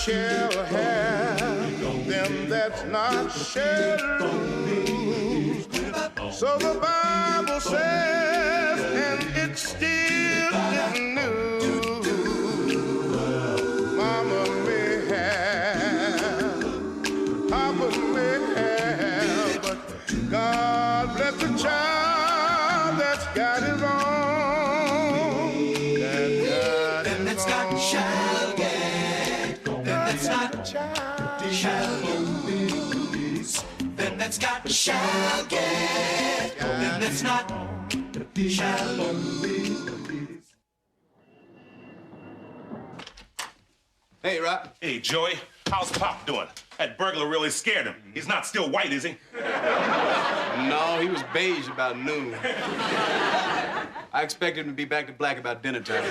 shall have, them that's not shall lose. So the Bible says, and it still isn't news. Mama may have, Papa may have, but God bless the child that's got it all. Them that's got shall get, them that's not shall lose. Them that's got shall get, them that's not shall lose. Hey, Rock. Hey, Joey. How's Pop doing? That burglar really scared him. He's not still white, is he? No, he was beige about noon. I expected him to be back to black about dinner time.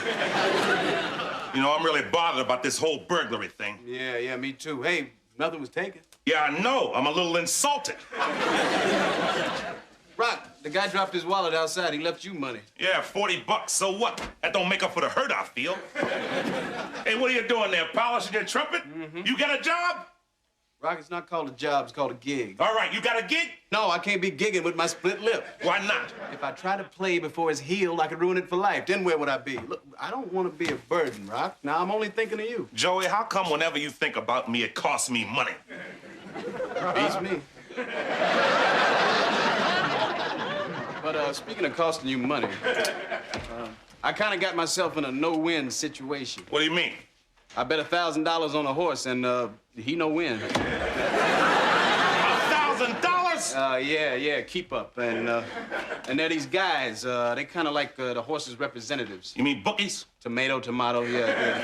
You know, I'm really bothered about this whole burglary thing. Yeah, me too. Hey, nothing was taken. Yeah, I know. I'm a little insulted. Rock, the guy dropped his wallet outside. He left you money. Yeah, $40. So what? That don't make up for the hurt I feel. Hey, what are you doing there? Polishing your trumpet? You got a job? Rock, it's not called a job. It's called a gig. All right, you got a gig? No, I can't be gigging with my split lip. Why not? If I try to play before it's healed, I could ruin it for life. Then where would I be? Look, I don't want to be a burden, Rock. Now, I'm only thinking of you. Joey, how come whenever you think about me, it costs me money? Beats me. But speaking of costing you money, I kind of got myself in a no-win situation. What do you mean? I bet $1,000 on a horse, and he no win. $1,000? Yeah, keep up. And they're these guys. They kind of like the horse's representatives. You mean bookies? Tomato, yeah.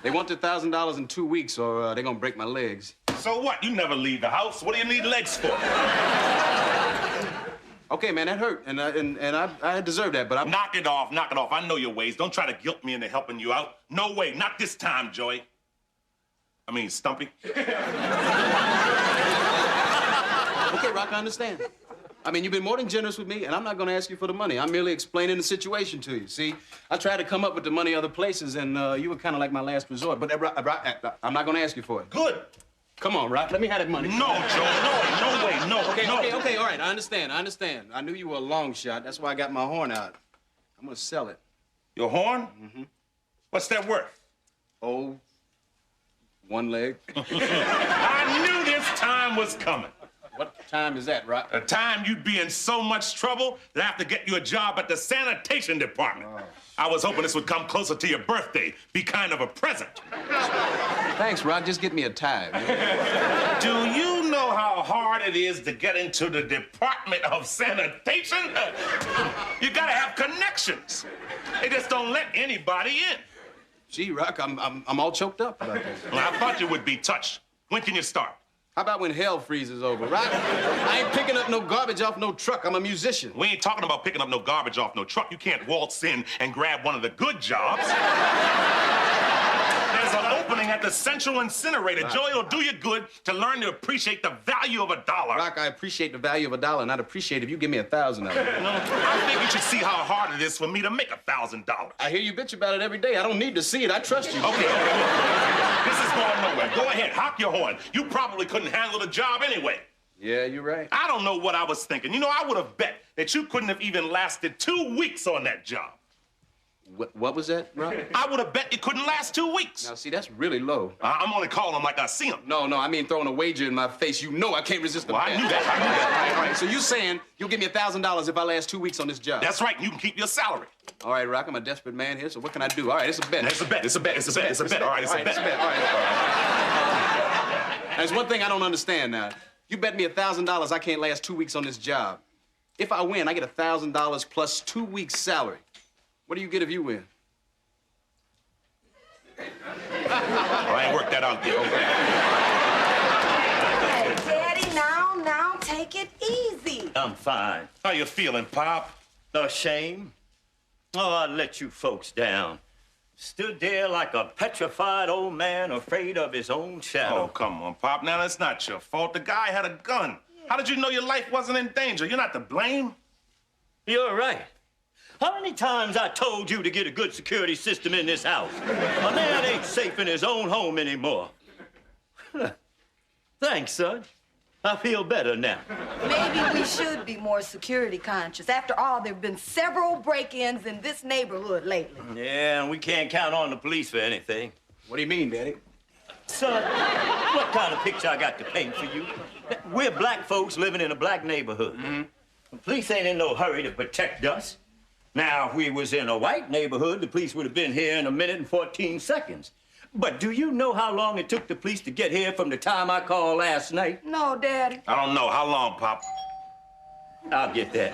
They want the $1,000 in 2 weeks, or they're gonna break my legs. So what? You never leave the house. What do you need legs for? Okay, man, that hurt, and I deserve that, but I'm... Knock it off. I know your ways. Don't try to guilt me into helping you out. No way, not this time, Joey. I mean, Stumpy. Okay, Rock, I understand. I mean, you've been more than generous with me, and I'm not gonna ask you for the money. I'm merely explaining the situation to you. See, I tried to come up with the money other places, and you were kind of like my last resort, but I'm not gonna ask you for it. Good. Come on, Rock, let me have that money. No, Joe, no way, no. Okay, all right, I understand. I knew you were a long shot. That's why I got my horn out. I'm gonna sell it. Your horn? Mm-hmm. What's that worth? Oh, one leg. I knew this time was coming. What time is that, Rock? A time you'd be in so much trouble that I have to get you a job at the sanitation department. Oh. I was hoping this would come closer to your birthday. Be kind of a present. Thanks, Rock. Just get me a tie. Do you know how hard it is to get into the Department of Sanitation? You gotta have connections. They just don't let anybody in. Gee, Rock, I'm all choked up about this. Well, I thought you would be touched. When can you start? How about when hell freezes over, Rock? I ain't picking up no garbage off no truck. I'm a musician. We ain't talking about picking up no garbage off no truck. You can't waltz in and grab one of the good jobs. There's an opening at the Central Incinerator. Rock. Joey, it'll do you good to learn to appreciate the value of $1. Rock, I appreciate the value of $1, and I'd appreciate if you give me 1,000 of it. No, I think you should see how hard it is for me to make $1,000. I hear you bitch about it every day. I don't need to see it. I trust you. Okay. This is going nowhere. Go ahead, honk your horn. You probably couldn't handle the job anyway. Yeah, you're right. I don't know what I was thinking. You know, I would have bet that you couldn't have even lasted 2 weeks on that job. What was that, Rock? I would have bet you couldn't last 2 weeks. Now, see, that's really low. I'm only calling them like I see them. No, I mean throwing a wager in my face. You know I can't resist the bet. I knew that. All right, so you're saying you'll give me $1,000 if I last 2 weeks on this job? That's right. You can keep your salary. All right, Rock, I'm a desperate man here, so what can I do? All right, it's a bet. It's a bet. All right, it's a bet. All right. There's one thing I don't understand now. You bet me $1,000 I can't last 2 weeks on this job. If I win, I get $1,000 plus 2 weeks' salary. What do you get if you win? I ain't worked that out yet. Hey, Daddy, now, take it easy. I'm fine. How you feeling, Pop? Ashamed? Oh, I let you folks down. Stood there like a petrified old man afraid of his own shadow. Oh, come on, Pop. Now, that's not your fault. The guy had a gun. How did you know your life wasn't in danger? You're not to blame. You're right. How many times I told you to get a good security system in this house? A man ain't safe in his own home anymore. Thanks, son. I feel better now. Maybe we should be more security conscious. After all, there have been several break-ins in this neighborhood lately. Yeah, and we can't count on the police for anything. What do you mean, Daddy? Son, what kind of picture I got to paint for you? We're black folks living in a black neighborhood. The police ain't in no hurry to protect us. Now, if we was in a white neighborhood, the police would have been here in 1 minute and 14 seconds. But do you know how long it took the police to get here from the time I called last night? No, Daddy. I don't know. How long, Pop? I'll get that.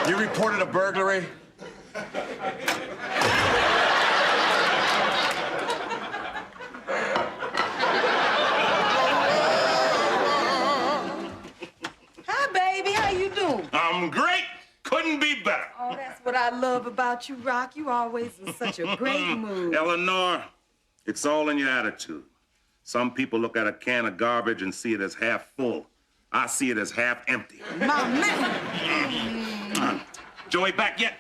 You reported a burglary? Hi, baby. How you doing? I'm great. Couldn't be better. Oh, that's what I love about you, Rock. You always in such a great mood. Eleanor, it's all in your attitude. Some people look at a can of garbage and see it as half full. I see it as half empty. My man. Joey back yet?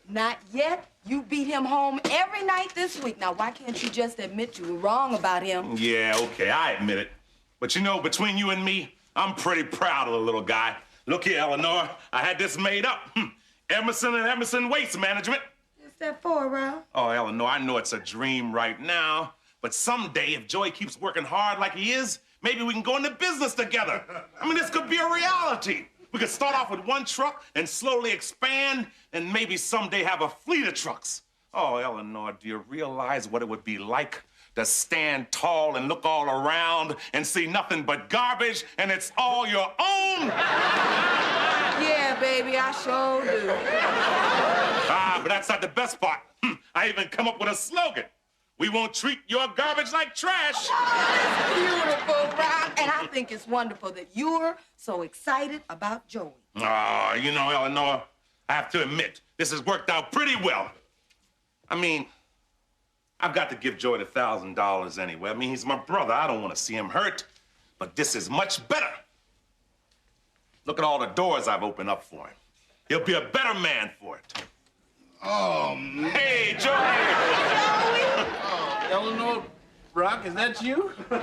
Not yet. You beat him home every night this week. Now, why can't you just admit you were wrong about him? Yeah, okay, I admit it. But you know, between you and me, I'm pretty proud of the little guy. Look here, Eleanor, I had this made up. Emerson and Emerson Waste Management. What's that for, Rob? Oh, Eleanor, I know it's a dream right now, but someday, if Joey keeps working hard like he is, maybe we can go into business together. I mean, this could be a reality. We could start off with one truck and slowly expand, and maybe someday have a fleet of trucks. Oh, Eleanor, do you realize what it would be like to stand tall and look all around and see nothing but garbage, and it's all your own? Yeah, baby, I sure do. Ah, but that's not the best part. I even come up with a slogan. We won't treat your garbage like trash. Beautiful, Rob. And I think it's wonderful that you're so excited about Joey. Oh, you know, Eleanor, I have to admit, this has worked out pretty well. I mean, I've got to give Joey the $1,000 anyway. I mean, he's my brother. I don't want to see him hurt. But this is much better. Look at all the doors I've opened up for him. He'll be a better man for it. Oh, man. Hey, Joey! Eleanor, Rock, is that you? Come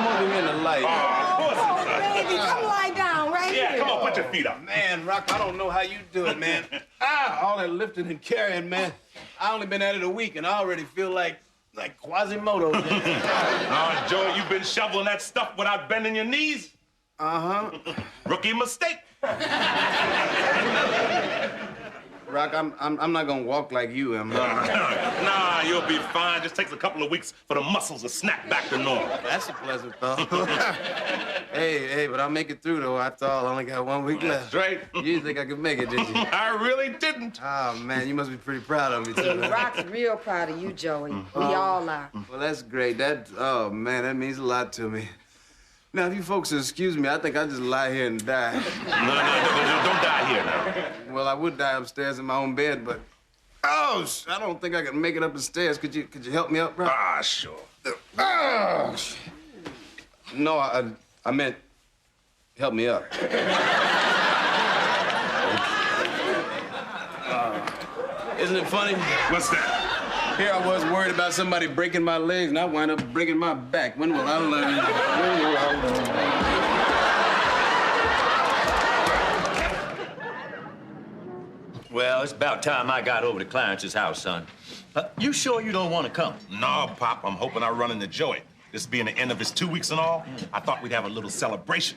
over here in the light. Of course it's us. Baby, come lie down right Yeah, here. come on, put your feet up. Man, Rock, I don't know how you do it, man. All that lifting and carrying, man. I only been at it a week, and I already feel like Quasimodo. Joey, you've been shoveling that stuff without bending your knees? Uh-huh. Rookie mistake. Rock, I'm not gonna walk like you am. Nah, you'll be fine. Just takes a couple of weeks for the muscles to snap back to normal. That's a pleasant thought. Hey, but I'll make it through, though. After all, I only got 1 week left. That's right. You didn't think I could make it, did you? I really didn't. Oh, man, you must be pretty proud of me, too. Rock's real proud of you, Joey. We all are. Well, that's great. Oh, man, that means a lot to me. Now, if you folks will excuse me, I think I'll just lie here and die. No, don't die here now. Well, I would die upstairs in my own bed, but... Oh, I don't think I can make it up the stairs. Could you help me up, bro? Ah, sure. Oh, no, I meant help me up. Isn't it funny? What's that? Here I was worried about somebody breaking my legs, and I wind up breaking my back. When will I learn? When will I learn? Well, it's about time I got over to Clarence's house, son. You sure you don't want to come? No, Pop, I'm hoping I run into Joey. This being the end of his 2 weeks and all, I thought we'd have a little celebration.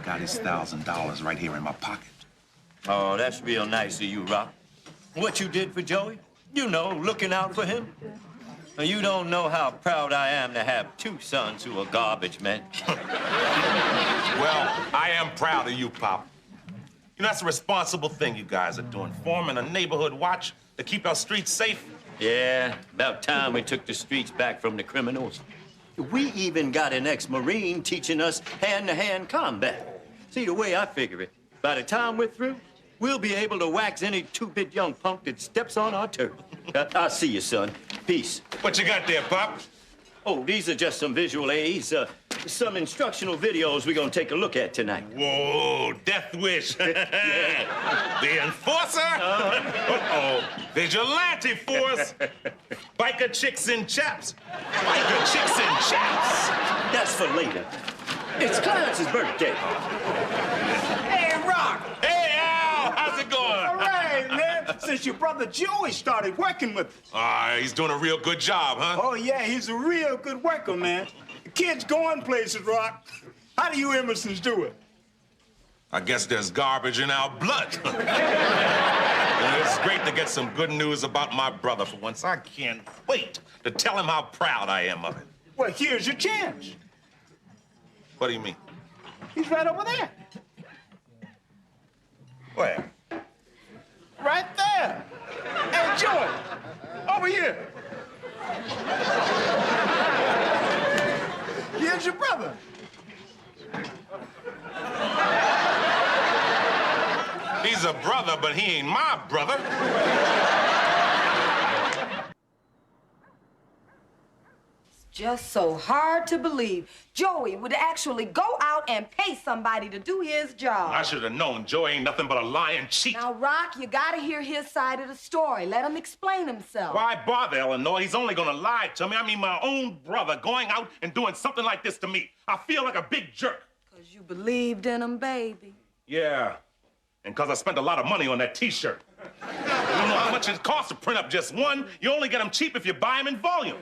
Got his $1,000 right here in my pocket. Oh, that's real nice of you, Rock. What you did for Joey? You know, looking out for him. You don't know how proud I am to have 2 sons who are garbage men. Well, I am proud of you, Pop. You know, that's a responsible thing you guys are doing, forming a neighborhood watch to keep our streets safe. Yeah, about time we took the streets back from the criminals. We even got an ex-Marine teaching us hand-to-hand combat. See, the way I figure it, by the time we're through, we'll be able to wax any 2-bit young punk that steps on our turf. I'll see you, son. Peace. What you got there, Pop? Oh, these are just some visual aids, some instructional videos we're gonna take a look at tonight. Whoa, Death Wish. The Enforcer? Uh-oh. Vigilante Force. Biker Chicks and Chaps. Biker Chicks and Chaps. That's for later. It's Clarence's birthday. Hey, Rock! Hey, Al, how's it going? All right, man. Since your brother Joey started working with us. He's doing a real good job, huh? Oh, yeah, he's a real good worker, man. The kid's going places, Rock. How do you Emersons do it? I guess there's garbage in our blood. And it's great to get some good news about my brother for once. I can't wait to tell him how proud I am of it. Well, here's your chance. What do you mean? He's right over there. Where? Right there. Hey, Joey, over here. Here's your brother. He's a brother, but he ain't my brother. Just so hard to believe. Joey would actually go out and pay somebody to do his job. I should have known Joey ain't nothing but a lying cheat. Now, Rock, you gotta hear his side of the story. Let him explain himself. Why bother, Eleanor? He's only gonna lie to me. I mean, my own brother going out and doing something like this to me. I feel like a big jerk. 'Cause you believed in him, baby. Yeah, and 'cause I spent a lot of money on that T-shirt. You don't know how much it costs to print up just one. You only get them cheap if you buy them in volume.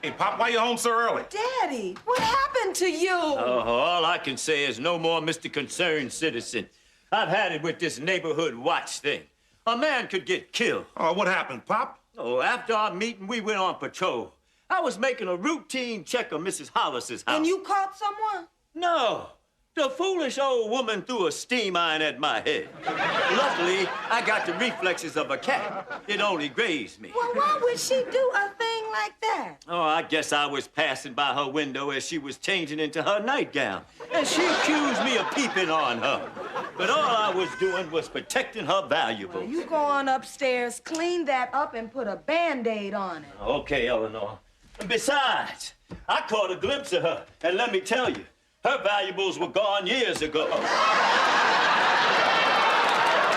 Hey, Pop, why you home so early? Daddy, what happened to you? All I can say is no more Mr. Concerned Citizen. I've had it with this neighborhood watch thing. A man could get killed. Oh, what happened, Pop? Oh, after our meeting, we went on patrol. I was making a routine check of Mrs. Hollis's house. And you caught someone? No. The foolish old woman threw a steam iron at my head. Luckily, I got the reflexes of a cat. It only grazed me. Well, why would she do a thing like that? Oh, I guess I was passing by her window as she was changing into her nightgown, and she accused me of peeping on her. But all I was doing was protecting her valuables. Well, you go on upstairs, clean that up, and put a Band-Aid on it. Okay, Eleanor. Besides, I caught a glimpse of her, and let me tell you, her valuables were gone years ago.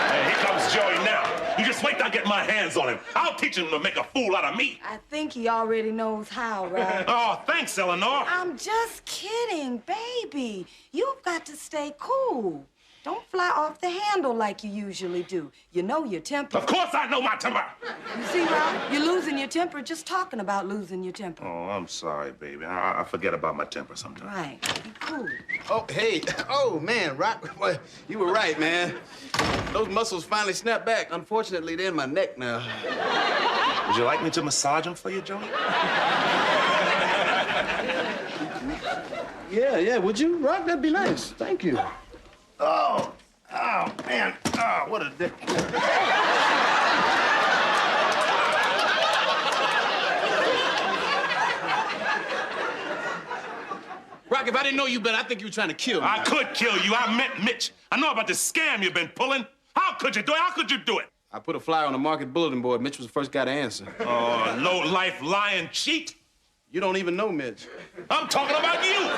Hey, here comes Joey now. You just wait till I get my hands on him. I'll teach him to make a fool out of me. I think he already knows how, right? Oh, thanks, Eleanor. I'm just kidding, baby. You've got to stay cool. Don't fly off the handle like you usually do. You know your temper. Of course I know my temper. You see, Rob, you're losing your temper just talking about losing your temper. Oh, I'm sorry, baby. I forget about my temper sometimes. Right. Be cool. Oh, hey. Oh, man, Rock. Well, you were right, man. Those muscles finally snapped back. Unfortunately, they're in my neck now. Would you like me to massage them for you, Joey? Yeah, would you, Rock? That'd be nice. Thank you. Oh, man. Oh, what a dick. Rock, if I didn't know you better, I think you were trying to kill me. I could kill you. I meant Mitch. I know about this scam you've been pulling. How could you do it? How could you do it? I put a flyer on the market bulletin board. Mitch was the first guy to answer. Oh, low-life lying cheat. You don't even know Mitch. I'm talking about you.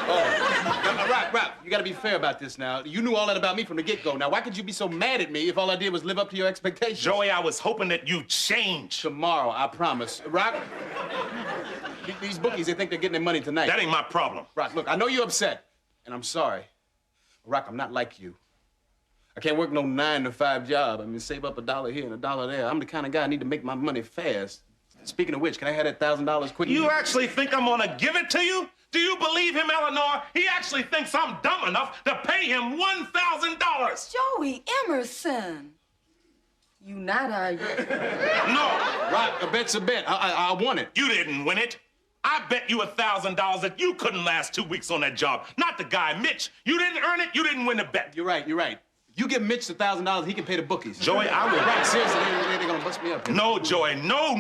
Rock, you gotta be fair about this now. You knew all that about me from the get-go. Now, why could you be so mad at me if all I did was live up to your expectations? Joey, I was hoping that you'd change. Tomorrow, I promise. Rock, these bookies, they think they're getting their money tonight. That ain't my problem. Rock, look, I know you're upset, and I'm sorry. Rock, I'm not like you. I can't work no 9-to-5 job. I mean, save up $1 here and $1 there. I'm the kind of guy I need to make my money fast. Speaking of which, can I have that $1,000 quick? You actually think I'm gonna give it to you? Do you believe him, Eleanor? He actually thinks I'm dumb enough to pay him $1,000. Joey Emerson. You not, are you? No, Rock, a bet's a bet. I want it. you didn't win it. I bet you $1,000 that you couldn't last 2 weeks on that job. Not the guy, Mitch. You didn't earn it, you didn't win the bet. You're right. You give Mitch the $1,000, he can pay the bookies. Joey, I will. Rock, seriously, they're gonna bust me up here. No, Joey, no.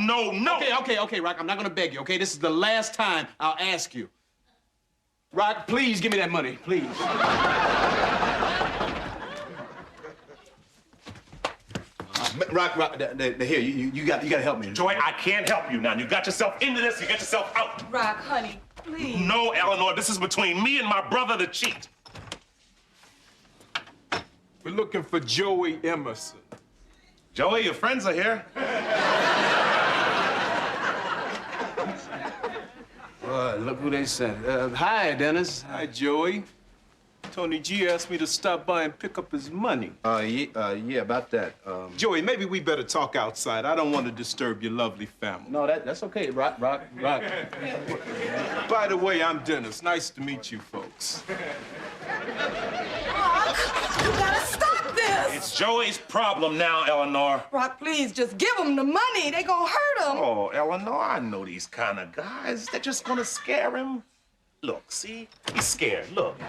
Okay, Rock, I'm not gonna beg you, okay? This is the last time I'll ask you. Rock, please give me that money, please. Rock, here, you gotta help me. Joy, I can't help you now. You got yourself into this, you got yourself out. Rock, honey, please. No, Eleanor, this is between me and my brother, the cheat. We're looking for Joey Emerson. Joey, your friends are here. Look who they sent. Hi, Dennis. Hi, Joey. Tony G asked me to stop by and pick up his money. Yeah, about that. Joey, maybe we better talk outside. I don't want to disturb your lovely family. No, that's okay. Rock. By the way, I'm Dennis. Nice to meet you folks. Rock, you gotta stop this. It's Joey's problem now, Eleanor. Rock, please, just give them the money. They gonna hurt him. Oh, Eleanor, I know these kind of guys. They're just gonna scare him. Look, see? He's scared. Look. Hey,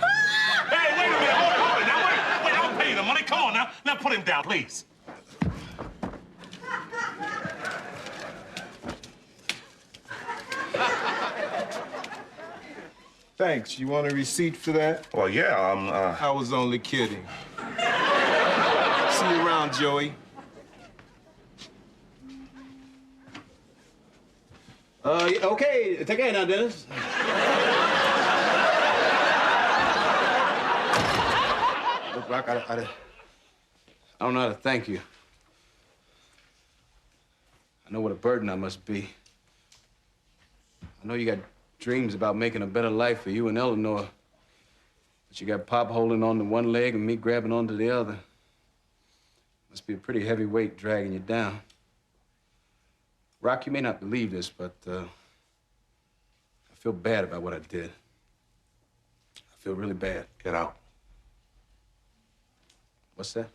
wait a minute. Hold it. Now, wait. I'll pay you the money. Come on now. Now put him down, please. Thanks. You want a receipt for that? Well, yeah, I was only kidding. See you around, Joey. Yeah, okay. Take care now, Dennis. Look, Rock, I don't know how to thank you. I know what a burden I must be. I know you got dreams about making a better life for you and Eleanor. But you got Pop holding on to one leg and me grabbing onto the other. Must be a pretty heavy weight dragging you down. Rock, you may not believe this, but I feel bad about what I did. I feel really bad. get out. What's that?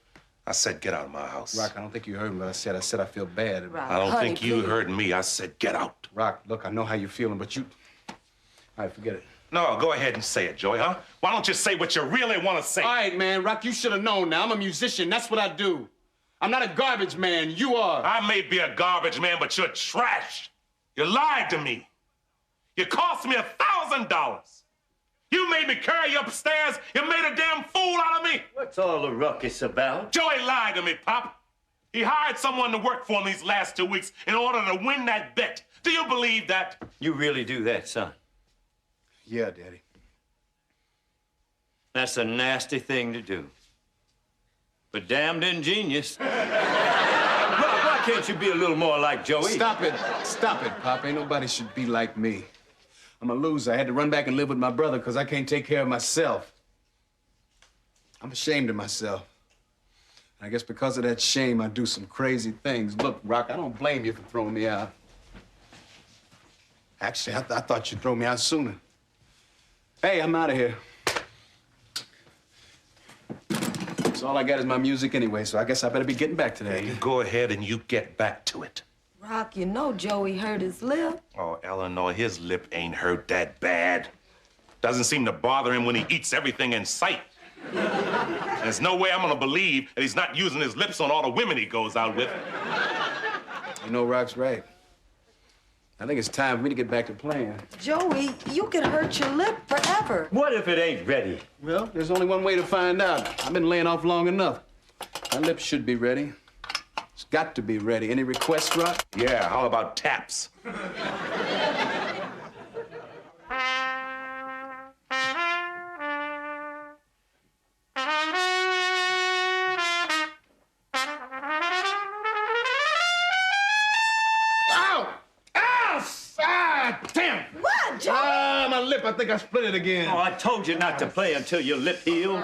I said get out of my house. Rock, I don't think you heard me, but I said I feel bad. Rock, I don't honey, think you please. heard me. I said get out. Rock, look, I know how you're feeling, but you... All right, forget it. No, go ahead and say it, Joey, huh? Why don't you say what you really want to say? All right, man, Rock, you should have known now. I'm a musician. That's what I do. I'm not a garbage man. You are. I may be a garbage man, but you're trash. You lied to me. You cost me $1,000. You made me carry you upstairs. You made a damn fool out of me. What's all the ruckus about? Joey lied to me, Pop. He hired someone to work for him these last 2 weeks in order to win that bet. Do you believe that? You really do that, son? Yeah, Daddy. That's a nasty thing to do. But damned ingenious. Why can't you be a little more like Joey? Stop it, Pop. Ain't nobody should be like me. I'm a loser. I had to run back and live with my brother because I can't take care of myself. I'm ashamed of myself. And I guess because of that shame, I do some crazy things. Look, Rock, I don't blame you for throwing me out. Actually, I thought you'd throw me out sooner. Hey, I'm out of here. So all I got is my music anyway, so I guess I better be getting back to that. You go ahead and you get back to it. Rock, you know Joey hurt his lip. Oh, Eleanor, his lip ain't hurt that bad. Doesn't seem to bother him when he eats everything in sight. There's no way I'm gonna believe that he's not using his lips on all the women he goes out with. You know, Rock's right. I think it's time for me to get back to playing. Joey, you could hurt your lip forever. What if it ain't ready? Well, there's only one way to find out. I've been laying off long enough. My lips should be ready. It's got to be ready. Any requests, Rock? Yeah, how about taps? Damn! What, Joey? My lip. I think I split it again. Oh, I told you not to play until your lip healed.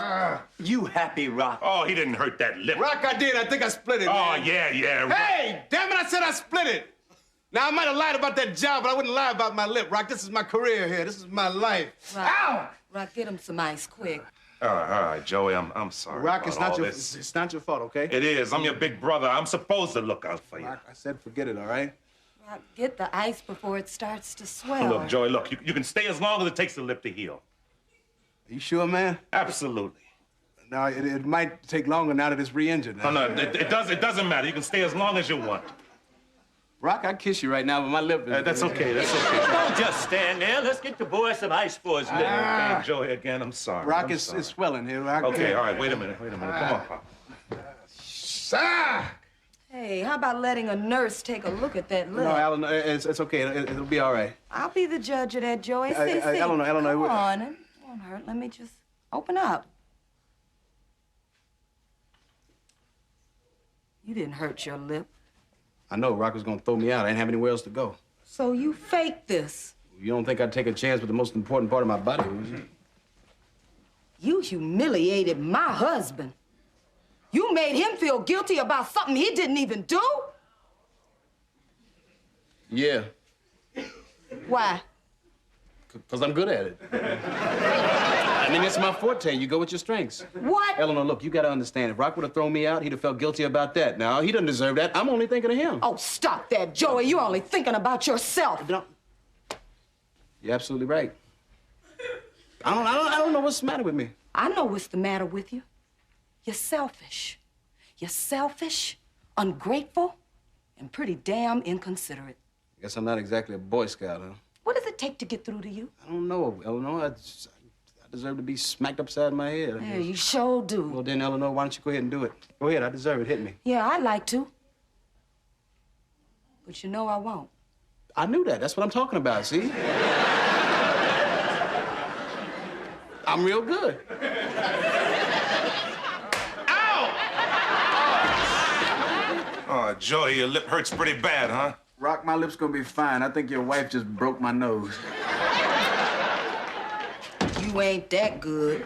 You happy, Rock? Oh, he didn't hurt that lip. Rock, I did. I think I split it, Oh, man. yeah. Hey, damn it, I said I split it. Now, I might have lied about that job, but I wouldn't lie about my lip, Rock. This is my career here. This is my life. Rock, Ow! Rock, get him some ice quick. All right, Joey, I'm sorry. Rock, about it's not all your this. it's not your fault, okay? It is. I'm your big brother. I'm supposed to look out for you. Rock, I said forget it, all right? Rock, get the ice before it starts to swell. Look, Joey, look, you can stay as long as it takes the lip to heal. Are you sure, man? Absolutely. Now, it might take longer now that it's re-injured. Now. No, it doesn't matter. You can stay as long as you want. Rock, I'd kiss you right now, but my lip is... That's okay. Don't just stand there. Let's get the boy some ice for his lip. Hey, Joey, again, I'm sorry. Rock, I'm it's sorry. swelling here, Rock. Okay, all right, wait a minute. Come on, Pop. Ah! Hey, Hey, how about letting a nurse take a look at that lip? No, Eleanor, it's okay. It'll be all right. I'll be the judge of that, Joey. See. Eleanor. Come on, it won't hurt. Let me just open up. You didn't hurt your lip. I know Rock was gonna throw me out. I didn't have anywhere else to go. So you faked this. You don't think I'd take a chance with the most important part of my body, would you? You humiliated my husband. You made him feel guilty about something he didn't even do? Yeah. Why? Because I'm good at it. I mean, it's my forte. You go with your strengths. What? Eleanor, look, you gotta understand. If Rock would have thrown me out, he'd have felt guilty about that. Now, he doesn't deserve that. I'm only thinking of him. Oh, stop that, Joey. You're only thinking about yourself. You're absolutely right. I don't know what's the matter with me. I know what's the matter with you. You're selfish. You're selfish, ungrateful, and pretty damn inconsiderate. Guess I'm not exactly a Boy Scout, huh? What does it take to get through to you? I don't know, Eleanor. I deserve to be smacked upside my head. Yeah, you sure do. Well, then, Eleanor, why don't you go ahead and do it? Go ahead, I deserve it. Hit me. Yeah, I'd like to. But you know I won't. I knew that. That's what I'm talking about, see? I'm real good. Oh, Joey, your lip hurts pretty bad, huh? Rock, my lip's gonna be fine. I think your wife just broke my nose. You ain't that good.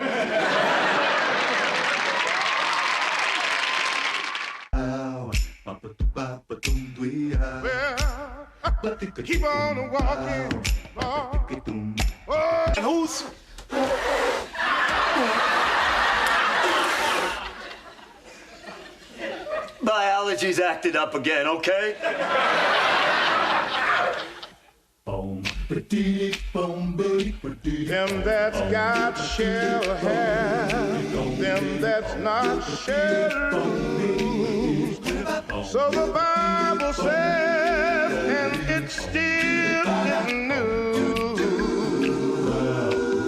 Well, keep on walking. And who's? Biology's acted up again, okay? Them that's got shall have, them that's not shall lose. So the Bible says, and it still isn't news.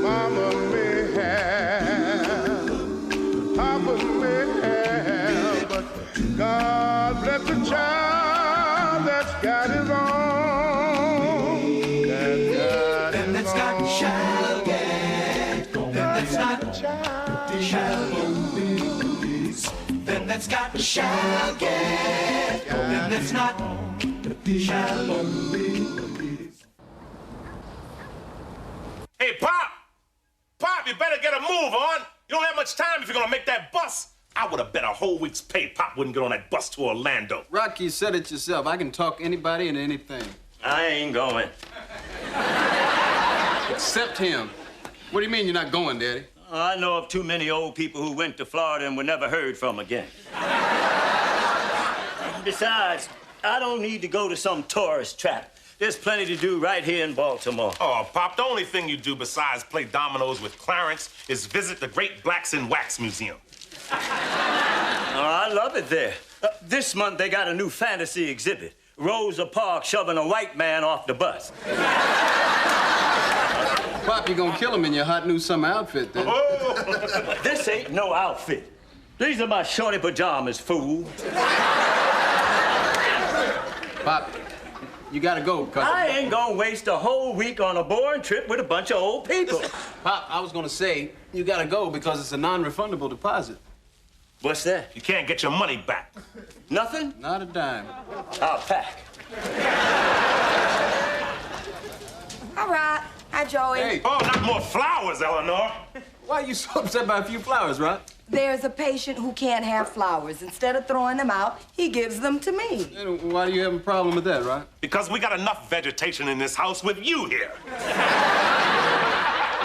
Mama may have, Papa may have, but God bless the child that's got his own. Shall get, then that's not shall lose. Then that's got shall get, then that's not shall lose. Hey, Pop! Pop, you better get a move on. You don't have much time if you're gonna make that bus. I would have bet a whole week's pay Pop wouldn't get on that bus to Orlando. Rock, you said it yourself. I can talk anybody into anything. I ain't going. Except him. What do you mean you're not going, Daddy? I know of too many old people who went to Florida and were never heard from again. Besides, I don't need to go to some tourist trap. There's plenty to do right here in Baltimore. Oh, Pop, the only thing you do besides play dominoes with Clarence is visit the Great Blacks in Wax Museum. Oh, I love it there. This month they got a new fantasy exhibit. Rosa Parks shoving a white man off the bus. Pop, you're gonna kill him in your hot new summer outfit, then. Oh. This ain't no outfit. These are my shorty pajamas, fool. Pop, you gotta go, cause... I ain't gonna waste a whole week on a boring trip with a bunch of old people. Pop, I was gonna say, you gotta go because it's a non-refundable deposit. What's that? You can't get your money back. Nothing? Not a dime. I'll pack. All right. Hi, Joey. Hey. Oh, not more flowers, Eleanor. Why are you so upset by a few flowers, Rock? There's a patient who can't have flowers. Instead of throwing them out, he gives them to me. Why do you have a problem with that, Rock? Because we got enough vegetation in this house with you here.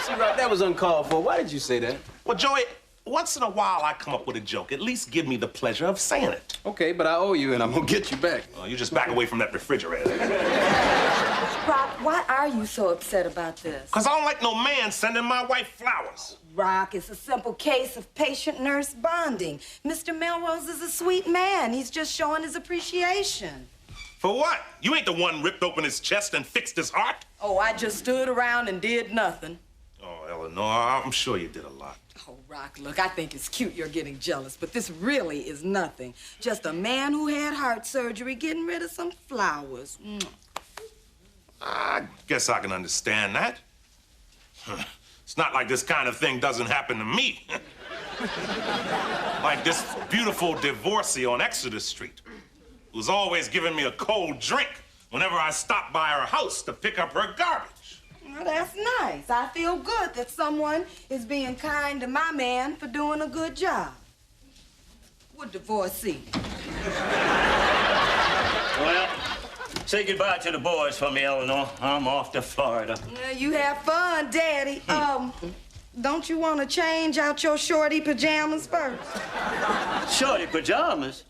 See, Rock, that was uncalled for. Why did you say that? Well, Joey, once in a while I come up with a joke. At least give me the pleasure of saying it. Okay, but I owe you, and I'm gonna get you back. Oh, you just back away from that refrigerator. Rock, why are you so upset about this? Because I don't like no man sending my wife flowers. Rock, it's a simple case of patient-nurse bonding. Mr. Melrose is a sweet man. He's just showing his appreciation. For what? You ain't the one ripped open his chest and fixed his heart. Oh, I just stood around and did nothing. Oh, Eleanor, I'm sure you did a lot. Oh, Rock, look, I think it's cute you're getting jealous, but this really is nothing. Just a man who had heart surgery getting rid of some flowers. I guess I can understand that. It's not like this kind of thing doesn't happen to me. Like this beautiful divorcee on Exeter Street, who's always giving me a cold drink whenever I stop by her house to pick up her garbage. Well, that's nice. I feel good that someone is being kind to my man for doing a good job. What divorcee? Well, say goodbye to the boys for me, Eleanor. I'm off to Florida. You have fun, Daddy. Don't you want to change out your shorty pajamas first? Shorty pajamas?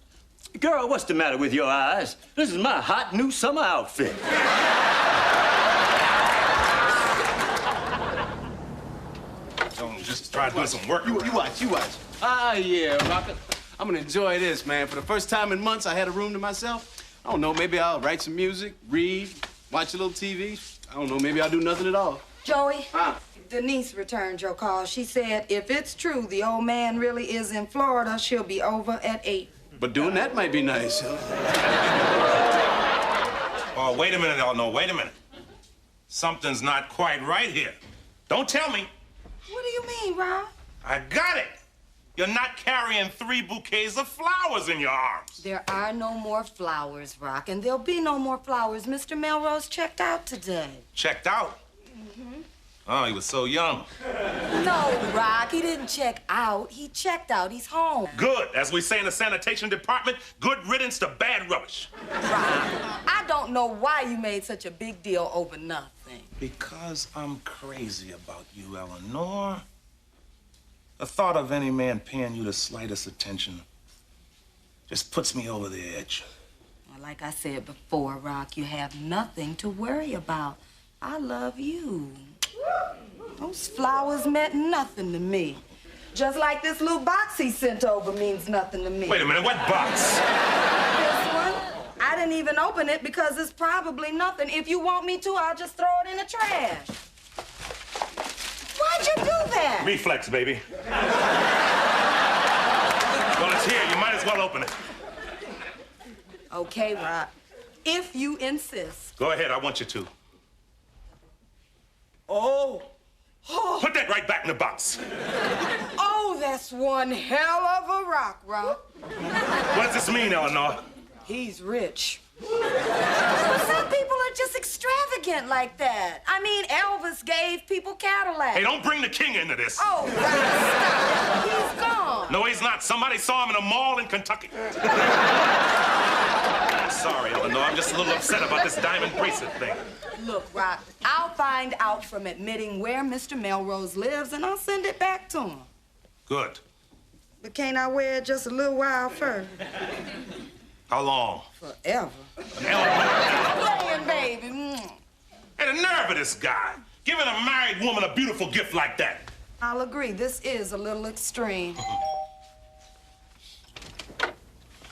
Girl, what's the matter with your eyes? This is my hot new summer outfit. Don't just try doing some work. You watch. Ah, yeah, Rocker. I'm gonna enjoy this, man. For the first time in months, I had a room to myself. I don't know, maybe I'll write some music, read, watch a little TV. I don't know, maybe I'll do nothing at all. Joey, Huh? Denise returned your call. She said if it's true the old man really is in Florida, she'll be over at 8. But doing that might be nice. Oh, wait a minute, Eleanor, wait a minute. Something's not quite right here. Don't tell me. What do you mean, Rob? I got it. You're not carrying 3 bouquets of flowers in your arms. There are no more flowers, Rock, and there'll be no more flowers. Mr. Melrose checked out today. Checked out? Oh, he was so young. No, Rock, he didn't check out. He checked out. He's home. Good. As we say in the sanitation department, good riddance to bad rubbish. Rock, I don't know why you made such a big deal over nothing. Because I'm crazy about you, Eleanor. The thought of any man paying you the slightest attention just puts me over the edge. Well, like I said before, Rock, you have nothing to worry about. I love you. Those flowers meant nothing to me. Just like this little box he sent over means nothing to me. Wait a minute, what box? This one? I didn't even open it because it's probably nothing. If you want me to, I'll just throw it in the trash. Why'd you do that? Reflex, baby. Well, it's here. You might as well open it. Okay, Rock. If you insist. Go ahead. I want you to. Oh. Put that right back in the box. Oh, that's one hell of a rock, Rock. What does this mean, Eleanor? He's rich. Some people are just extravagant like that. I mean, Elvis gave people Cadillacs. Hey, don't bring the king into this. Oh, Rock, stop. He's gone. No, he's not. Somebody saw him in a mall in Kentucky. I'm sorry, Eleanor. I'm just a little upset about this diamond bracelet thing. Look, Rock, I'll find out from admitting where Mr. Melrose lives, and I'll send it back to him. Good. But can't I wear it just a little while first? How long? Forever. Eleanor. Playing, baby. Hey, the nerve of this guy. Giving a married woman a beautiful gift like that. I'll agree, this is a little extreme.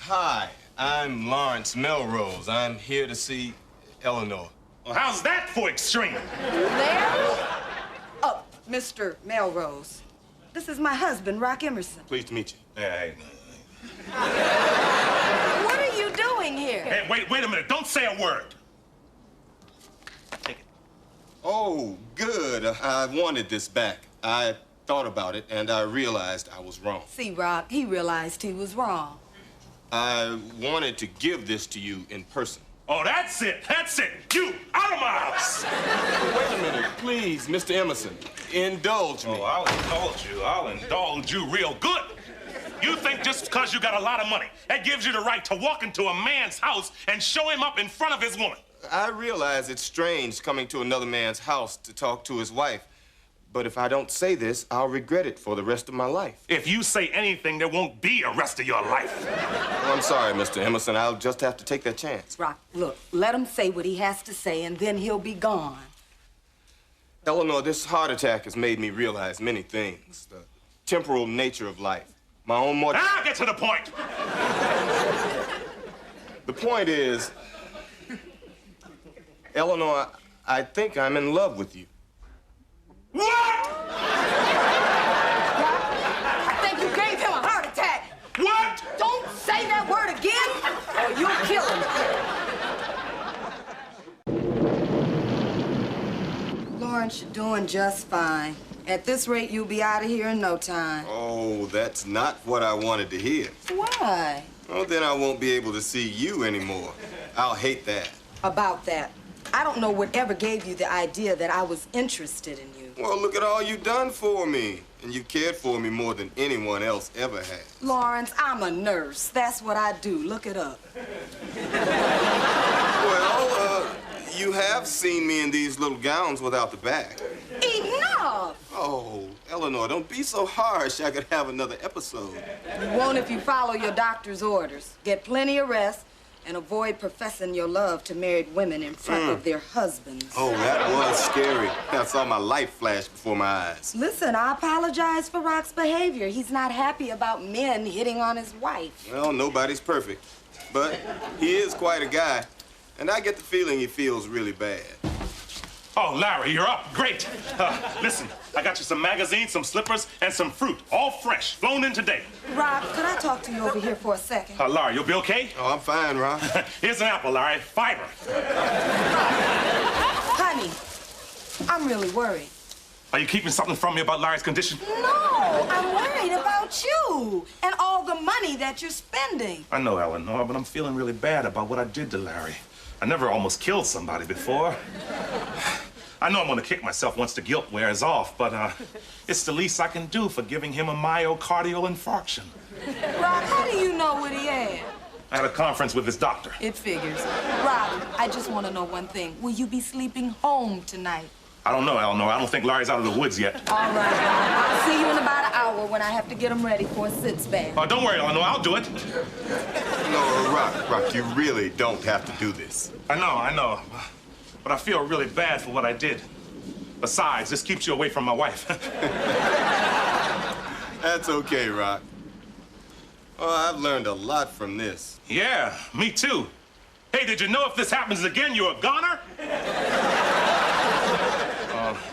Hi, I'm Lawrence Melrose. I'm here to see Eleanor. Well, how's that for extreme? Larry? Oh, Mr. Melrose. This is my husband, Rock Emerson. Pleased to meet you. Hey, What are you doing here? hey, wait a minute. Don't say a word. Take it. Oh, good. I wanted this back. I thought about it, and I realized I was wrong. See, Rock, he realized he was wrong. I wanted to give this to you in person. Oh, that's it. That's it. You, out of my house. Wait a minute, please, Mr. Emerson. Indulge me. Oh, I'll indulge you. I'll indulge you real good. You think just because you got a lot of money, that gives you the right to walk into a man's house and show him up in front of his woman? I realize it's strange coming to another man's house to talk to his wife. But if I don't say this, I'll regret it for the rest of my life. If you say anything, there won't be a rest of your life. Oh, I'm sorry, Mr. Emerson. I'll just have to take that chance. Rock, look, let him say what he has to say, and then he'll be gone. Eleanor, this heart attack has made me realize many things. The temporal nature of life. My own mortality. Now get to the point. The point is, Eleanor, I think I'm in love with you. What? that word again, or you'll kill him. Lawrence, you're doing just fine. At this rate, you'll be out of here in no time. Oh, that's not what I wanted to hear. Why? Oh, then I won't be able to see you anymore. I'll hate that. About that. I don't know whatever gave you the idea that I was interested in you. Well, look at all you've done for me. And you've cared for me more than anyone else ever has. Lawrence, I'm a nurse. That's what I do. Look it up. Well, you have seen me in these little gowns without the bag. Enough! Oh, Eleanor, don't be so harsh. I could have another episode. You won't if you follow your doctor's orders. Get plenty of rest and avoid professing your love to married women in front of their husbands. Oh, that was scary. I saw my life flash before my eyes. Listen, I apologize for Rock's behavior. He's not happy about men hitting on his wife. Well, nobody's perfect. But he is quite a guy. And I get the feeling he feels really bad. Oh, Larry, you're up. Great. Listen, I got you some magazines, some slippers, and some fruit. All fresh, flown in today. Rock, could I talk to you over here for a second? Larry, you'll be okay? Oh, I'm fine, Ron. Here's an apple, Larry. Fiber. Honey, I'm really worried. Are you keeping something from me about Larry's condition? No, I'm worried about you and all the money that you're spending. I know, Eleanor, but I'm feeling really bad about what I did to Larry. I never almost killed somebody before. I know I'm gonna kick myself once the guilt wears off, but it's the least I can do for giving him a myocardial infarction. Rock, how do you know what he had? I had a conference with his doctor. It figures. Rock, I just want to know one thing. Will you be sleeping home tonight? I don't know, Eleanor. I don't think Larry's out of the woods yet. All right, Rock. I'll see you in about an hour when I have to get him ready for a sits bath. Don't worry, Eleanor. I'll do it. No, Rock, you really don't have to do this. I know. But I feel really bad for what I did. Besides, this keeps you away from my wife. That's okay, Rock. Oh, I've learned a lot from this. Yeah, me too. Hey, did you know if this happens again, you're a goner?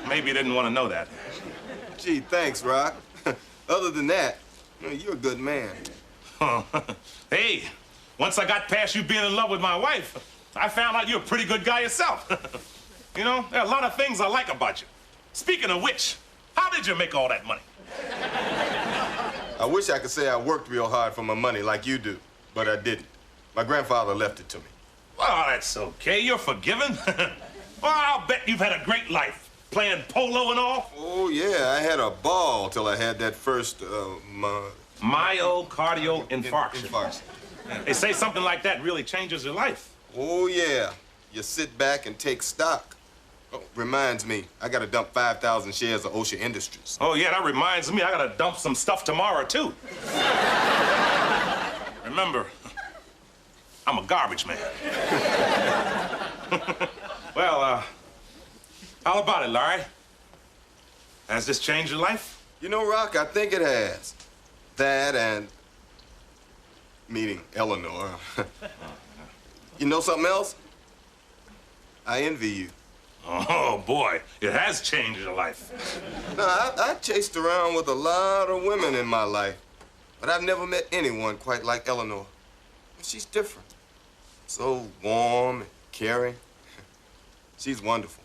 Maybe you didn't want to know that. Gee, thanks, Rock. Other than that, you're a good man. Hey, once I got past you being in love with my wife, I found out you're a pretty good guy yourself. You know, there are a lot of things I like about you. Speaking of which, how did you make all that money? I wish I could say I worked real hard for my money like you do, but I didn't. My grandfather left it to me. Well, that's okay. You're forgiven. Well, I'll bet you've had a great life, playing polo and all. Oh, yeah, I had a ball till I had that first, myocardial infarction. infarction. They say something like that really changes your life. Oh, yeah. You sit back and take stock. Oh, reminds me, I gotta dump 5,000 shares of OSHA Industries. Oh, yeah, that reminds me, I gotta dump some stuff tomorrow, too. Remember, I'm a garbage man. Well, how about it, Larry? Has this changed your life? You know, Rock, I think it has. That and meeting Eleanor. You know something else? I envy you. Oh, boy, it has changed your life. No, I chased around with a lot of women in my life, but I've never met anyone quite like Eleanor. She's different. So warm and caring. She's wonderful.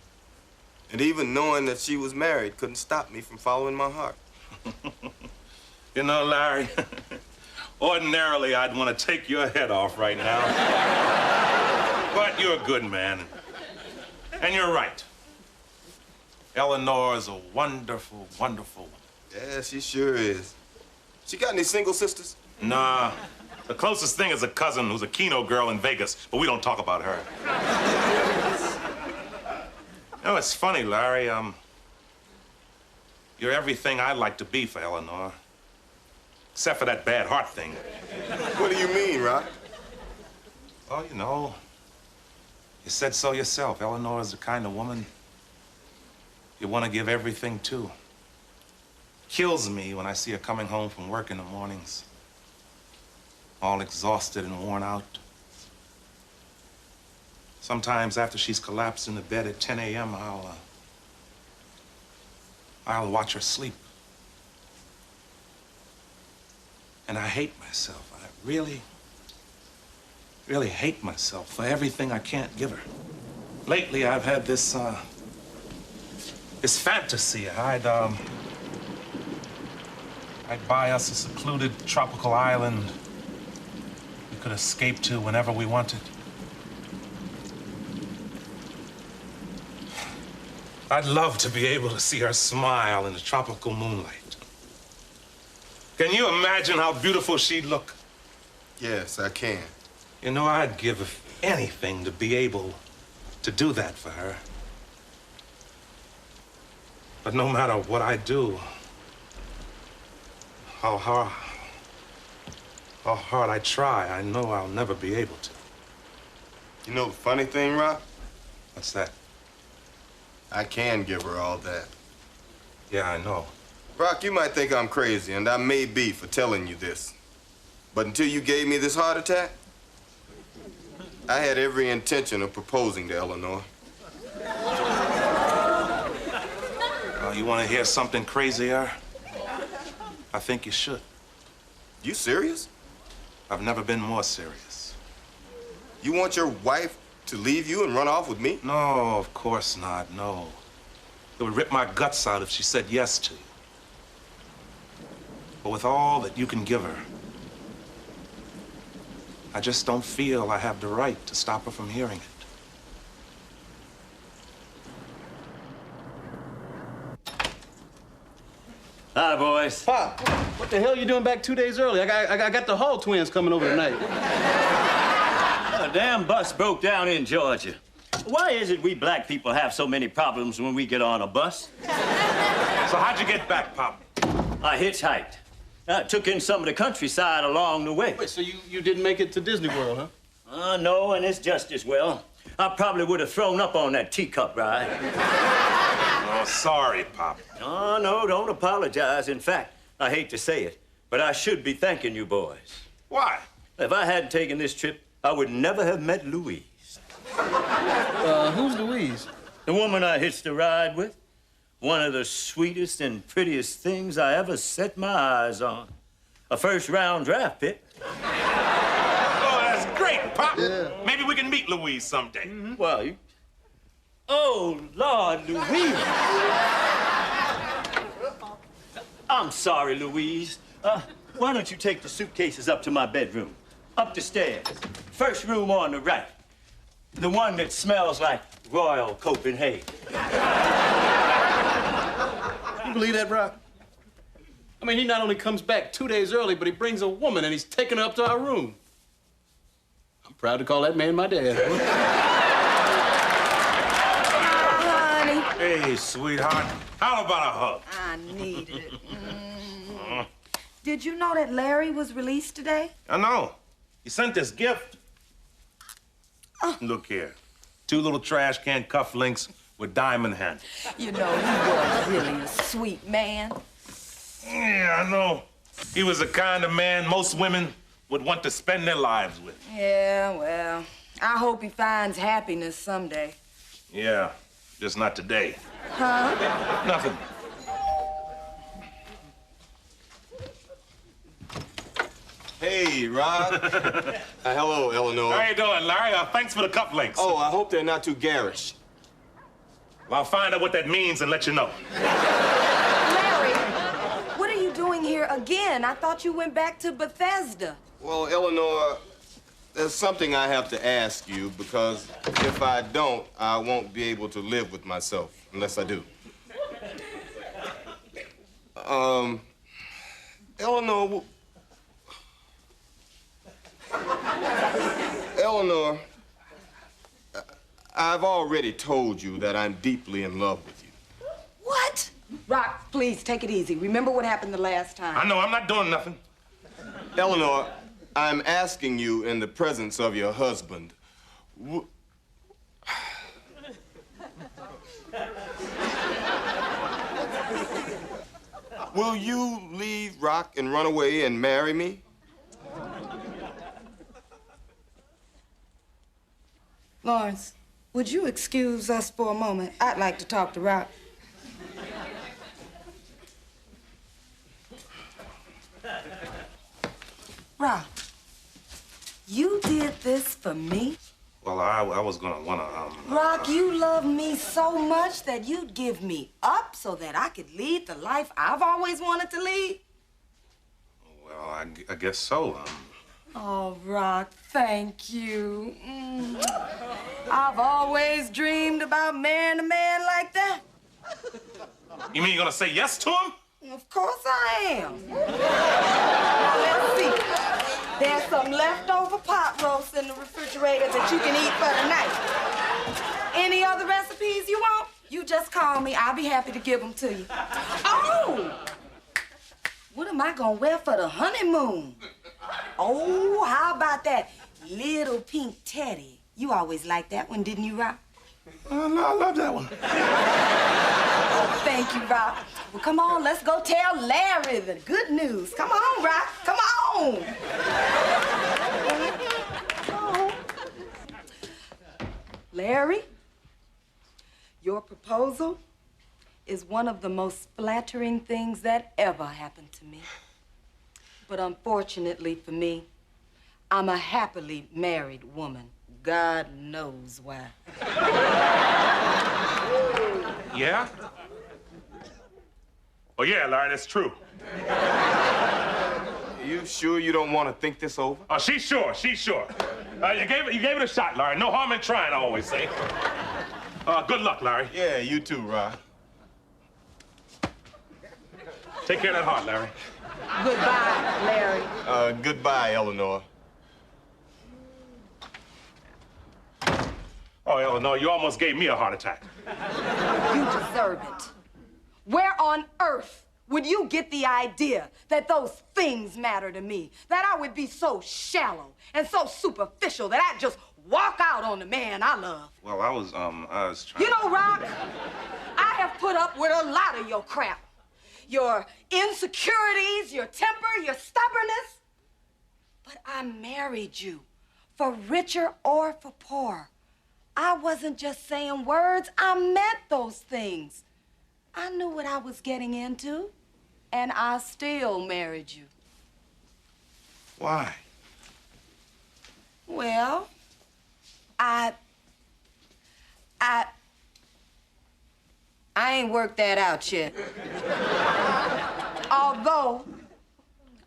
And even knowing that she was married couldn't stop me from following my heart. You know, Larry, ordinarily I'd want to take your head off right now. But you're a good man. And you're right. Eleanor is a wonderful, wonderful woman. Yeah, she sure is. She got any single sisters? Nah. The closest thing is a cousin who's a Keno girl in Vegas, but we don't talk about her. You know, it's funny, Larry. You're everything I'd like to be for Eleanor. Except for that bad heart thing. What do you mean, Rock? Oh, you know, you said so yourself. Eleanor is the kind of woman you want to give everything to. Kills me when I see her coming home from work in the mornings, all exhausted and worn out. Sometimes after she's collapsed in the bed at 10 a.m., I'll watch her sleep. And I hate myself. I really, really hate myself for everything I can't give her. Lately, I've had this fantasy. I'd buy us a secluded tropical island we could escape to whenever we wanted. I'd love to be able to see her smile in the tropical moonlight. Can you imagine how beautiful she'd look? Yes, I can. You know, I'd give anything to be able to do that for her. But no matter what I do, how hard I try, I know I'll never be able to. You know the funny thing, Rock? What's that? I can give her all that. Yeah, I know. Rock, you might think I'm crazy, and I may be for telling you this. But until you gave me this heart attack, I had every intention of proposing to Eleanor. You want to hear something crazier? I think you should. You serious? I've never been more serious. You want your wife to leave you and run off with me? No, of course not, no. It would rip my guts out if she said yes to you. But with all that you can give her, I just don't feel I have the right to stop her from hearing it. Hi, boys. Pop, what the hell are you doing back 2 days early? I got the Hall twins coming over tonight. A damn bus broke down in Georgia. Why is it we black people have so many problems when we get on a bus? So how'd you get back, Pop? I hitchhiked. I took in some of the countryside along the way. Wait, so you didn't make it to Disney World, huh? No, and it's just as well. I probably would have thrown up on that teacup ride. Oh, sorry, Pop. Oh, no, don't apologize. In fact, I hate to say it, but I should be thanking you boys. Why? If I hadn't taken this trip, I would never have met Louise. Who's Louise? The woman I hitched a ride with. One of the sweetest and prettiest things I ever set my eyes on. A first-round draft pick. Oh, that's great, Pop. Yeah. Maybe we can meet Louise someday. Well, you... Oh, Lord, Louise. I'm sorry, Louise. Why don't you take the suitcases up to my bedroom? Up the stairs. First room on the right. The one that smells like Royal Copenhagen. You believe that, Rock? I mean, he not only comes back 2 days early, but he brings a woman and he's taking her up to our room. I'm proud to call that man my dad. Honey, Hey, sweetheart. How about a hug? I needed it. Did you know that Larry was released today? I know. He sent this gift. Look here. 2 little trash can cufflinks with diamond handles. You know, he was really a sweet man. Yeah, I know. He was the kind of man most women would want to spend their lives with. Yeah, well, I hope he finds happiness someday. Yeah, just not today. Huh? Nothing. Hey, Rob. Hello, Eleanor. How you doing, Larry? Thanks for the cufflinks. Oh, I hope they're not too garish. Well, I'll find out what that means and let you know. Larry, what are you doing here again? I thought you went back to Bethesda. Well, Eleanor, there's something I have to ask you, because if I don't, I won't be able to live with myself unless I do. Eleanor, Eleanor, I've already told you that I'm deeply in love with you. What? Rock, please, take it easy. Remember what happened the last time. I know, I'm not doing nothing. Eleanor, I'm asking you in the presence of your husband. Will you leave Rock and run away and marry me? Lawrence, would you excuse us for a moment? I'd like to talk to Rock. Rock, You did this for me? Well, I was gonna Rock, you love me so much that you'd give me up so that I could lead the life I've always wanted to lead? Well, I guess so. Oh, Rock, thank you. I've always dreamed about marrying a man like that. You mean you're gonna say yes to him? Of course I am. Now, let's see. There's some leftover pot roast in the refrigerator that you can eat for tonight. Any other recipes you want? You just call me. I'll be happy to give them to you. Oh! What am I gonna wear for the honeymoon? Oh, how about that little pink teddy? You always liked that one, didn't you, Rock? I love that one. Oh, thank you, Rock. Well, come on, let's go tell Larry the good news. Come on, Rock, come on. Larry, your proposal is one of the most flattering things that ever happened to me. But unfortunately for me, I'm a happily married woman. God knows why. Yeah? Oh, yeah, Larry, that's true. You sure you don't want to think this over? Oh, she's sure. You gave it a shot, Larry. No harm in trying, I always say. Good luck, Larry. Yeah, you too, Rock. Take care of that heart, Larry. Goodbye, Larry. Goodbye, Eleanor. Oh, Eleanor, you almost gave me a heart attack. You deserve it. Where on earth would you get the idea that those things matter to me? That I would be so shallow and so superficial that I'd just walk out on the man I love? Well, I was trying... You know, Rock, I have put up with a lot of your crap. Your insecurities, your temper, your stubbornness. But I married you for richer or for poor. I wasn't just saying words, I meant those things. I knew what I was getting into, and I still married you. Why? Well, I ain't worked that out yet. Although,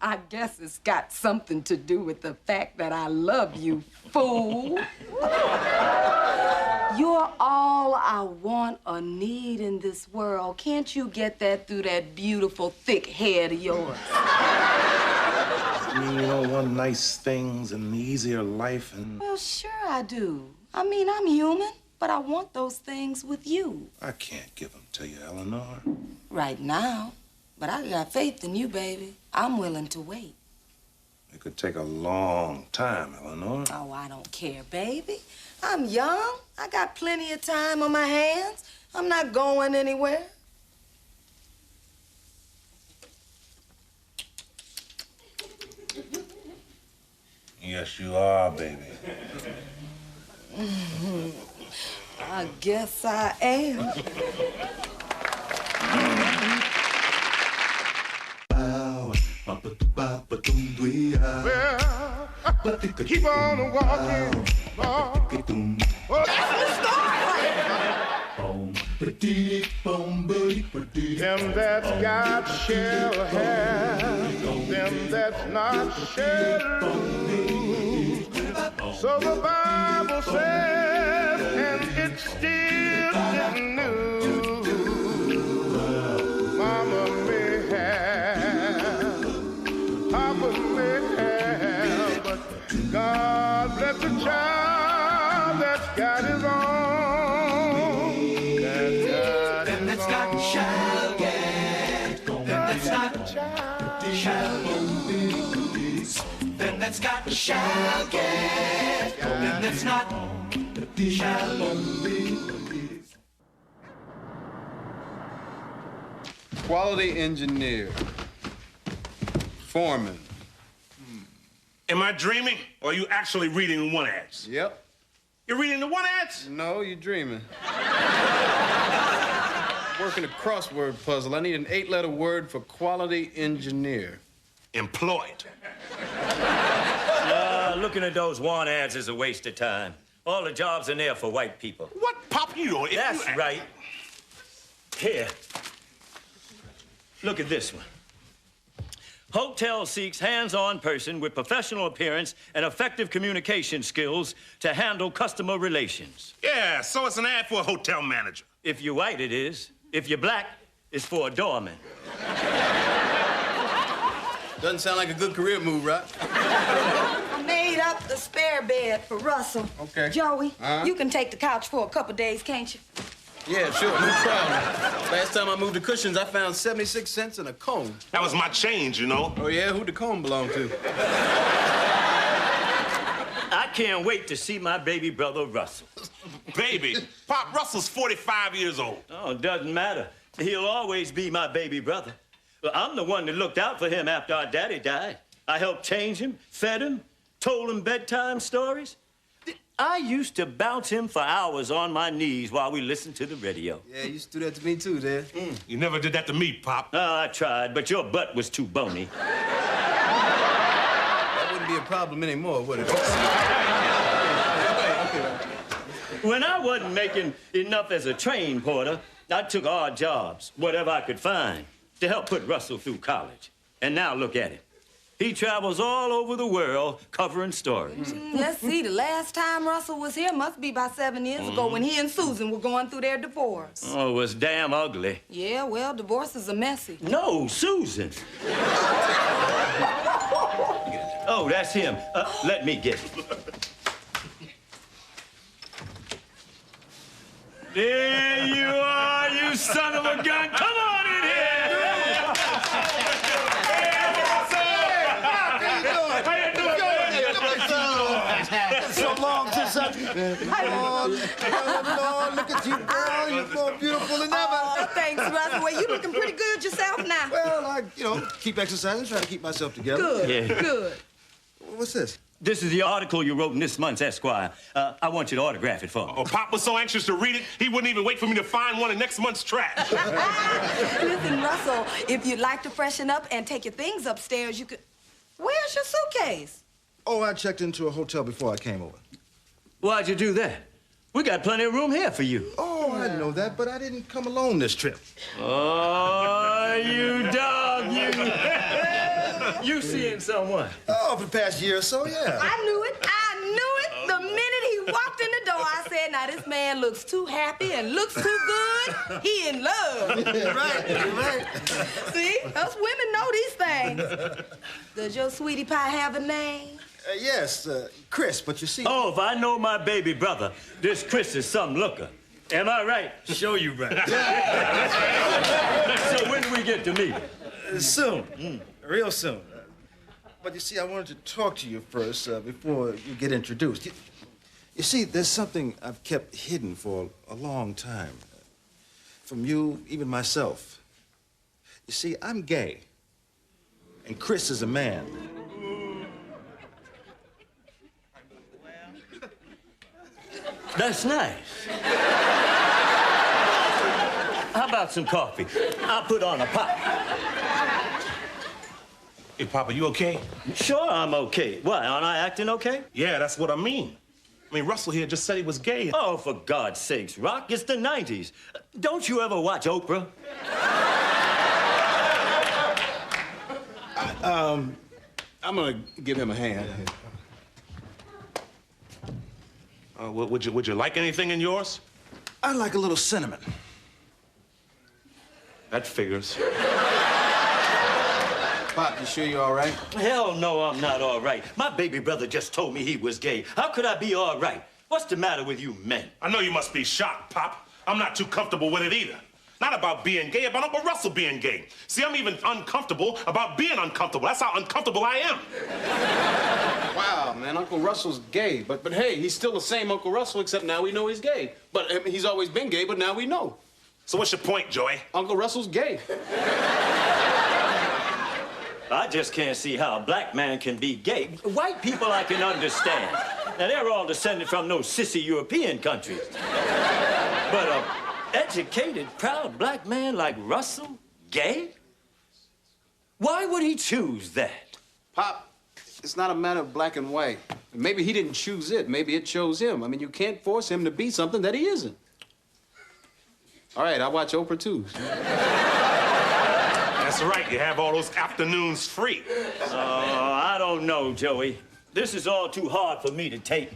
I guess it's got something to do with the fact that I love you, fool. You're all I want or need in this world. Can't you get that through that beautiful, thick head of yours? I mean, you don't want nice things and easier life and... Well, sure I do. I mean, I'm human, but I want those things with you. I can't give them to you, Eleanor. Right now. But I got faith in you, baby. I'm willing to wait. It could take a long time, Eleanor. Oh, I don't care, baby. I'm young. I got plenty of time on my hands. I'm not going anywhere. Yes, you are, baby. I guess I am. Well, keep on walking, Lord. That's the story. Them that's got shall have, them that's not shall lose. So the Bible says, and it still isn't new. Mama may have, Papa may have, but God bless the child that's got his own. That's got shall get. Then that's not shall lose. Then that's got shall get. Then that's not shall lose. Quality engineer. Foreman. Am I dreaming, or are you actually reading the one ads? Yep. You're reading the one ads? No, you're dreaming. Working a crossword puzzle. I need an 8-letter word for quality engineer. Employed. looking at those want ads is a waste of time. All the jobs are there for white people. What, Pop? You know, That's right. Here. Look at this one. Hotel seeks hands-on person with professional appearance and effective communication skills to handle customer relations. Yeah, so it's an ad for a hotel manager. If you're white, it is. If you're black, it's for a doorman. Doesn't sound like a good career move, right? I made up the spare bed for Russell. Okay. Joey, you can take the couch for a couple days, can't you? Yeah, sure, no problem. Last time I moved the cushions, I found 76 cents in a comb. That was my change, you know. Oh, yeah? Who'd the comb belong to? I can't wait to see my baby brother, Russell. Baby, Pop, Russell's 45 years old. Oh, it doesn't matter. He'll always be my baby brother. Well, I'm the one that looked out for him after our daddy died. I helped change him, fed him, told him bedtime stories. I used to bounce him for hours on my knees while we listened to the radio. Yeah, you used to do that to me, too, Dad. You never did that to me, Pop. Oh, I tried, but your butt was too bony. That wouldn't be a problem anymore, would it? When I wasn't making enough as a train porter, I took odd jobs, whatever I could find, to help put Russell through college. And now look at him. He travels all over the world covering stories. Let's see, the last time Russell was here must be about 7 years ago when he and Susan were going through their divorce. Oh, it was damn ugly. Yeah, well, divorces are messy. No, Susan. Oh, that's him. Let me get it. There you are, you son of a gun. Come on in here. So long since Lord, look at you, girl. You're more beautiful than ever. Oh, thanks, Russell. Well, you looking pretty good yourself now. Well, I, keep exercising, try to keep myself together. Good, Yeah. good. What's this? This is the article you wrote in this month's Esquire. I want you to autograph it for me. Oh, Pop was so anxious to read it, he wouldn't even wait for me to find one in next month's trash. Listen, Russell, if you'd like to freshen up and take your things upstairs, you could... Where's your suitcase? Oh, I checked into a hotel before I came over. Why'd you do that? We got plenty of room here for you. Oh, I know that, but I didn't come alone this trip. Oh, you dog, you. You seeing someone? Oh, for the past year or so, yeah. I knew it. The minute he walked in the door, I said, now this man looks too happy and looks too good. He in love. You're right, you're right. See, us women know these things. Does your sweetie pie have a name? Yes, Chris, but you see... Oh, if I know my baby brother, this Chris is some looker. Am I right? Show you right. So when do we get to meet? Soon. Real soon. But you see, I wanted to talk to you first before you get introduced. You see, there's something I've kept hidden for a long time. From you, even myself. You see, I'm gay. And Chris is a man. That's nice. How about some coffee? I'll put on a pot. Hey, Papa, you okay? Sure, I'm okay. Why, aren't I acting okay? Yeah, that's what I mean. Russell here just said he was gay. Oh, for God's sakes, Rock, it's the 90s. Don't you ever watch Oprah? I'm gonna give him a hand. Would you like anything in yours? I like a little cinnamon. That figures. Pop, you sure you're all right? Hell no, I'm not all right. My baby brother just told me he was gay. How could I be all right? What's the matter with you men? I know you must be shocked, Pop. I'm not too comfortable with it either. Not about being gay, about Uncle Russell being gay. See, I'm even uncomfortable about being uncomfortable. That's how uncomfortable I am. Wow, man, Uncle Russell's gay. But hey, he's still the same Uncle Russell, except now we know he's gay. But I mean, he's always been gay, but now we know. So what's your point, Joey? Uncle Russell's gay. I just can't see how a black man can be gay. White people I can understand. Now, they're all descended from those sissy European countries. But a educated, proud black man like Russell, gay? Why would he choose that? Pop, it's not a matter of black and white. Maybe he didn't choose it. Maybe it chose him. I mean, you can't force him to be something that he isn't. All right, I watch Oprah too. That's right. You have all those afternoons free. I don't know, Joey. This is all too hard for me to take.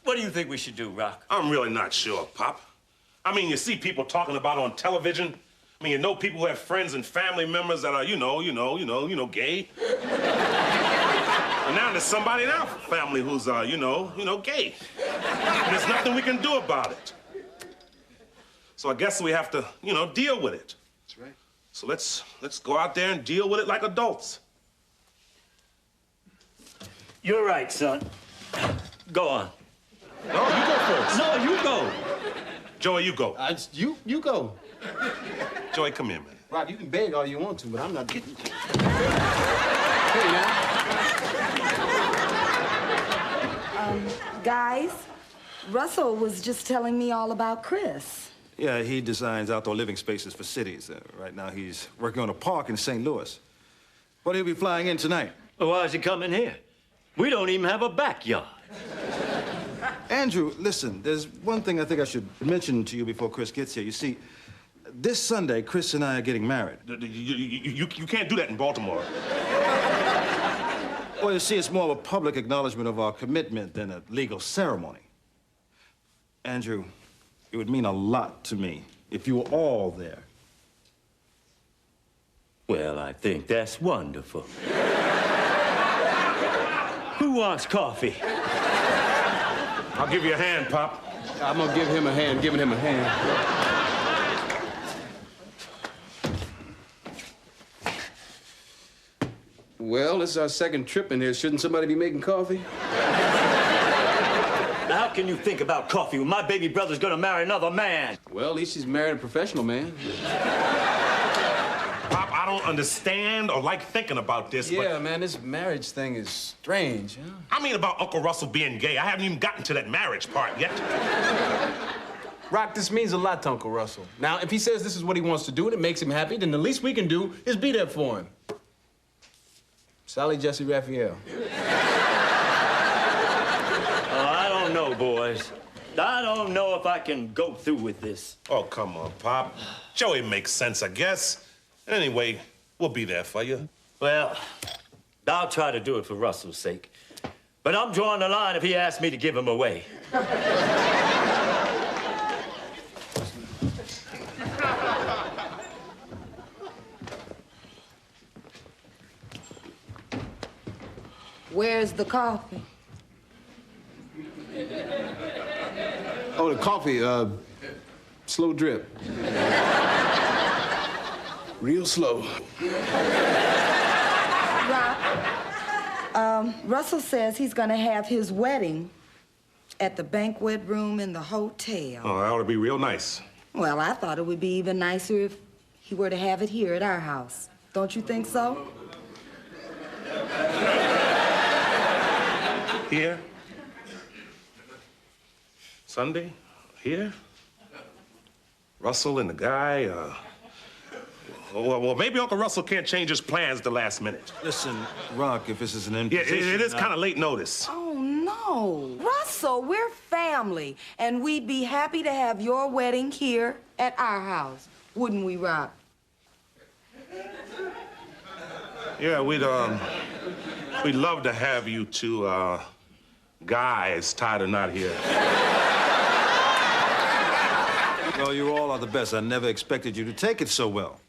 What do you think we should do, Rock? I'm really not sure, Pop. I mean, you see people talking about it on television. I mean, you know people who have friends and family members that are, gay. And now there's somebody in our family who's, gay. And there's nothing we can do about it. So I guess we have to, deal with it. That's right. So let's go out there and deal with it like adults. You're right, son. Go on. No, you go first. No, you go. Joey, you go. You go. Joey, come here, man. Rock, you can beg all you want to, but I'm not getting. Hey, now. Guys, Russell was just telling me all about Chris. Yeah, he designs outdoor living spaces for cities. Right now, he's working on a park in St. Louis. But he'll be flying in tonight. Well, why is he coming here? We don't even have a backyard. Andrew, listen, there's one thing I think I should mention to you before Chris gets here. You see, this Sunday, Chris and I are getting married. You can't do that in Baltimore. Well, you see, it's more of a public acknowledgement of our commitment than a legal ceremony. Andrew, it would mean a lot to me if you were all there. Well, I think that's wonderful. Who wants coffee? I'll give you a hand, Pop. I'm gonna give him a hand, giving him a hand. Well, this is our second trip in here. Shouldn't somebody be making coffee? How can you think about coffee when my baby brother's gonna marry another man? Well, at least he's married a professional man. Pop, I don't understand or like thinking about this, Yeah, man, this marriage thing is strange, huh? I mean about Uncle Russell being gay. I haven't even gotten to that marriage part yet. Rock, this means a lot to Uncle Russell. Now, if he says this is what he wants to do and it makes him happy, then the least we can do is be there for him. Sally Jesse Raphael. I don't know, boys. I don't know if I can go through with this. Oh, come on, Pop. Joey makes sense, I guess. Anyway, we'll be there for you. Well, I'll try to do it for Russell's sake. But I'm drawing the line if he asks me to give him away. Where's the coffee? Oh, the coffee, slow drip. Real slow. Russell says he's gonna have his wedding at the banquet room in the hotel. Oh, that ought to be real nice. Well, I thought it would be even nicer if he were to have it here at our house. Don't you think so? Here? Sunday? Here? Russell and the guy, well, maybe Uncle Russell can't change his plans at the last minute. Listen, Rock, if this is an Yeah, imposition... it is kind of late notice. Oh, no. Russell, we're family, and we'd be happy to have your wedding here at our house. Wouldn't we, Rock? Yeah, we'd love to have you two, guys tied a knot here. Well, you all are the best. I never expected you to take it so well.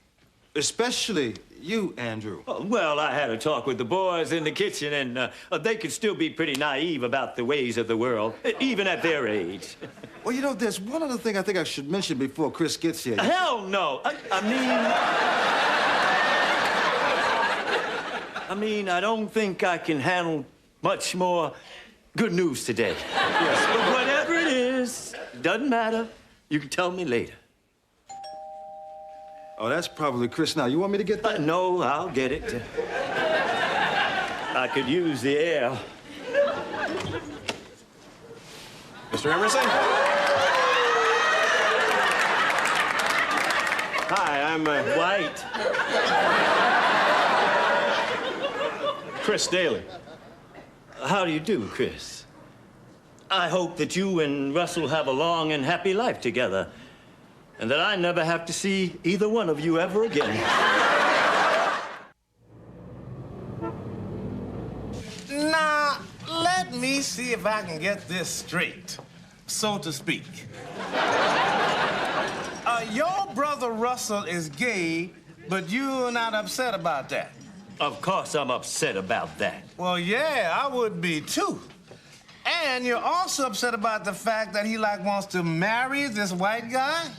Especially you, Andrew. Well, I had a talk with the boys in the kitchen, and they could still be pretty naive about the ways of the world, even at their age. Well, you know, there's one other thing I think I should mention before Chris gets here. Hell no. I mean, I don't think I can handle much more good news today. Yes. But whatever it is, doesn't matter. You can tell me later. Oh, that's probably Chris now. You want me to get that? No, I'll get it. I could use the air. Mr. Emerson? Hi, I'm White. Chris Daly. How do you do, Chris? I hope that you and Russell have a long and happy life together, and that I never have to see either one of you ever again. Now, let me see if I can get this straight, so to speak. Your brother Russell is gay, but you're not upset about that. Of course I'm upset about that. Well, yeah, I would be too. And you're also upset about the fact that he wants to marry this white guy?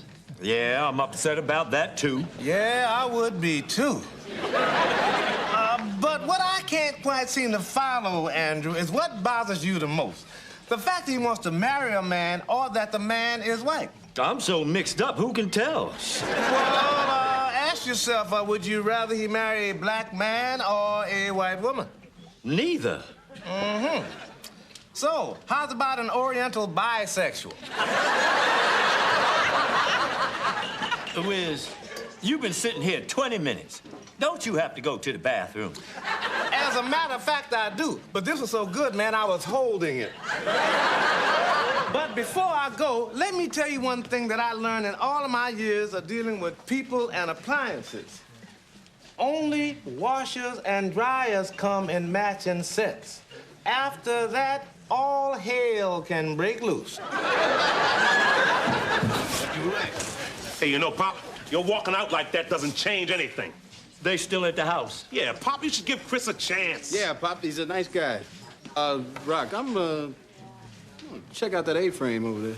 Yeah, I'm upset about that too. Yeah, I would be too. But what I can't quite seem to follow, Andrew, is what bothers you the most. The fact that he wants to marry a man or that the man is white. I'm so mixed up, who can tell? Well, ask yourself, would you rather he marry a black man or a white woman? Neither. Mm-hmm. So, how's about an Oriental bisexual? Wiz, you've been sitting here 20 minutes. Don't you have to go to the bathroom? As a matter of fact, I do. But this was so good, man, I was holding it. But before I go, let me tell you one thing that I learned in all of my years of dealing with people and appliances. Only washers and dryers come in matching sets. After that, all hell can break loose. Hey, you know, Pop, your walking out like that doesn't change anything. They still at the house. Yeah, Pop, you should give Chris a chance. Yeah, Pop, he's a nice guy. Rock, I'm check out that A-frame over there.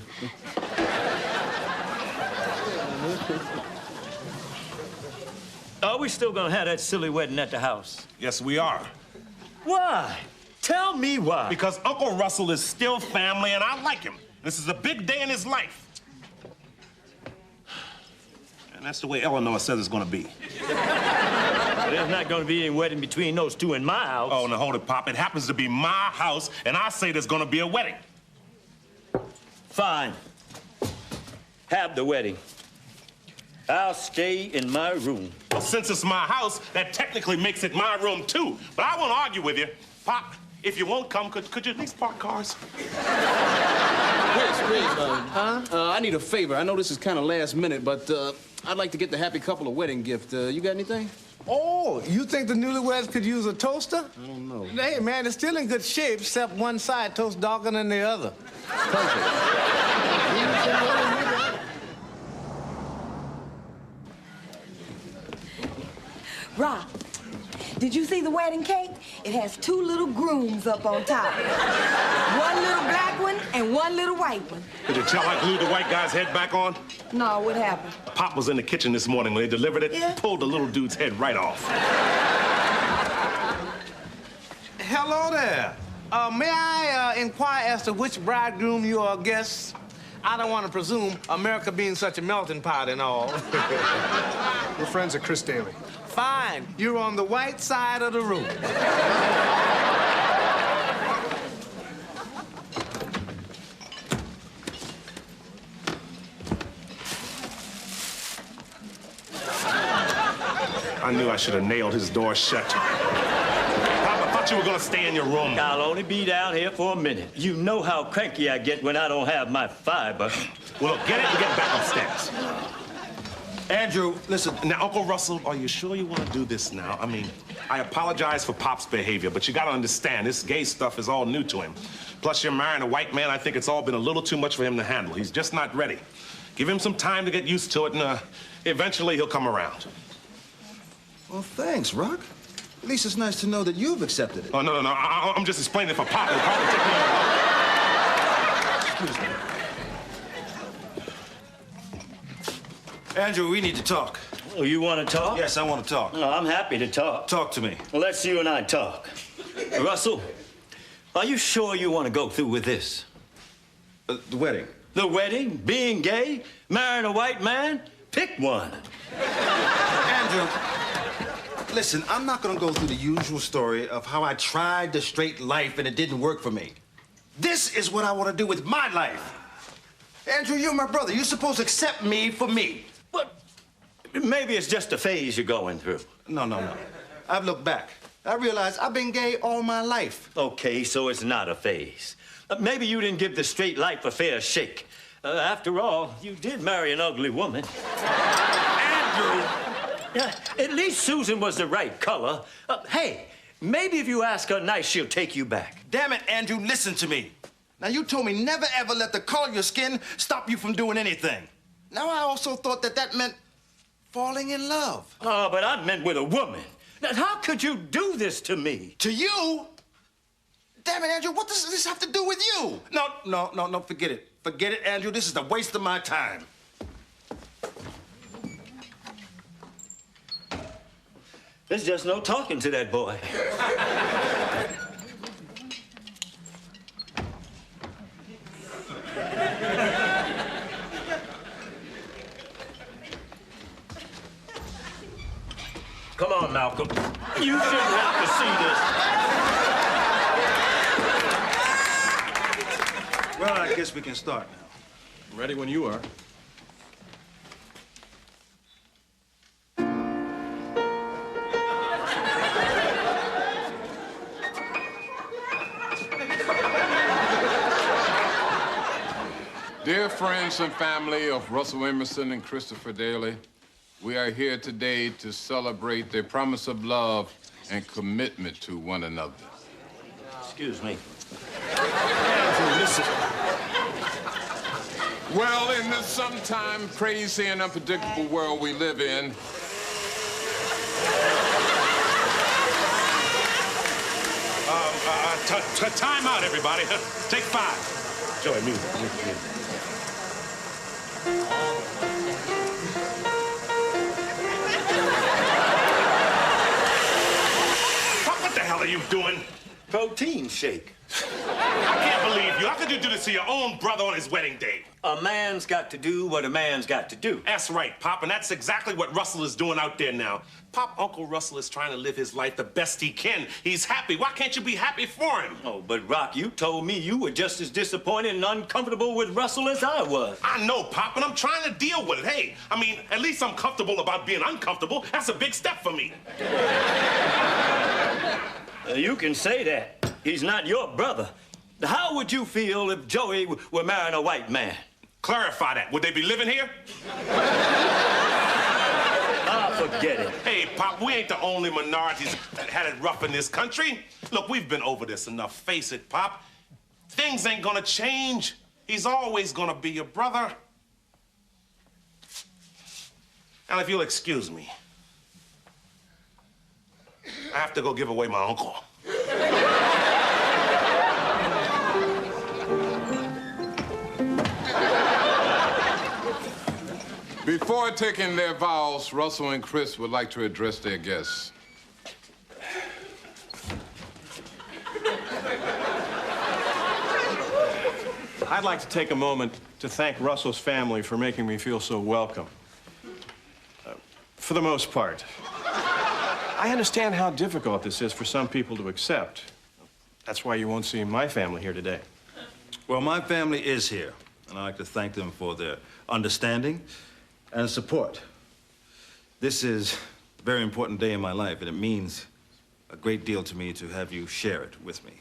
Are we still gonna have that silly wedding at the house? Yes, we are. Why? Tell me why. Because Uncle Russell is still family, and I like him. This is a big day in his life. And that's the way Eleanor says it's gonna be. There's not gonna be any wedding between those two in my house. Oh, now hold it, Pop. It happens to be my house, and I say there's gonna be a wedding. Fine. Have the wedding. I'll stay in my room. Well, since it's my house, that technically makes it my room, too. But I won't argue with you. Pop, if you won't come, could you at least park cars? Chris, I need a favor. I know this is kind of last minute, but I'd like to get the happy couple a wedding gift. You got anything? Oh, you think the newlyweds could use a toaster? I don't know. Hey, man, it's still in good shape, except one side toasts darker than the other. Perfect. Rock, did you see the wedding cake? It has 2 little grooms up on top. One little black one and one little white one. Did you tell I glued the white guy's head back on? No, what happened? Pop was in the kitchen this morning when they delivered it. Yeah? Pulled the little dude's head right off. Hello there. May I inquire as to which bridegroom you are guests? I don't want to presume, America being such a melting pot and all. We're friends of Chris Daly. Fine. You're on the white side of the room. I knew I should have nailed his door shut. Pop, I thought you were gonna stay in your room. I'll only be down here for a minute. You know how cranky I get when I don't have my fiber. Well, get it and get back upstairs. Andrew, listen. Now, Uncle Russell, are you sure you want to do this now? I mean, I apologize for Pop's behavior, but you gotta understand, this gay stuff is all new to him. Plus, you're marrying a white man. I think it's all been a little too much for him to handle. He's just not ready. Give him some time to get used to it, and eventually he'll come around. Well, thanks, Rock. At least it's nice to know that you've accepted it. Oh, no. I'm just explaining for Pop. It'll probably take me a while. Excuse me. Andrew, we need to talk. Oh, you want to talk? Yes, I want to talk. No, I'm happy to talk. Talk to me. Well, let's you and I talk. Russell, are you sure you want to go through with this? The wedding. The wedding? Being gay? Marrying a white man? Pick one. Andrew, listen, I'm not gonna go through the usual story of how I tried to straighten life and it didn't work for me. This is what I want to do with my life. Andrew, you're my brother. You're supposed to accept me for me. But maybe it's just a phase you're going through. No. I've looked back, I realized I've been gay all my life. Okay, so it's not a phase. Maybe you didn't give the straight life a fair shake. After all, you did marry an ugly woman. Andrew! Yeah, at least Susan was the right color. Hey, maybe if you ask her nice, she'll take you back. Damn it, Andrew, listen to me. Now, you told me never ever let the color of your skin stop you from doing anything. Now, I also thought that meant falling in love. Oh, but I meant with a woman. Now, how could you do this to me? To you? Damn it, Andrew, what does this have to do with you? No, forget it. Forget it, Andrew. This is a waste of my time. There's just no talking to that boy. Come on, Malcolm. You shouldn't have to see this. Well, I guess we can start now. I'm ready when you are. Dear friends and family of Russell Emerson and Christopher Daly, we are here today to celebrate their promise of love and commitment to one another. Excuse me. Listen. Well, in this sometime crazy and unpredictable world we live in, Time out, everybody. Take 5. Joey, music. What the hell are you doing? Protein shake. I can't believe you. How could you do this to your own brother on his wedding day? A man's got to do what a man's got to do. That's right, Pop, and that's exactly what Russell is doing out there now. Pop, Uncle Russell is trying to live his life the best he can. He's happy. Why can't you be happy for him? Oh, but Rock, you told me you were just as disappointed and uncomfortable with Russell as I was. I know, Pop, and I'm trying to deal with it. Hey, I mean, at least I'm comfortable about being uncomfortable. That's a big step for me. You can say that. He's not your brother. How would you feel if Joey were marrying a white man? Clarify that. Would they be living here? Ah, forget it. Hey, Pop, we ain't the only minorities that had it rough in this country. Look, we've been over this enough. Face it, Pop. Things ain't gonna change. He's always gonna be your brother. And if you'll excuse me, I have to go give away my uncle. before taking their vows, Russell and Chris would like to address their guests. I'd like to take a moment to thank Russell's family for making me feel so welcome. For the most part. I understand how difficult this is for some people to accept. That's why you won't see my family here today. Well, my family is here, and I'd like to thank them for their understanding and support. This is a very important day in my life, and it means a great deal to me to have you share it with me.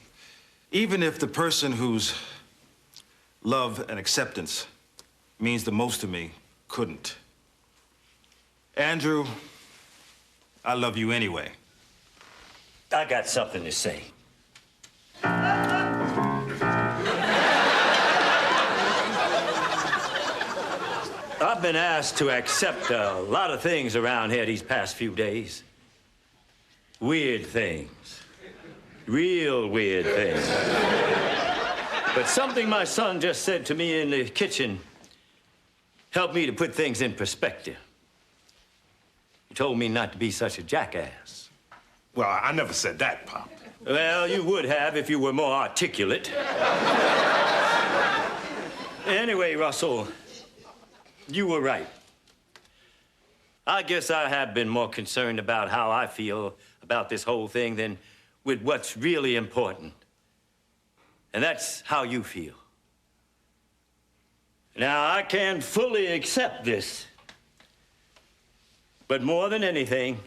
Even if the person whose love and acceptance means the most to me couldn't. Andrew, I love you anyway. I got something to say. I've been asked to accept a lot of things around here these past few days. Weird things. Real weird things. But something my son just said to me in the kitchen helped me to put things in perspective. He told me not to be such a jackass. Well, I never said that, Pop. Well, you would have if you were more articulate. Anyway, Russell, you were right. I guess I have been more concerned about how I feel about this whole thing than with what's really important. And that's how you feel. Now, I can fully accept this. But more than anything,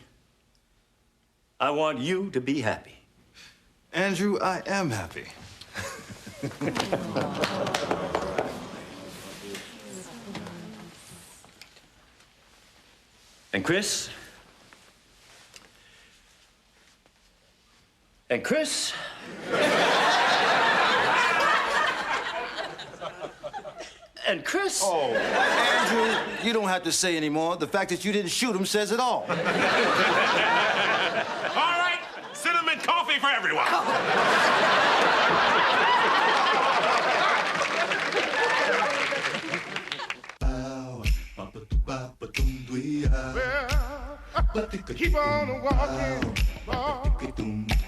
I want you to be happy. Andrew, I am happy. And Chris? And Chris? And Chris? Oh, Andrew, you don't have to say anymore. The fact that you didn't shoot him says it all. All right, cinnamon coffee for everyone. Keep on walking.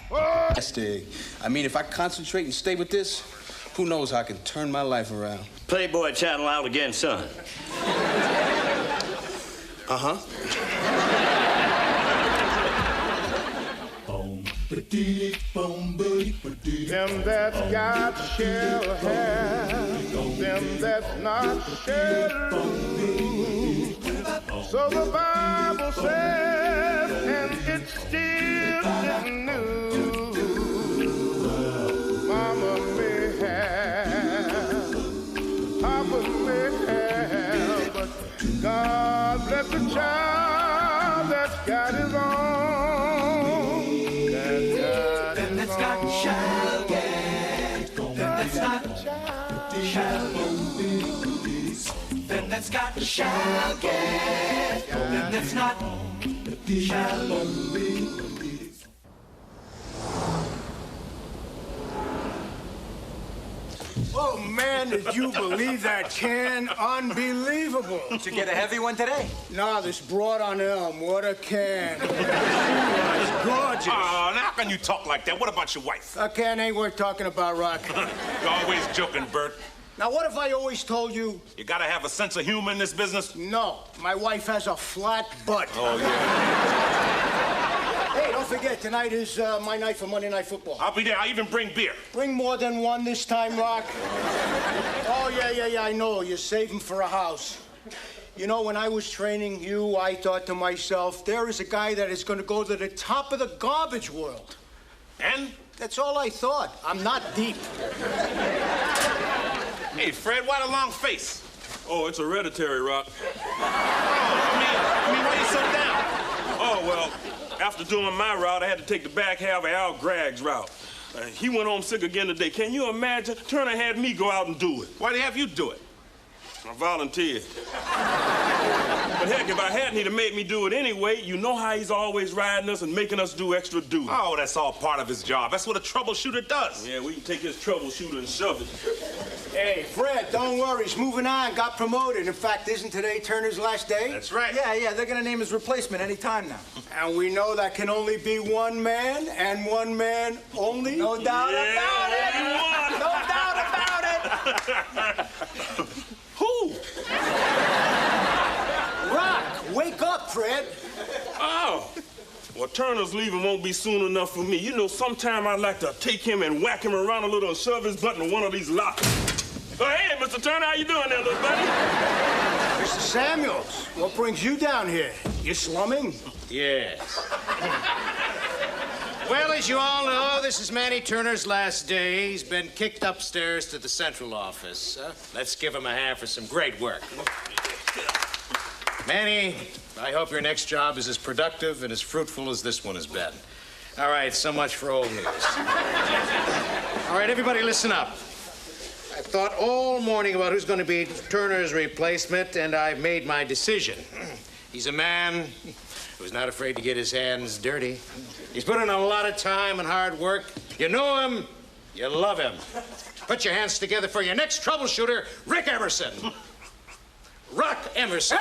Fantastic. I mean, if I concentrate and stay with this, who knows how I can turn my life around. Playboy channel out again, son. Uh-huh. Them that's got shall have, them that's not shall lose. So the Bible says, and it still isn't news. Mama may have, Papa may have, but God bless the child that's got his own. Them that's got shall get. Them that's not shall lose. Them that's got shall get. Them that's not shall lose. Oh, man, did you believe that can? Unbelievable. Did you get a heavy one today? No, this broad on Elm. What a can. It's gorgeous. Oh, now how can you talk like that? What about your wife? A can ain't worth talking about, Rock. You're always joking, Bert. Now, what if I always told you? You gotta have a sense of humor in this business. No, my wife has a flat butt. Oh, yeah. Hey, don't forget, tonight is my night for Monday Night Football. I'll be there. I'll even bring beer. Bring more than one this time, Rock. Oh, yeah, I know. You're saving for a house. You know, when I was training you, I thought to myself, there is a guy that is going to go to the top of the garbage world. And? That's all I thought. I'm not deep. Hey, Fred, why the long face? Oh, it's hereditary, Rock. I mean, why you so down? Oh, well, after doing my route, I had to take the back half of Al Gragg's route. He went home sick again today. Can you imagine? Turner had me go out and do it. Why'd he have you do it? I volunteered. But heck, if I hadn't, he'd have made me do it anyway. You know how he's always riding us and making us do extra duty. Oh, that's all part of his job. That's what a troubleshooter does. Yeah, we can take his troubleshooter and shove it. Hey, Fred, don't worry. He's moving on, got promoted. In fact, isn't today Turner's last day? That's right. Yeah, they're gonna name his replacement any time now. And we know that can only be one man, and one man only? No doubt about it! No doubt about it! Who? Rock, wake up, Fred. Oh. Well, Turner's leaving won't be soon enough for me. You know, sometime I'd like to take him and whack him around a little and shove his butt in one of these lockers. Oh, hey, Mr. Turner, how you doing there, little buddy? Mr. Samuels, what brings you down here? You slumming? Yes. Well, as you all know, this is Manny Turner's last day. He's been kicked upstairs to the central office. Let's give him a hand for some great work. Manny, I hope your next job is as productive and as fruitful as this one has been. All right, so much for old news. All right, everybody listen up. I've thought all morning about who's going to be Turner's replacement, and I've made my decision. He's a man who's not afraid to get his hands dirty. He's put in a lot of time and hard work. You know him, you love him. Put your hands together for your next troubleshooter, Rick Emerson. Rock Emerson.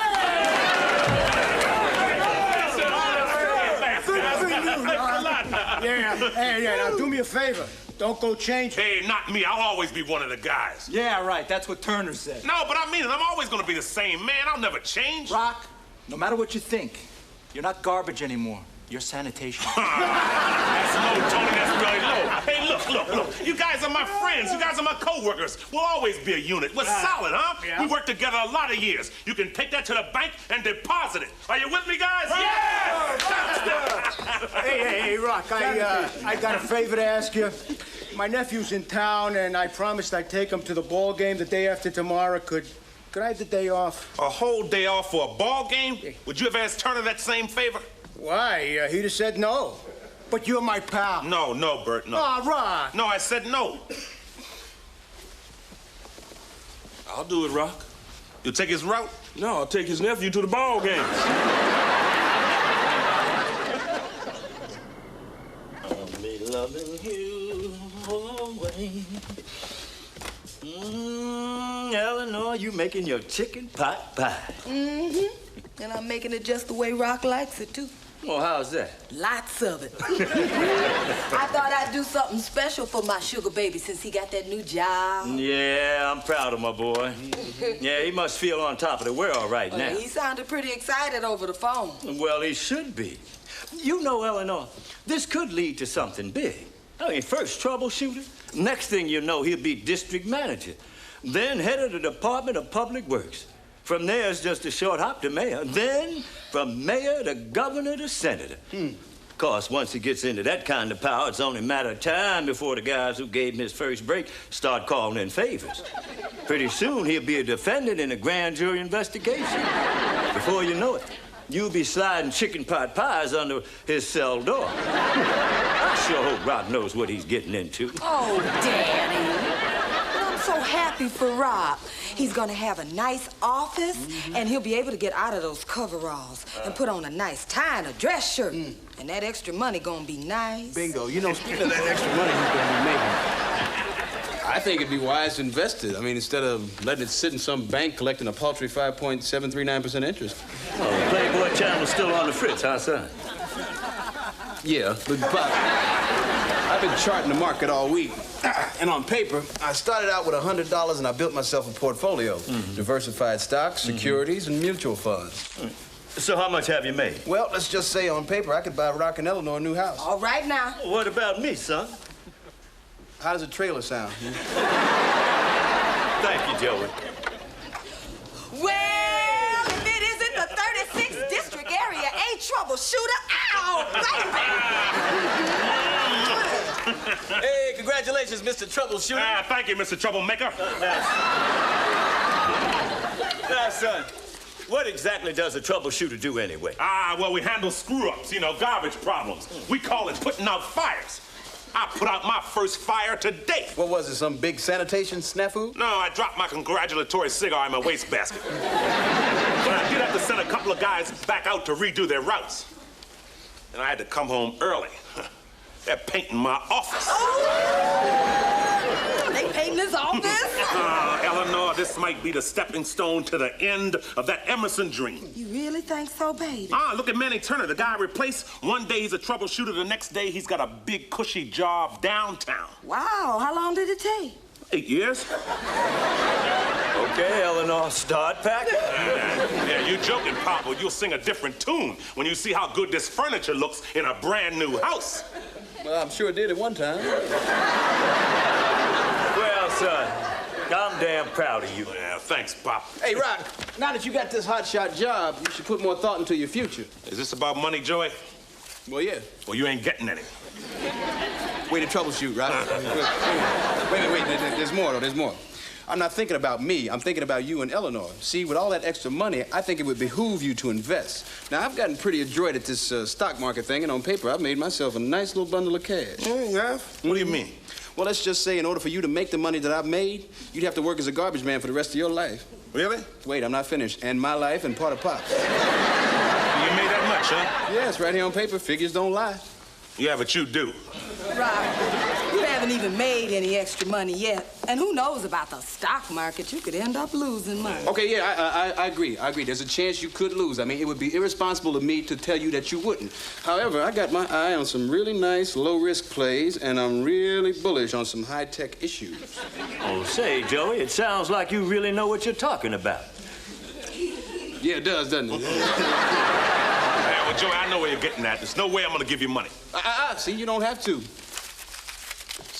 Yeah, now do me a favor. Don't go change. Hey, not me. I'll always be one of the guys. Yeah, right. That's what Turner said. No, but I mean it. I'm always going to be the same man. I'll never change. Rock, no matter what you think, you're not garbage anymore. You're sanitation. That's low, Tony. That's really low. Hey, look. You guys are my friends. You guys are my co-workers. We'll always be a unit. We're solid, huh? Yeah. We worked together a lot of years. You can take that to the bank and deposit it. Are you with me, guys? Yeah! Hey, Rock, I got a favor to ask you. My nephew's in town, and I promised I'd take him to the ball game the day after tomorrow. Could I have the day off? A whole day off for a ball game? Would you have asked Turner that same favor? Why? He'd have said no. But you're my pal. No, Bert, no. Oh, Rock. No, I said no. I'll do it, Rock. You'll take his route? No, I'll take his nephew to the ball game. I'll be loving you always. Eleanor, you making your chicken pot pie. Mm-hmm. And I'm making it just the way Rock likes it, too. Well, how's that? Lots of it. I thought I'd do something special for my sugar baby since he got that new job. Yeah, I'm proud of my boy. Yeah, he must feel on top of the world right now. He sounded pretty excited over the phone. Well, he should be. You know, Eleanor, this could lead to something big. I mean, first troubleshooter. Next thing you know, he'll be district manager. Then head of the Department of Public Works. From there, it's just a short hop to mayor. Then, from mayor to governor to senator. Of course, once he gets into that kind of power, it's only a matter of time before the guys who gave him his first break start calling in favors. Pretty soon, he'll be a defendant in a grand jury investigation. Before you know it, you'll be sliding chicken pot pies under his cell door. I sure hope Rock knows what he's getting into. Oh, Daddy. I'm so happy for Rock. He's gonna have a nice office, and he'll be able to get out of those coveralls and put on a nice tie and a dress shirt. And that extra money gonna be nice. Bingo. You know, speaking of that extra money he's gonna be making, I think it'd be wise to invest it. I mean, instead of letting it sit in some bank collecting a paltry 5.739% interest. Oh, the Playboy channel's still on the fritz, huh, son? Yeah, but Pop, I've been charting the market all week. And on paper, I started out with $100 and I built myself a portfolio. Diversified stocks, securities, and mutual funds. So how much have you made? Well, let's just say on paper, I could buy Rock and Eleanor a new house. All right now. What about me, son? How does a trailer sound? Thank you, Joey. Well, if it isn't the 36th district area A troubleshooter, Hey, congratulations, Mr. Troubleshooter. Thank you, Mr. Troublemaker. Now, son, what exactly does a troubleshooter do anyway? Well, we handle screw-ups, garbage problems. We call it putting out fires. I put out my first fire today. What was it, some big sanitation snafu? No, I dropped my congratulatory cigar in my wastebasket. But I did have to send a couple of guys back out to redo their routes. And I had to come home early. They're painting my office. Oh! They painting his office? Eleanor, this might be the stepping stone to the end of that Emerson dream. You really think so, baby? Look at Manny Turner, the guy I replaced. One day he's a troubleshooter, the next day he's got a big, cushy job downtown. Wow, how long did it take? 8 years. Okay, Eleanor, start packing. Yeah, you're joking, Pop, but you'll sing a different tune when you see how good this furniture looks in a brand new house. Well, I'm sure it did at one time. Well, son, I'm damn proud of you. Yeah, thanks, Pop. Hey, Rock, now that you got this hotshot job, you should put more thought into your future. Is this about money, Joey? Well, yeah. Well, you ain't getting any. Way to troubleshoot, Rock. Wait, there's more, though, there's more. I'm not thinking about me. I'm thinking about you and Eleanor. See, with all that extra money, I think it would behoove you to invest. Now, I've gotten pretty adroit at this stock market thing, and on paper, I've made myself a nice little bundle of cash. Yeah? What do you mean? Well, let's just say in order for you to make the money that I've made, you'd have to work as a garbage man for the rest of your life. Really? Wait, I'm not finished. And my life and part of Pop's. You made that much, huh? Yes, right here on paper. Figures don't lie. Yeah, but you do. Rock, you haven't even made any extra money yet. And who knows about the stock market? You could end up losing money. Okay, yeah, I agree. There's a chance you could lose. I mean, it would be irresponsible of me to tell you that you wouldn't. However, I got my eye on some really nice low-risk plays, and I'm really bullish on some high-tech issues. Oh, say, Joey, it sounds like you really know what you're talking about. Yeah, it does, doesn't it? Well, Joey, I know where you're getting at. There's no way I'm gonna give you money. See, you don't have to.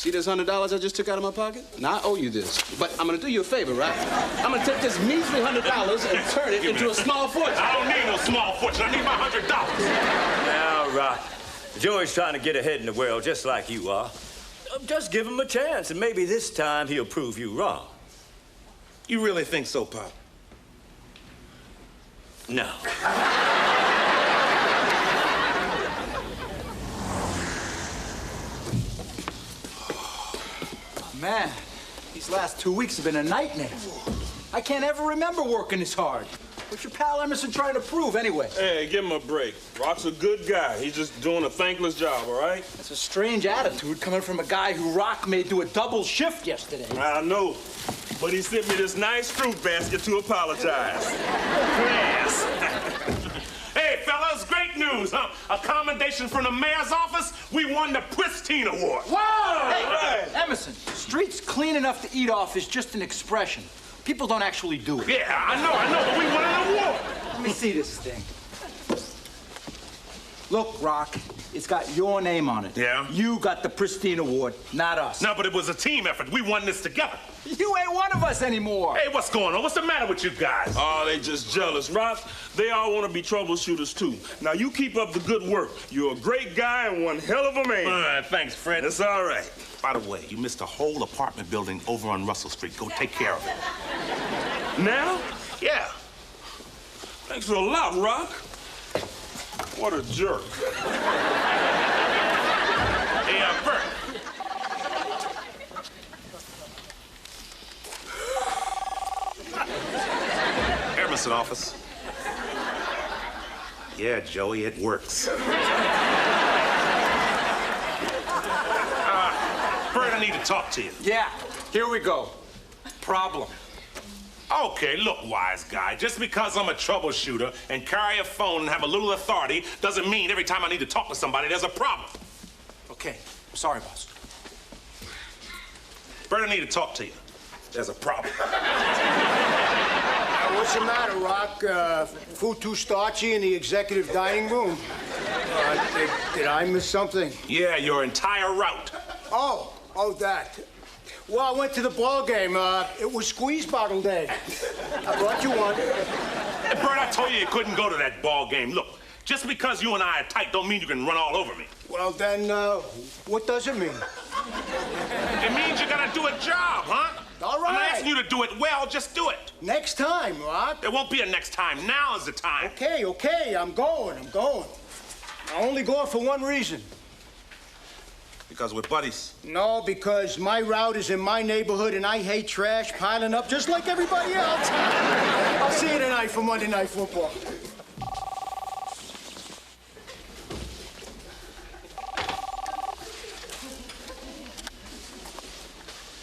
See this $100 I just took out of my pocket? Now, I owe you this. But I'm gonna do you a favor, right? I'm gonna take this measly $100 and turn it into a small fortune. I don't need no small fortune. I need my $100. Now, Rock, Joey's trying to get ahead in the world just like you are. Just give him a chance, and maybe this time he'll prove you wrong. You really think so, Pop? No. Man, these last 2 weeks have been a nightmare. I can't ever remember working this hard. What's your pal Emerson trying to prove, anyway? Hey, give him a break. Rock's a good guy. He's just doing a thankless job, all right? That's a strange attitude coming from a guy who Rock made do a double shift yesterday. I know, but he sent me this nice fruit basket to apologize. Class. Hey, fellas, great news, huh? A commendation from the mayor's office. We won the Pristine Award. Whoa! Hey, Emerson, streets clean enough to eat off is just an expression. People don't actually do it. Yeah, I know, but we won an award. Let me see this thing. Look, Rock, it's got your name on it. Yeah? You got the Pristine Award, not us. No, but it was a team effort. We won this together. You ain't one of us anymore. Hey, what's going on? What's the matter with you guys? Oh, they just jealous. Rock, they all want to be troubleshooters, too. Now, you keep up the good work. You're a great guy and one hell of a man. Thanks, Fred. It's all right. By the way, you missed a whole apartment building over on Russell Street. Go take care of it. Now? Yeah. Thanks a lot, Rock. What a jerk. Hey, Bert. Emerson office. Yeah, Joey, it works. Bert, I need to talk to you. Yeah, here we go. Problem. Okay, look, wise guy. Just because I'm a troubleshooter and carry a phone and have a little authority doesn't mean every time I need to talk to somebody there's a problem. Okay, I'm sorry, boss. Bert, I need to talk to you. There's a problem. What's the matter, Rock? Food too starchy in the executive dining room? Did I miss something? Yeah, your entire route. Oh, that. Well, I went to the ball game. It was squeeze bottle day. I brought you one. Hey, Bert, I told you couldn't go to that ball game. Look, just because you and I are tight don't mean you can run all over me. Well, then, what does it mean? It means you gotta do a job, huh? All right. I'm not asking you to do it well, just do it. Next time, Rock. There won't be a next time. Now is the time. Okay, I'm going. I only go for one reason. Because we're buddies. No, because my route is in my neighborhood and I hate trash piling up just like everybody else. I'll see you tonight for Monday Night Football.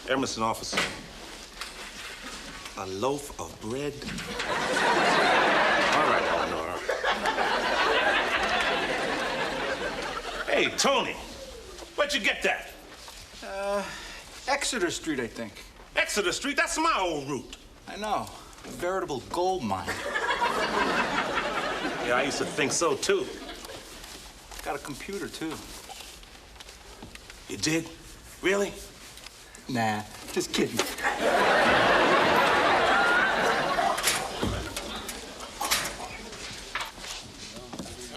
Emerson office. A loaf of bread? All right, Eleanor. Hey, Tony. Where'd you get that? Exeter Street, I think. Exeter Street? That's my old route. I know. A veritable gold mine. Yeah, I used to think so, too. Got a computer, too. You did? Really? Nah, just kidding.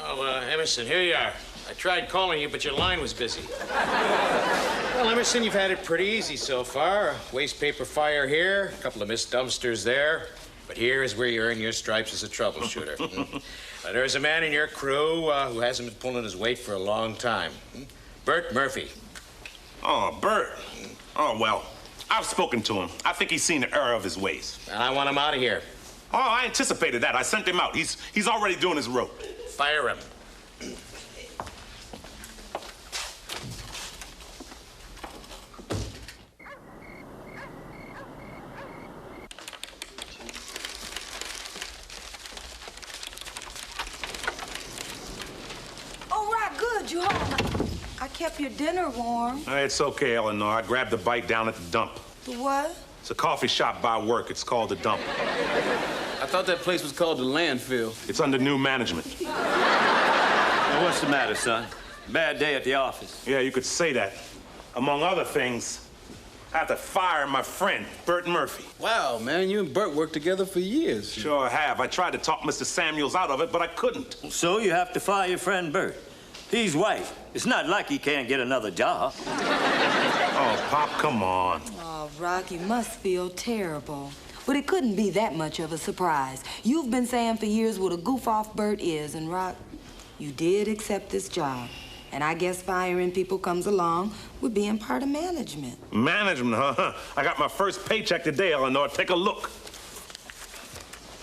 Oh, Emerson, here you are. I tried calling you, but your line was busy. Well, Emerson, you've had it pretty easy so far. Waste paper fire here, a couple of missed dumpsters there. But here is where you earn your stripes as a troubleshooter. There's a man in your crew who hasn't been pulling his weight for a long time. Bert Murphy. Oh, Bert. Oh, well, I've spoken to him. I think he's seen the error of his ways. And I want him out of here. Oh, I anticipated that. I sent him out. He's already doing his rope. Fire him. You home? I kept your dinner warm. It's okay, Eleanor. I grabbed a bite down at the dump. The what? It's a coffee shop by work. It's called the Dump. I thought that place was called the Landfill. It's under new management. Well, what's the matter, son? Bad day at the office. Yeah, you could say that. Among other things, I have to fire my friend, Bert Murphy. Wow, man, you and Bert worked together for years. Sure have. I tried to talk Mr. Samuels out of it, but I couldn't. So you have to fire your friend Bert. He's white. It's not like he can't get another job. Oh, Pop, come on. Oh, Rock, you must feel terrible. But it couldn't be that much of a surprise. You've been saying for years what a goof-off Bert is, and Rock, you did accept this job. And I guess firing people comes along with being part of management. Management, huh? I got my first paycheck today, Eleanor. Take a look.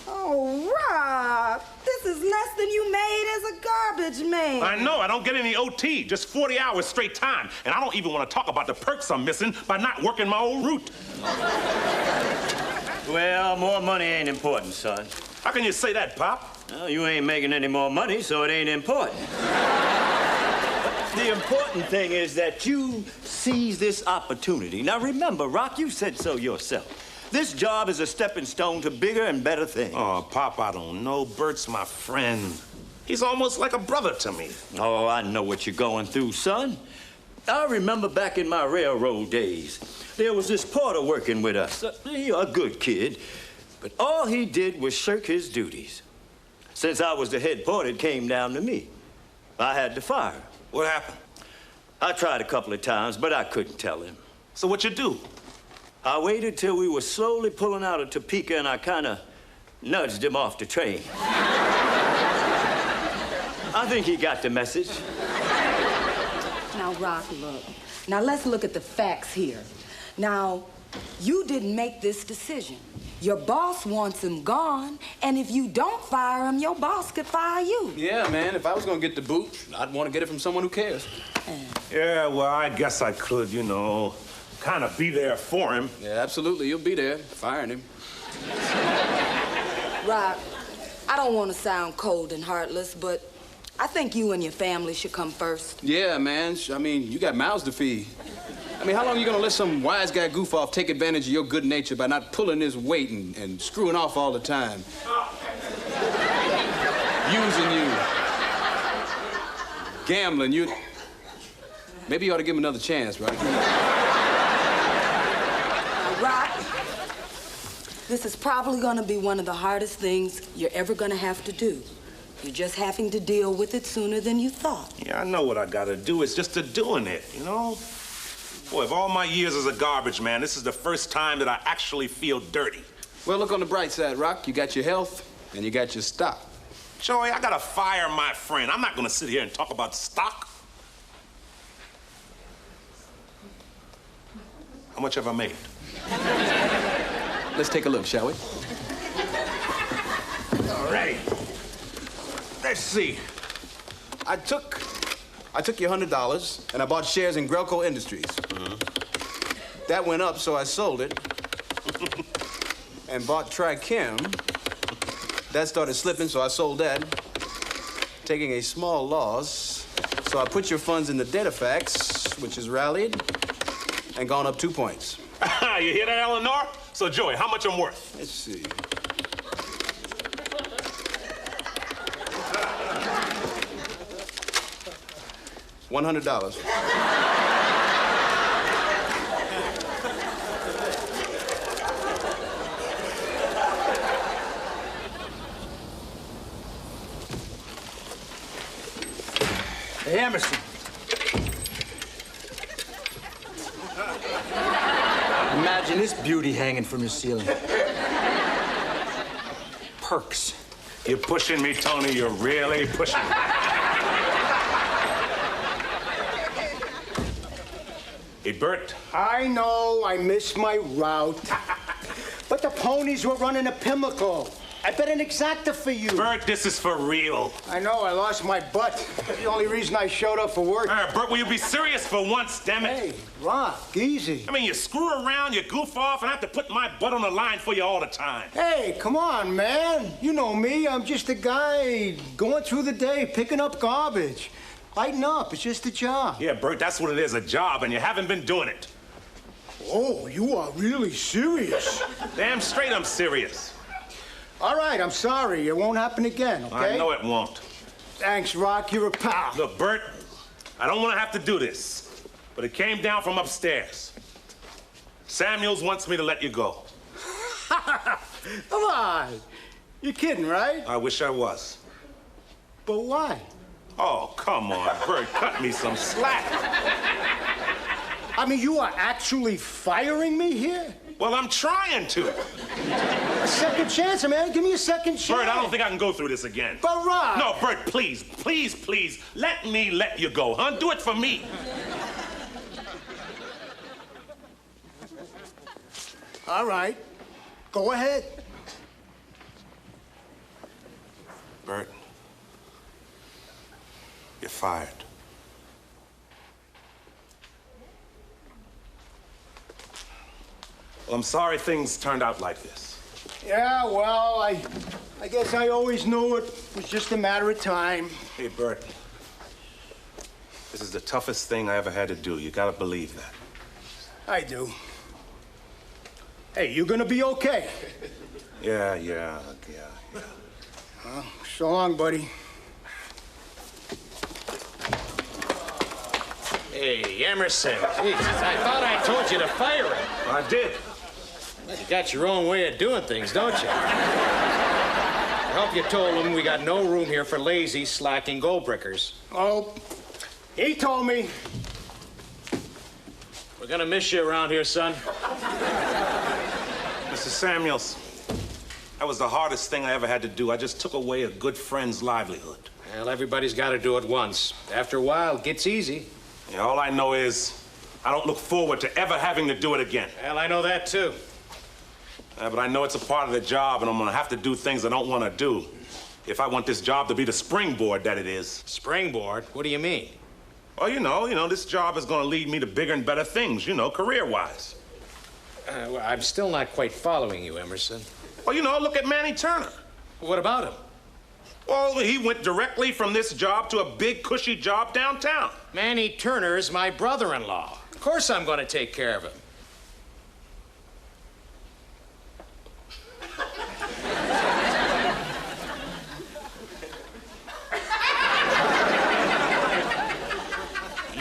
Oh, Rock, this is less than you made as a garbage man. I know, I don't get any OT, just 40 hours straight time. And I don't even want to talk about the perks I'm missing by not working my own route. Well, more money ain't important, son. How can you say that, Pop? Well, you ain't making any more money, so it ain't important. The important thing is that you seize this opportunity. Now, remember, Rock, you said so yourself. This job is a stepping stone to bigger and better things. Oh, Pop, I don't know. Bert's my friend. He's almost like a brother to me. Oh, I know what you're going through, son. I remember back in my railroad days, there was this porter working with us. A good kid, but all he did was shirk his duties. Since I was the head porter, it came down to me. I had to fire him. What happened? I tried a couple of times, but I couldn't tell him. So what you do? I waited till we were slowly pulling out of Topeka, and I kind of nudged him off the train. I think he got the message. Now, Rock, look. Now, let's look at the facts here. Now, you didn't make this decision. Your boss wants him gone, and if you don't fire him, your boss could fire you. Yeah, man, if I was gonna get the boot, I'd want to get it from someone who cares. Yeah, well, I guess I could, you know, kind of be there for him. Yeah, absolutely, you'll be there, firing him. Rock, I don't want to sound cold and heartless, but I think you and your family should come first. Yeah, man, I mean, you got mouths to feed. I mean, how long are you gonna let some wise guy goof off take advantage of your good nature by not pulling his weight and screwing off all the time? Using you. Gambling, you. Maybe you ought to give him another chance, right? Now, Rock, this is probably gonna be one of the hardest things you're ever gonna have to do. You're just having to deal with it sooner than you thought. Yeah, I know what I gotta do. It's just to doing it, you know? Boy, of all my years as a garbage man, this is the first time that I actually feel dirty. Well, look on the bright side, Rock. You got your health, and you got your stock. Joey, I gotta fire my friend. I'm not gonna sit here and talk about stock. How much have I made? Let's take a look, shall we? All right. Let's see. I took your $100, and I bought shares in Grelco Industries. That went up, so I sold it. And bought Trichem. That started slipping, so I sold that. Taking a small loss. So I put your funds in the Datafax, which has rallied and gone up 2 points. You hear that, Eleanor? So, Joey, how much I'm worth? Let's see. $100. Hey, Emerson. Imagine this beauty hanging from the ceiling. Perks. You're pushing me, Tony. You're really pushing me. Hey, Bert. I know I missed my route. But the ponies were running a Pimlico. I bet an exacta for you. Bert, this is for real. I know, I lost my butt. That's the only reason I showed up for work. Bert, will you be serious for once, damn it? Hey, Rock, easy. I mean, you screw around, you goof off, and I have to put my butt on the line for you all the time. Hey, come on, man. You know me. I'm just a guy going through the day, picking up garbage. Lighten up. It's just a job. Yeah, Bert, that's what it is, a job, and you haven't been doing it. Oh, you are really serious. Damn straight I'm serious. All right, I'm sorry. It won't happen again, okay? I know it won't. Thanks, Rock. You're a pal. Look, Bert, I don't want to have to do this, but it came down from upstairs. Samuels wants me to let you go. Come on. You're kidding, right? I wish I was. But why? Oh, come on, Bert, cut me some slack. I mean, you are actually firing me here? Well, I'm trying to. A second chance, man. Give me a second chance. Bert, I don't think I can go through this again. But Rob! No, Bert, please, please, please, let me let you go, huh? Do it for me. All right. Go ahead. Bert, you're fired. Well, I'm sorry things turned out like this. Yeah, well, I guess I always knew it was just a matter of time. Hey, Bert, this is the toughest thing I ever had to do. You gotta believe that. I do. Hey, you gonna be okay? Yeah. Well, so long, buddy. Hey, Emerson. Jesus, I thought I told you to fire him. I did. You got your own way of doing things, don't you? I hope you told him we got no room here for lazy, slacking gold-brickers. Oh, he told me. We're gonna miss you around here, son. Mr. Samuels, that was the hardest thing I ever had to do. I just took away a good friend's livelihood. Well, everybody's got to do it once. After a while, it gets easy. Yeah, all I know is I don't look forward to ever having to do it again. Well, I know that, too. But I know it's a part of the job, and I'm gonna have to do things I don't want to do if I want this job to be the springboard that it is. Springboard? What do you mean? Well, you know, this job is gonna lead me to bigger and better things, career-wise. Well, I'm still not quite following you, Emerson. Well, look at Manny Turner. What about him? Well, he went directly from this job to a big, cushy job downtown. Manny Turner is my brother-in-law. Of course I'm going to take care of him.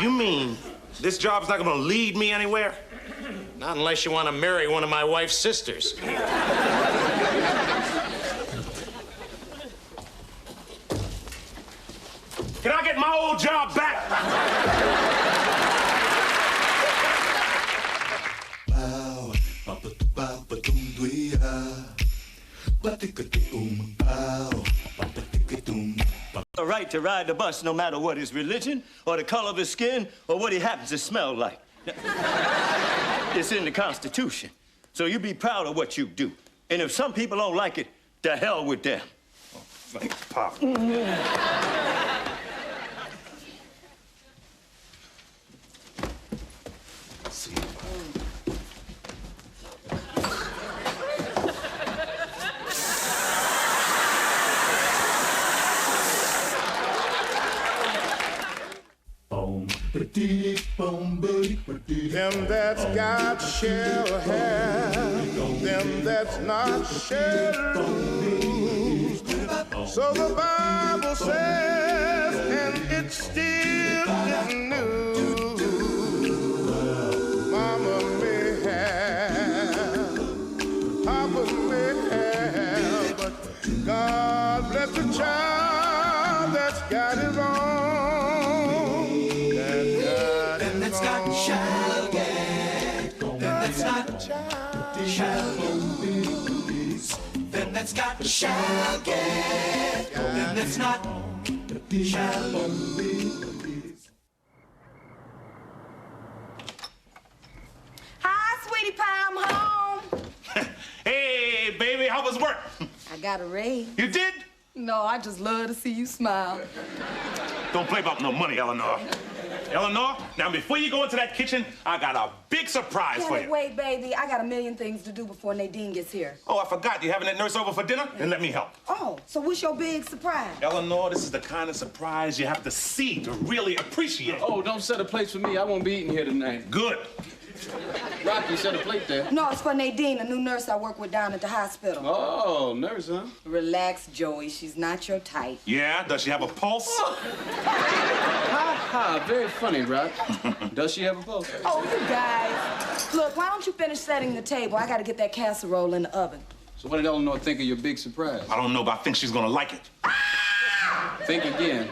You mean this job's not gonna lead me anywhere? Not unless you want to marry one of my wife's sisters. Can I get my old job back? A right to ride the bus no matter what his religion or the color of his skin or what he happens to smell like. It's in the Constitution. So you be proud of what you do. And if some people don't like it, to hell with them. Oh, thanks, Pop. See. Them that's got shall have, them that's not shall lose. So the Bible says, and it still is news. Mama may have, Papa may have, but God bless the child that's got his own. Shall get, then that's not shall lose. Then that's got shall get, then that's not shall lose. Hi, sweetie pie, I'm home. Hey, baby, how was work? I got a raise. You did? No, I just love to see you smile. Don't play about no money, Eleanor. Eleanor, now before you go into that kitchen, I got a big surprise for you. Wait, baby. I got a million things to do before Nadine gets here. Oh, I forgot. You having that nurse over for dinner? Then let me help. Oh, so what's your big surprise? Eleanor, this is the kind of surprise you have to see to really appreciate. Oh, don't set a place for me. I won't be eating here tonight. Good. Rock, you set a plate there. No, it's for Nadine, a new nurse I work with down at the hospital. Oh, nurse, huh? Relax, Joey. She's not your type. Yeah? Does she have a pulse? Ha, very funny, Rock. Does she have a pulse? Oh, you guys. Look, why don't you finish setting the table? I gotta get that casserole in the oven. So what did Eleanor think of your big surprise? I don't know, but I think she's gonna like it. Think again.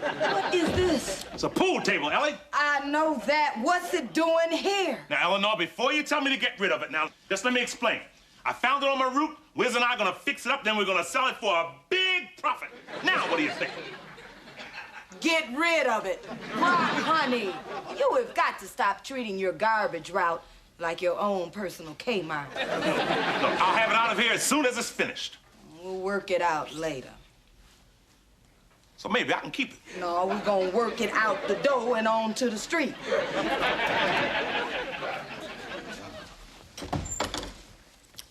What is this? It's a pool table, Ellie. I know that. What's it doing here? Now, Eleanor, before you tell me to get rid of it, now, just let me explain. I found it on my route. Wiz and I are gonna fix it up, then we're gonna sell it for a big profit. Now, what do you think? Get rid of it. Rock, honey, you have got to stop treating your garbage route like your own personal Kmart. Look, I'll have it out of here as soon as it's finished. We'll work it out later. So maybe I can keep it. No, we're gonna work it out the door and on to the street.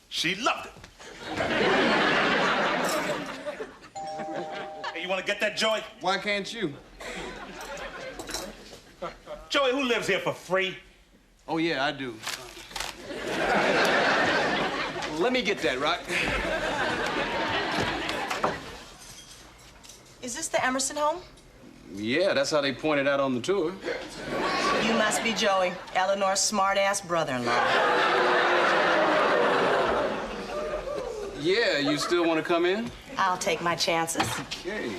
She loved it. Hey, you wanna get that, Joey? Why can't you? Joey, who lives here for free? Oh, yeah, I do. Let me get that, Rock. Is this the Emerson home? Yeah, that's how they pointed out on the tour. You must be Joey, Eleanor's smart-ass brother-in-law. Yeah, you still want to come in? I'll take my chances. Okay.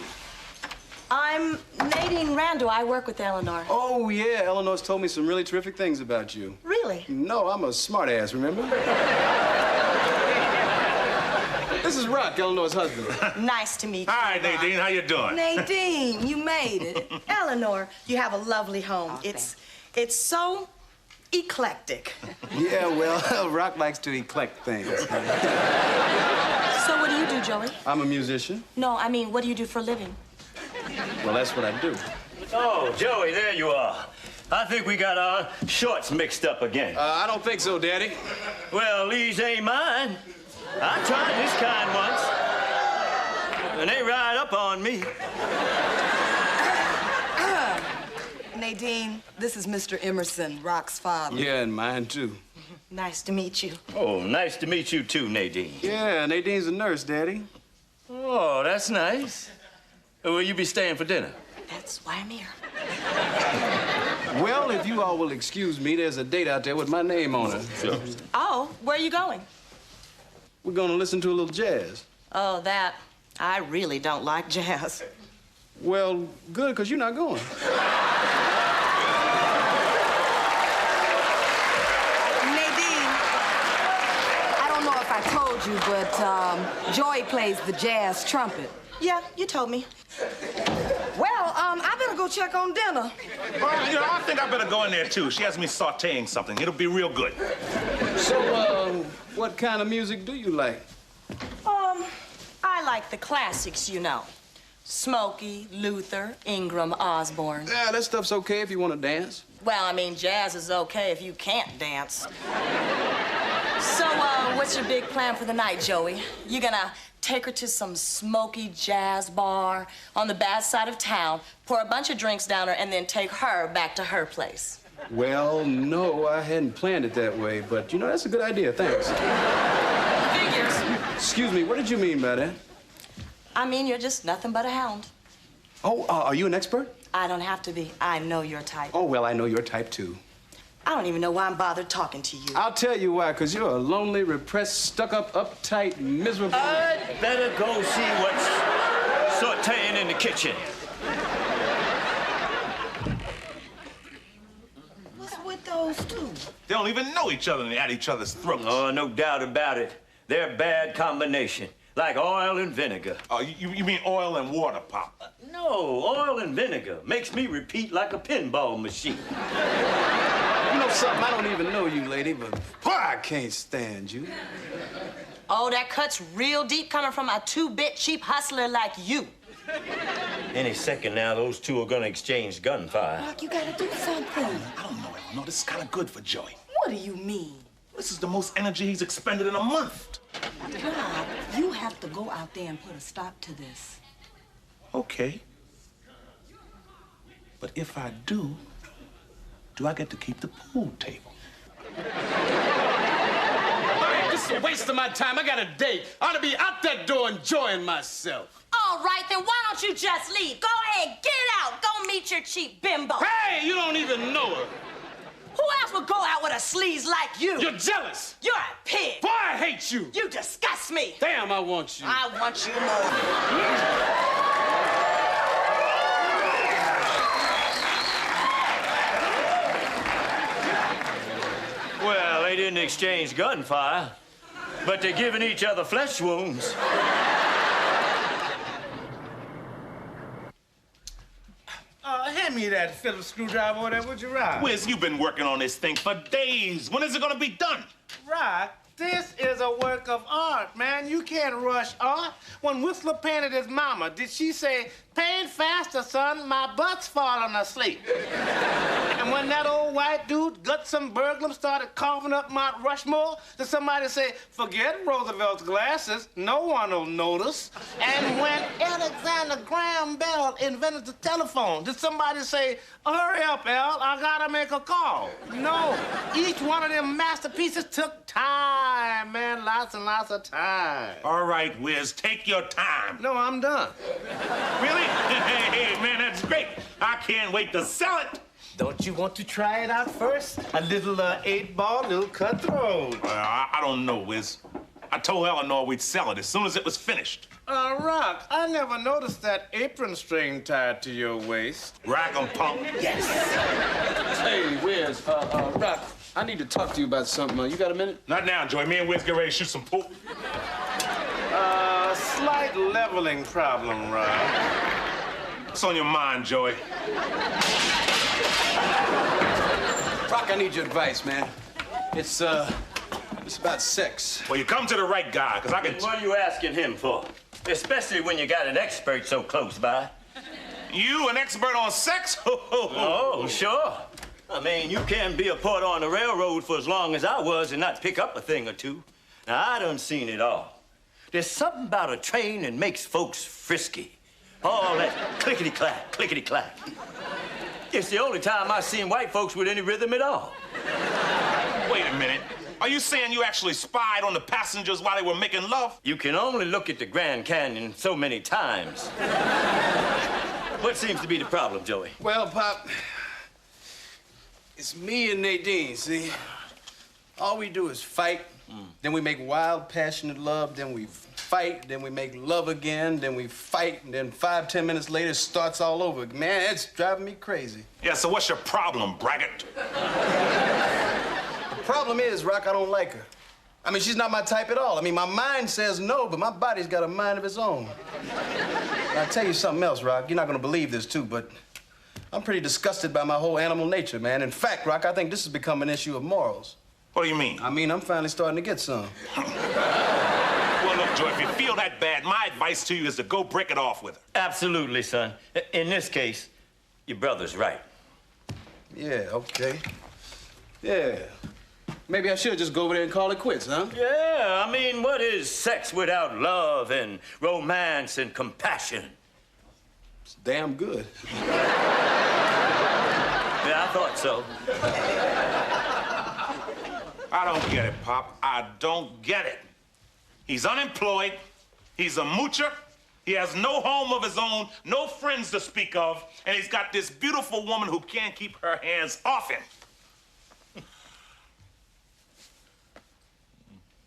I'm Nadine Randall. I work with Eleanor. Oh, yeah, Eleanor's told me some really terrific things about you. Really? No, I'm a smartass, remember? This is Rock, Eleanor's husband. Nice to meet you. Hi, Nadine. How you doing? Nadine, you made it. Eleanor, you have a lovely home. It's so eclectic. Yeah, well, Rock likes to eclect things. So what do you do, Joey? I'm a musician. No, I mean, what do you do for a living? Well, that's what I do. Oh, Joey, there you are. I think we got our shorts mixed up again. I don't think so, Daddy. Well, these ain't mine. I tried this kind once, and they ride up on me. Nadine, this is Mr. Emerson, Rock's father. Yeah, and mine, too. Nice to meet you. Oh, nice to meet you, too, Nadine. Yeah, Nadine's a nurse, Daddy. Oh, that's nice. Will you be staying for dinner? That's why I'm here. Well, if you all will excuse me, there's a date out there with my name on it. Sure. Oh, where are you going? We're gonna listen to a little jazz. Oh, that. I really don't like jazz. Well, good, because you're not going. Nadine, I don't know if I told you, but Joy plays the jazz trumpet. Yeah, you told me. Well, I better go check on dinner. Well, you know, I think I better go in there, too. She has me sauteing something. It'll be real good. So, what kind of music do you like? I like the classics, you know. Smokey, Luther, Ingram, Osborne. Yeah, that stuff's okay if you want to dance. Well, I mean, jazz is okay if you can't dance. So, what's your big plan for the night, Joey? You gonna take her to some smoky jazz bar on the bad side of town, pour a bunch of drinks down her, and then take her back to her place? Well, no, I hadn't planned it that way, but you know, that's a good idea, thanks. Figures. Excuse me, what did you mean by that? I mean, you're just nothing but a hound. Oh, are you an expert? I don't have to be. I know your type. Oh, well, I know your type, too. I don't even know why I'm bothered talking to you. I'll tell you why, because you're a lonely, repressed, stuck-up, uptight, miserable... I'd better go see what's sauteing in the kitchen. What's with those two? They don't even know each other and they're at each other's throats. Oh, no doubt about it. They're a bad combination, like oil and vinegar. Oh, you mean oil and water, Pop? No, oil and vinegar makes me repeat like a pinball machine. You know something? I don't even know you, lady, but boy, I can't stand you. Oh, that cuts real deep coming from a two-bit cheap hustler like you. Any second now, those two are gonna exchange gunfire. Rock, you gotta do something. I don't know, Eleanor. This is kind of good for Joey. What do you mean? This is the most energy he's expended in a month. Rock, you have to go out there and put a stop to this. Okay. But if I do, do I get to keep the pool table? This is a waste of my time. I got a date. I ought to be out that door enjoying myself. All right, then why don't you just leave? Go ahead, get out. Go meet your cheap bimbo. Hey, you don't even know her. Who else would go out with a sleaze like you? You're jealous. You're a pig. Boy, I hate you. You disgust me. Damn, I want you. I want you more. Well, they didn't exchange gunfire, but they're giving each other flesh wounds. Hand me that Phillips screwdriver over there, would you, Rod? Wiz, you've been working on this thing for days. When is it gonna be done? Rod, this is a work of art, man. You can't rush art. When Whistler painted his mama, did she say, paint faster, son, my butt's falling asleep? And when that old white dude, Gutzon Burglum, started carving up Mount Rushmore, did somebody say, forget Roosevelt's glasses, no one will notice? And when Alexander Graham Bell invented the telephone, did somebody say, hurry up, Al, I gotta make a call? No, each one of them masterpieces took time, man, lots and lots of time. All right, Wiz, take your time. No, I'm done. Really? Hey, man, that's great. I can't wait to sell it. Don't you want to try it out first? A little 8-ball, little cutthroat. I don't know, Wiz. I told Eleanor we'd sell it as soon as it was finished. Rock, I never noticed that apron string tied to your waist. Rack 'em, punk. Yes. Hey, Wiz, Rock, I need to talk to you about something. You got a minute? Not now, Joy. Me and Wiz get ready to shoot some pool. Slight leveling problem, Rock. What's on your mind, Joey? Rock, I need your advice, man. It's about sex. Well, you come to the right guy, because I can... What are you asking him for? Especially when you got an expert so close by. You, an expert on sex? Oh, sure. I mean, you can be a porter on the railroad for as long as I was and not pick up a thing or two. Now, I done seen it all. There's something about a train that makes folks frisky. All that clickety-clack, clickety-clack. It's the only time I've seen white folks with any rhythm at all. Wait a minute. Are you saying you actually spied on the passengers while they were making love? You can only look at the Grand Canyon so many times. What seems to be the problem, Joey? Well, Pop, it's me and Nadine, see? All we do is fight, then we make wild, passionate love, then we fight, then we make love again, then we fight, and then 5-10 minutes later, it starts all over. Man, it's driving me crazy. Yeah, so what's your problem, braggart? The problem is, Rock, I don't like her. I mean, she's not my type at all. I mean, my mind says no, but my body's got a mind of its own. And I'll tell you something else, Rock. You're not gonna believe this, too, but I'm pretty disgusted by my whole animal nature, man. In fact, Rock, I think this has become an issue of morals. What do you mean? I mean, I'm finally starting to get some. Well, look, Joe, if you feel that bad, my advice to you is to go break it off with her. Absolutely, son. In this case, your brother's right. Yeah, okay. Yeah. Maybe I should just go over there and call it quits, huh? Yeah, I mean, what is sex without love and romance and compassion? It's damn good. Yeah, I thought so. I don't get it, Pop. I don't get it. He's unemployed. He's a moocher. He has no home of his own, no friends to speak of, and he's got this beautiful woman who can't keep her hands off him.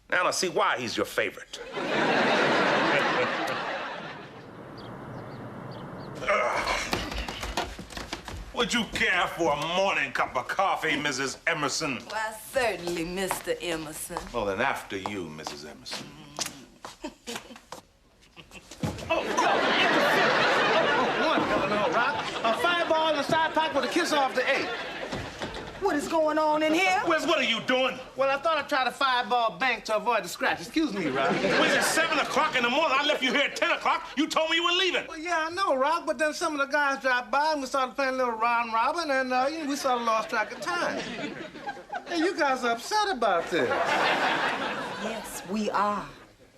Now I see why he's your favorite. Would you care for a morning cup of coffee, Mrs. Emerson? Why, certainly, Mr. Emerson. Well, then after you, Mrs. Emerson. One, Eleanor, Rock. A fireball in the side pocket with a kiss off the 8. What is going on in here? Wiz, what are you doing? Well, I thought I'd try to fireball bank to avoid the scratch. Excuse me, Rock. Wiz, it's 7 o'clock in the morning. I left you here at 10 o'clock. You told me you were leaving. Well, yeah, I know, Rock, but then some of the guys dropped by and we started playing a little round robin and we sort of lost track of time. Hey, you guys are upset about this. Yes, we are.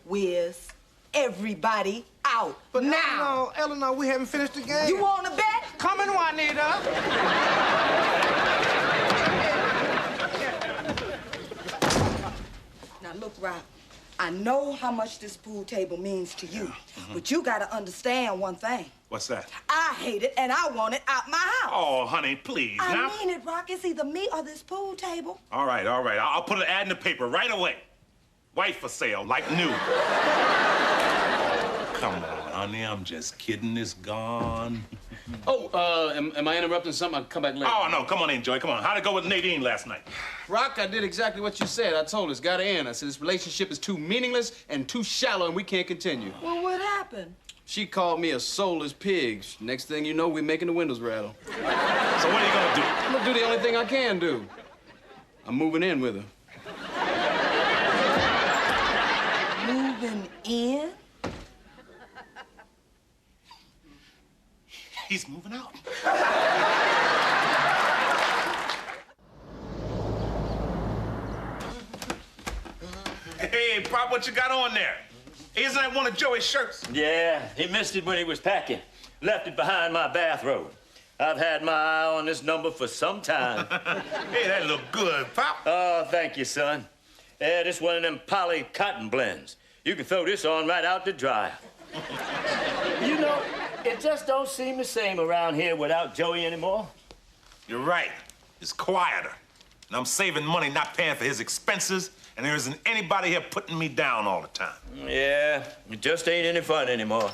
Wiz, everybody out. But now. Eleanor, we haven't finished the game. You want to bet? Come in, Juanita. look, Rock, I know how much this pool table means to you, but you gotta understand one thing. What's that? I hate it, and I want it out my house. Oh, honey, please. I mean it, Rock. It's either me or this pool table. All right, all right. I'll put an ad in the paper right away. Wife for sale, like new. Come on, honey, I'm just kidding. It's gone. Oh, am I interrupting something? I'll come back later. Oh, no, come on in, Joey. Come on. How'd it go with Nadine last night? Rock, I did exactly what you said. I told her it's gotta end. I said this relationship is too meaningless and too shallow and we can't continue. Well, what happened? She called me a soulless pig. Next thing you know, we're making the windows rattle. So what are you gonna do? I'm gonna do the only thing I can do. I'm moving in with her. Moving in? He's moving out. Hey, Pop, what you got on there? Isn't that one of Joey's shirts? Yeah, he missed it when he was packing. Left it behind my bathrobe. I've had my eye on this number for some time. Hey, that look good, Pop. Oh, thank you, son. Yeah, this one of them poly cotton blends. You can throw this on right out the dryer. You know, it just don't seem the same around here without Joey anymore. You're right. It's quieter. And I'm saving money not paying for his expenses, and there isn't anybody here putting me down all the time. Yeah, it just ain't any fun anymore.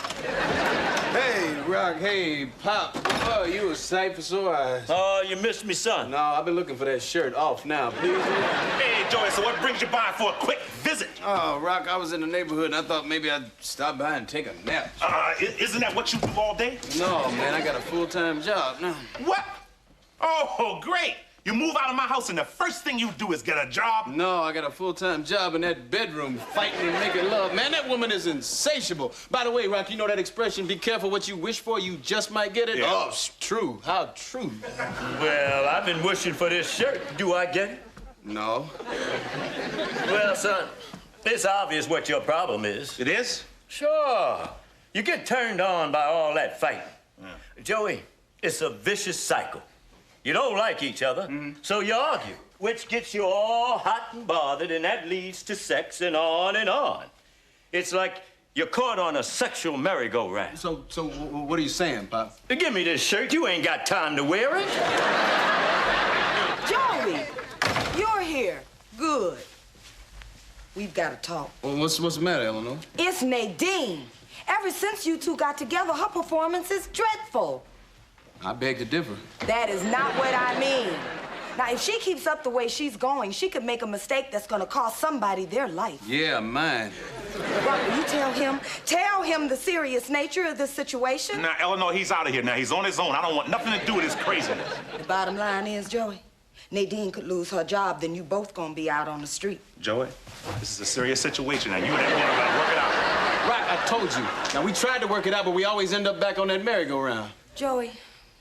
Hey, Rock, hey, Pop. Oh, you a sight for sore eyes. Oh, you missed me, son. No, I've been looking for that shirt off now, please. Hey, Joey, so what brings you by for a quick visit? Oh, Rock, I was in the neighborhood and I thought maybe I'd stop by and take a nap. Isn't that what you do all day? No, man, I got a full-time job now. What? Oh, great. You move out of my house and the first thing you do is get a job? No, I got a full-time job in that bedroom fighting and making love. Man, that woman is insatiable. By the way, Rock, you know that expression, be careful what you wish for, you just might get it? Yeah. Oh, it's true. How true. Well, I've been wishing for this shirt. Do I get it? No. Well, son, it's obvious what your problem is. It is? Sure. You get turned on by all that fighting. Yeah. Joey, it's a vicious cycle. You don't like each other, so you argue, which gets you all hot and bothered, and that leads to sex and on and on. It's like you're caught on a sexual merry-go-round. So what are you saying, Pop? Give me this shirt. You ain't got time to wear it. Joey, you're here. Good. We've got to talk. Well, what's the matter, Eleanor? It's Nadine. Ever since you two got together, her performance is dreadful. I beg to differ. That is not what I mean. Now, if she keeps up the way she's going, she could make a mistake that's gonna cost somebody their life. Yeah, mine. Rock, will you tell him the serious nature of this situation? Now, Eleanor, he's out of here now. He's on his own. I don't want nothing to do with his craziness. The bottom line is, Joey, Nadine could lose her job, then you both gonna be out on the street. Joey, this is a serious situation, and you and Eleanor gotta work it out. Rock, I told you. Now, we tried to work it out, but we always end up back on that merry-go-round. Joey,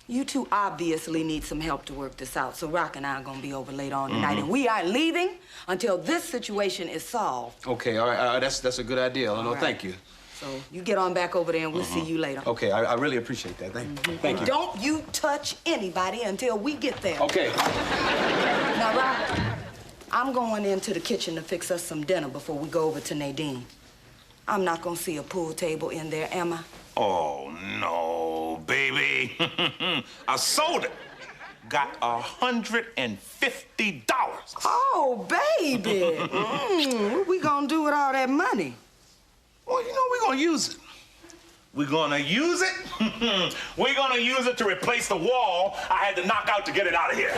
you two obviously need some help to work this out, so Rock and I are gonna be over later on tonight, and we aren't leaving until this situation is solved. Okay, all right, that's a good idea, Eleanor. Thank you. So you get on back over there, and we'll see you later. Okay, I really appreciate that. Thank you. Don't you touch anybody until we get there. Okay. Now, Rock, I'm going into the kitchen to fix us some dinner before we go over to Nadine. I'm not gonna see a pool table in there, am I? Oh, no, baby. I sold it. Got $150. Oh, baby. What we gonna do with all that money? Well, you know, we're gonna use it. We're gonna use it? We're gonna use it to replace the wall I had to knock out to get it out of here.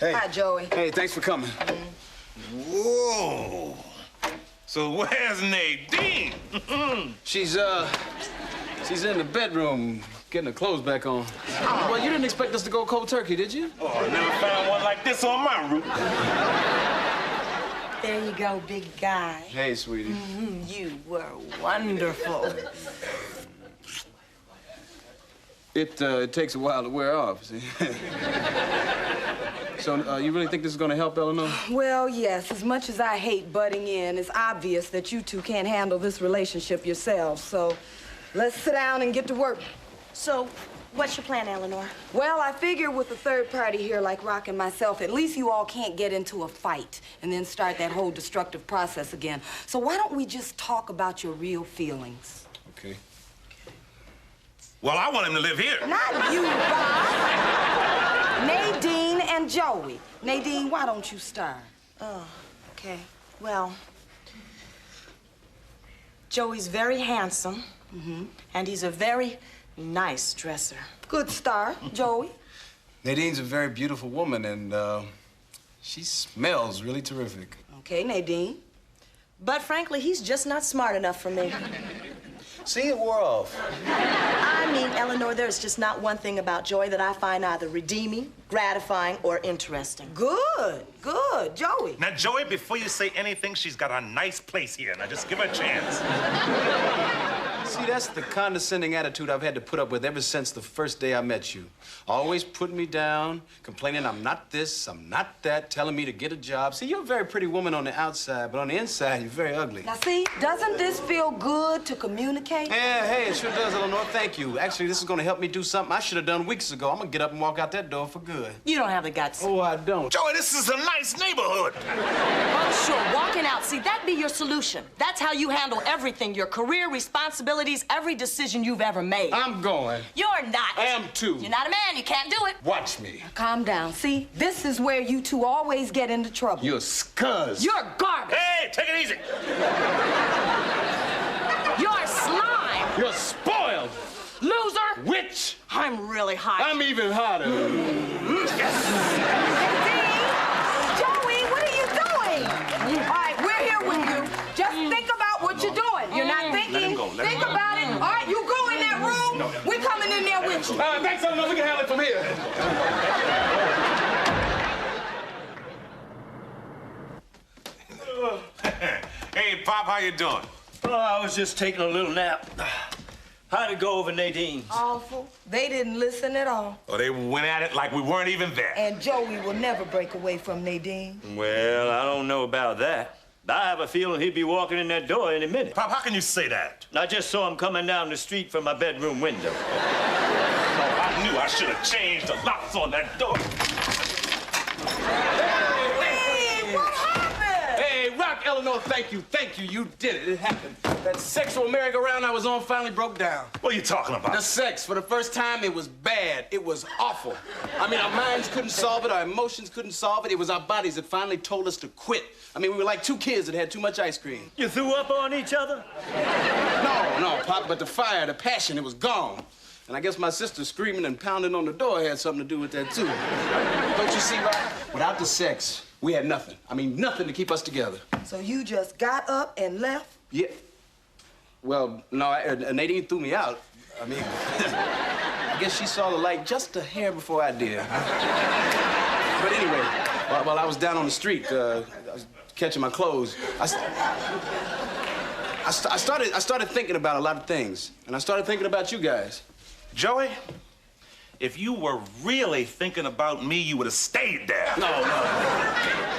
Hey. Hi, Joey. Hey, thanks for coming. Whoa. So where's Nadine? She's in the bedroom getting her clothes back on. Oh. Well, you didn't expect us to go cold turkey, did you? Oh, I never found one like this on my route. There you go, big guy. Hey, sweetie. You were wonderful. It takes a while to wear off, see? So, you really think this is gonna help, Eleanor? Well, yes. As much as I hate butting in, it's obvious that you two can't handle this relationship yourselves. So let's sit down and get to work. So What's your plan, Eleanor? Well, I figure with a third party here like Rock and myself, at least you all can't get into a fight and then start that whole destructive process again. So why don't we just talk about your real feelings? Okay. Well, I want him to live here. Not you, Rock. Nadine and Joey. Nadine, why don't you start? Oh, okay. Well, Joey's very handsome, and he's a very nice dresser. Good start, Joey. Nadine's a very beautiful woman, and she smells really terrific. Okay, Nadine. But frankly, he's just not smart enough for me. See, it wore off. I mean, Eleanor, there's just not one thing about Joey that I find either redeeming, gratifying, or interesting. Good, good. Joey. Now, Joey, before you say anything, she's got a nice place here. Now, just give her a chance. See, that's the condescending attitude I've had to put up with ever since the first day I met you. Always putting me down, complaining I'm not this, I'm not that, telling me to get a job. See, you're a very pretty woman on the outside, but on the inside, you're very ugly. Now, see, doesn't this feel good to communicate? Yeah, hey, it sure does, Eleanor. Thank you. Actually, this is going to help me do something I should have done weeks ago. I'm going to get up and walk out that door for good. You don't have the guts. Oh, I don't. Joey, this is a nice neighborhood. Oh, sure, walking out. See, that'd be your solution. That's how you handle everything, your career, responsibilities, every decision you've ever made. I'm going. You're not. I am too. You're not a man. You can't do it. Watch me. Calm down. See, this is where you two always get into trouble. You're scuzz. You're garbage. Hey, take it easy. You're slime. You're spoiled. Loser. Witch. I'm really hot. I'm even hotter. Joey, what are you doing? All right, we're here with you. Just think about what you're doing. You're not thinking. Let him go. Let him Think go. about it. All right, you go in that room. We're coming in there with you. Thanks, Eleanor. We can handle it from here. Hey, Pop, how you doing? Oh, I was just taking a little nap. How'd it go over Nadine's? Awful. They didn't listen at all. Oh, they went at it like we weren't even there. And Joey will never break away from Nadine. Well, I don't know about that. I have a feeling he'd be walking in that door any minute. Pop, how can you say that? I just saw him coming down the street from my bedroom window. Oh, I knew I should have changed the locks on that door. Hey, what happened? Hey, Rock, Eleanor, thank you. Thank you. You did it. It happened. That sexual merry-go-round I was on finally broke down. What are you talking about? The sex. For the first time, it was bad. It was awful. I mean, our minds couldn't solve it. Our emotions couldn't solve it. It was our bodies that finally told us to quit. I mean, we were like two kids that had too much ice cream. You threw up on each other? No, Pop, but the fire, the passion, it was gone. And I guess my sister screaming and pounding on the door had something to do with that, too. Don't you see, Rock? Without the sex, we had nothing. I mean, nothing to keep us together. So you just got up and left? Yeah. Well, no, Nadine threw me out. I mean, I guess she saw the light just a hair before I did. But anyway, while I was down on the street, I was catching my clothes, I started thinking about a lot of things. And I started thinking about you guys. Joey, if you were really thinking about me, you would have stayed there. No.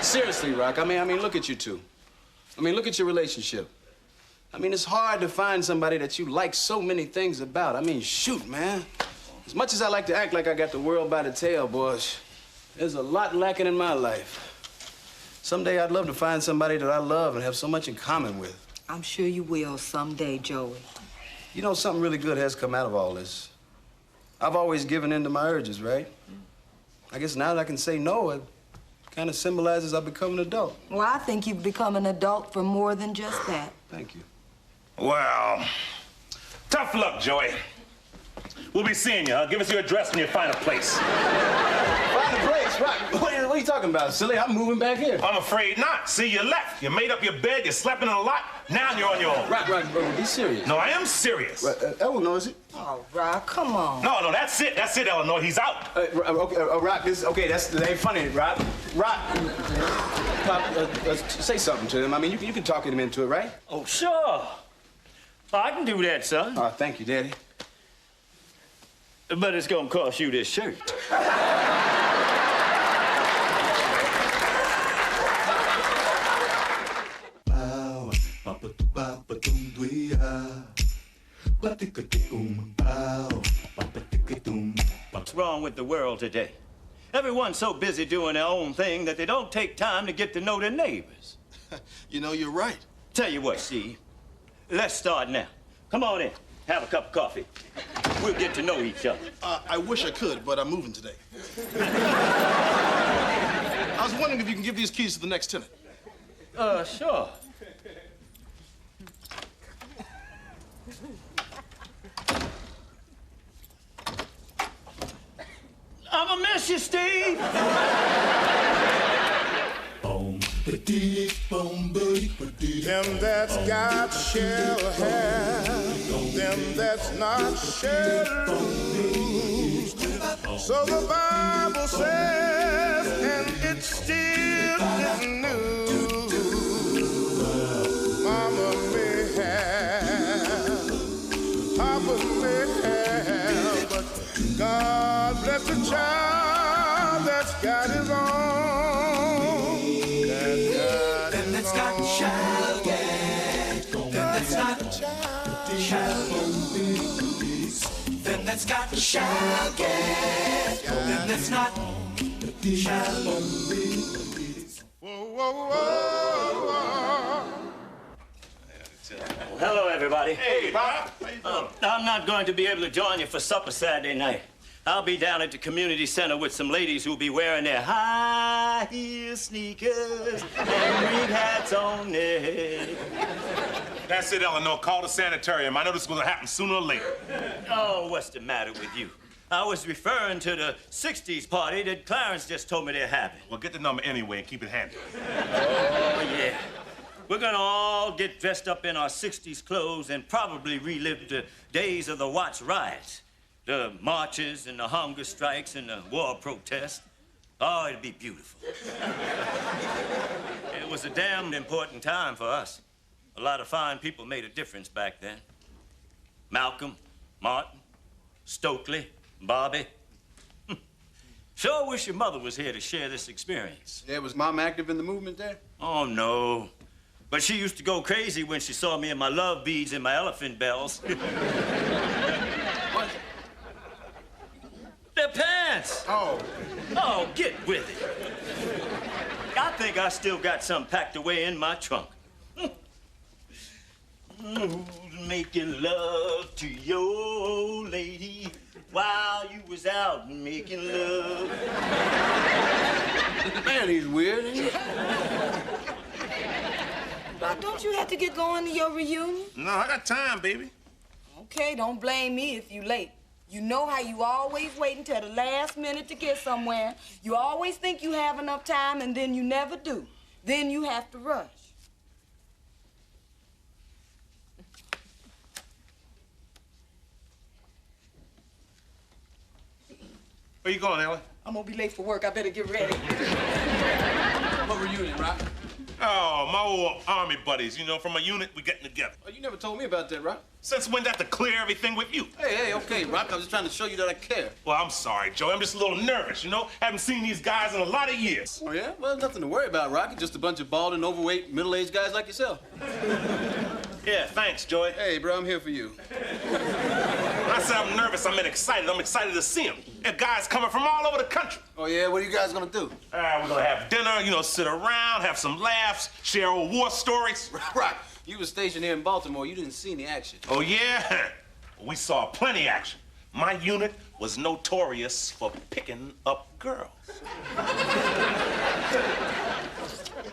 Seriously, Rock, I mean, look at you two. I mean, look at your relationship. I mean, it's hard to find somebody that you like so many things about. I mean, shoot, man. As much as I like to act like I got the world by the tail, boys, there's a lot lacking in my life. Someday I'd love to find somebody that I love and have so much in common with. I'm sure you will someday, Joey. You know, something really good has come out of all this. I've always given in to my urges, right? I guess now that I can say no, it kind of symbolizes I've become an adult. Well, I think you've become an adult for more than just that. Thank you. Well, tough luck, Joey. We'll be seeing you. Give us your address when you find a place. Find a place? Right. What are you talking about, silly? I'm moving back here. I'm afraid not. See, you left. You made up your bed. You slept in a lot. Now you're on your own. Rock, be serious. No, I am serious. Eleanor, is it? Oh, Rock, come on. No, that's it. That's it, Eleanor. He's out. Okay, Rock, that ain't funny, Rock. Rock, Pop, say something to him. I mean, you can talk him into it, right? Oh, sure. I can do that, son. Oh, thank you, Daddy. But it's gonna cost you this shirt. What's wrong with the world today? Everyone's so busy doing their own thing that they don't take time to get to know their neighbors. You know, you're right. Tell you what, Steve. Let's start now. Come on in. Have a cup of coffee. We'll get to know each other. I wish I could, but I'm moving today. I was wondering if you can give these keys to the next tenant. Sure. I'ma miss you, Steve. Them that's got shall have, them that's not shall lose. So the Bible says, and it still isn't news. Mama may have, Papa may have, but God bless the child that's got his own. Shall get, then that's not shall lose. Then that's got shall get, then that's not shall lose. Whoa, whoa, whoa, whoa. Well, hello, everybody. Hey, Bob. I'm not going to be able to join you for supper Saturday night. I'll be down at the community center with some ladies who'll be wearing their high heel sneakers and rig hats on their. That's it, Eleanor. Call the sanitarium. I know this is going to happen sooner or later. Oh, what's the matter with you? I was referring to the 60s party that Clarence just told me they're having. Well, get the number anyway and keep it handy. Oh, yeah. We're gonna all get dressed up in our 60s clothes and probably relive the days of the Watts riots. The marches and the hunger strikes and the war protests. Oh, it'd be beautiful. It was a damn important time for us. A lot of fine people made a difference back then. Malcolm, Martin, Stokely, Bobby. Sure wish your mother was here to share this experience. Yeah, was Mom active in the movement there? Oh, no. But she used to go crazy when she saw me in my love beads and my elephant bells. What? Their pants. Oh. Oh, get with it. I think I still got some packed away in my trunk. Who's making love to your old lady while you was out making love? Man, he's weird, ain't he? Doc, don't you have to get going to your reunion? No, I got time, baby. Okay, don't blame me if you late. You know how you always wait until the last minute to get somewhere. You always think you have enough time, and then you never do. Then you have to rush. Where you going, Ellen? I'm gonna be late for work. I better get ready. What reunion, Rock? Oh, my old Army buddies, you know, from a unit, we getting together. Oh, you never told me about that, Rock. Since when that to clear everything with you? Hey, okay, Rock. I was just trying to show you that I care. Well, I'm sorry, Joey. I'm just a little nervous, you know? Haven't seen these guys in a lot of years. Oh, yeah? Well, nothing to worry about, Rock. Just a bunch of bald and overweight, middle-aged guys like yourself. Yeah, thanks, Joey. Hey, bro, I'm here for you. When I said I'm nervous, I meant excited. I'm excited to see them. There are guys coming from all over the country. Oh, yeah? What are you guys gonna do? We're gonna have dinner, you know, sit around, have some laughs, share old war stories. Rock, you was stationed here in Baltimore. You didn't see any action. Oh, yeah? We saw plenty action. My unit was notorious for picking up girls.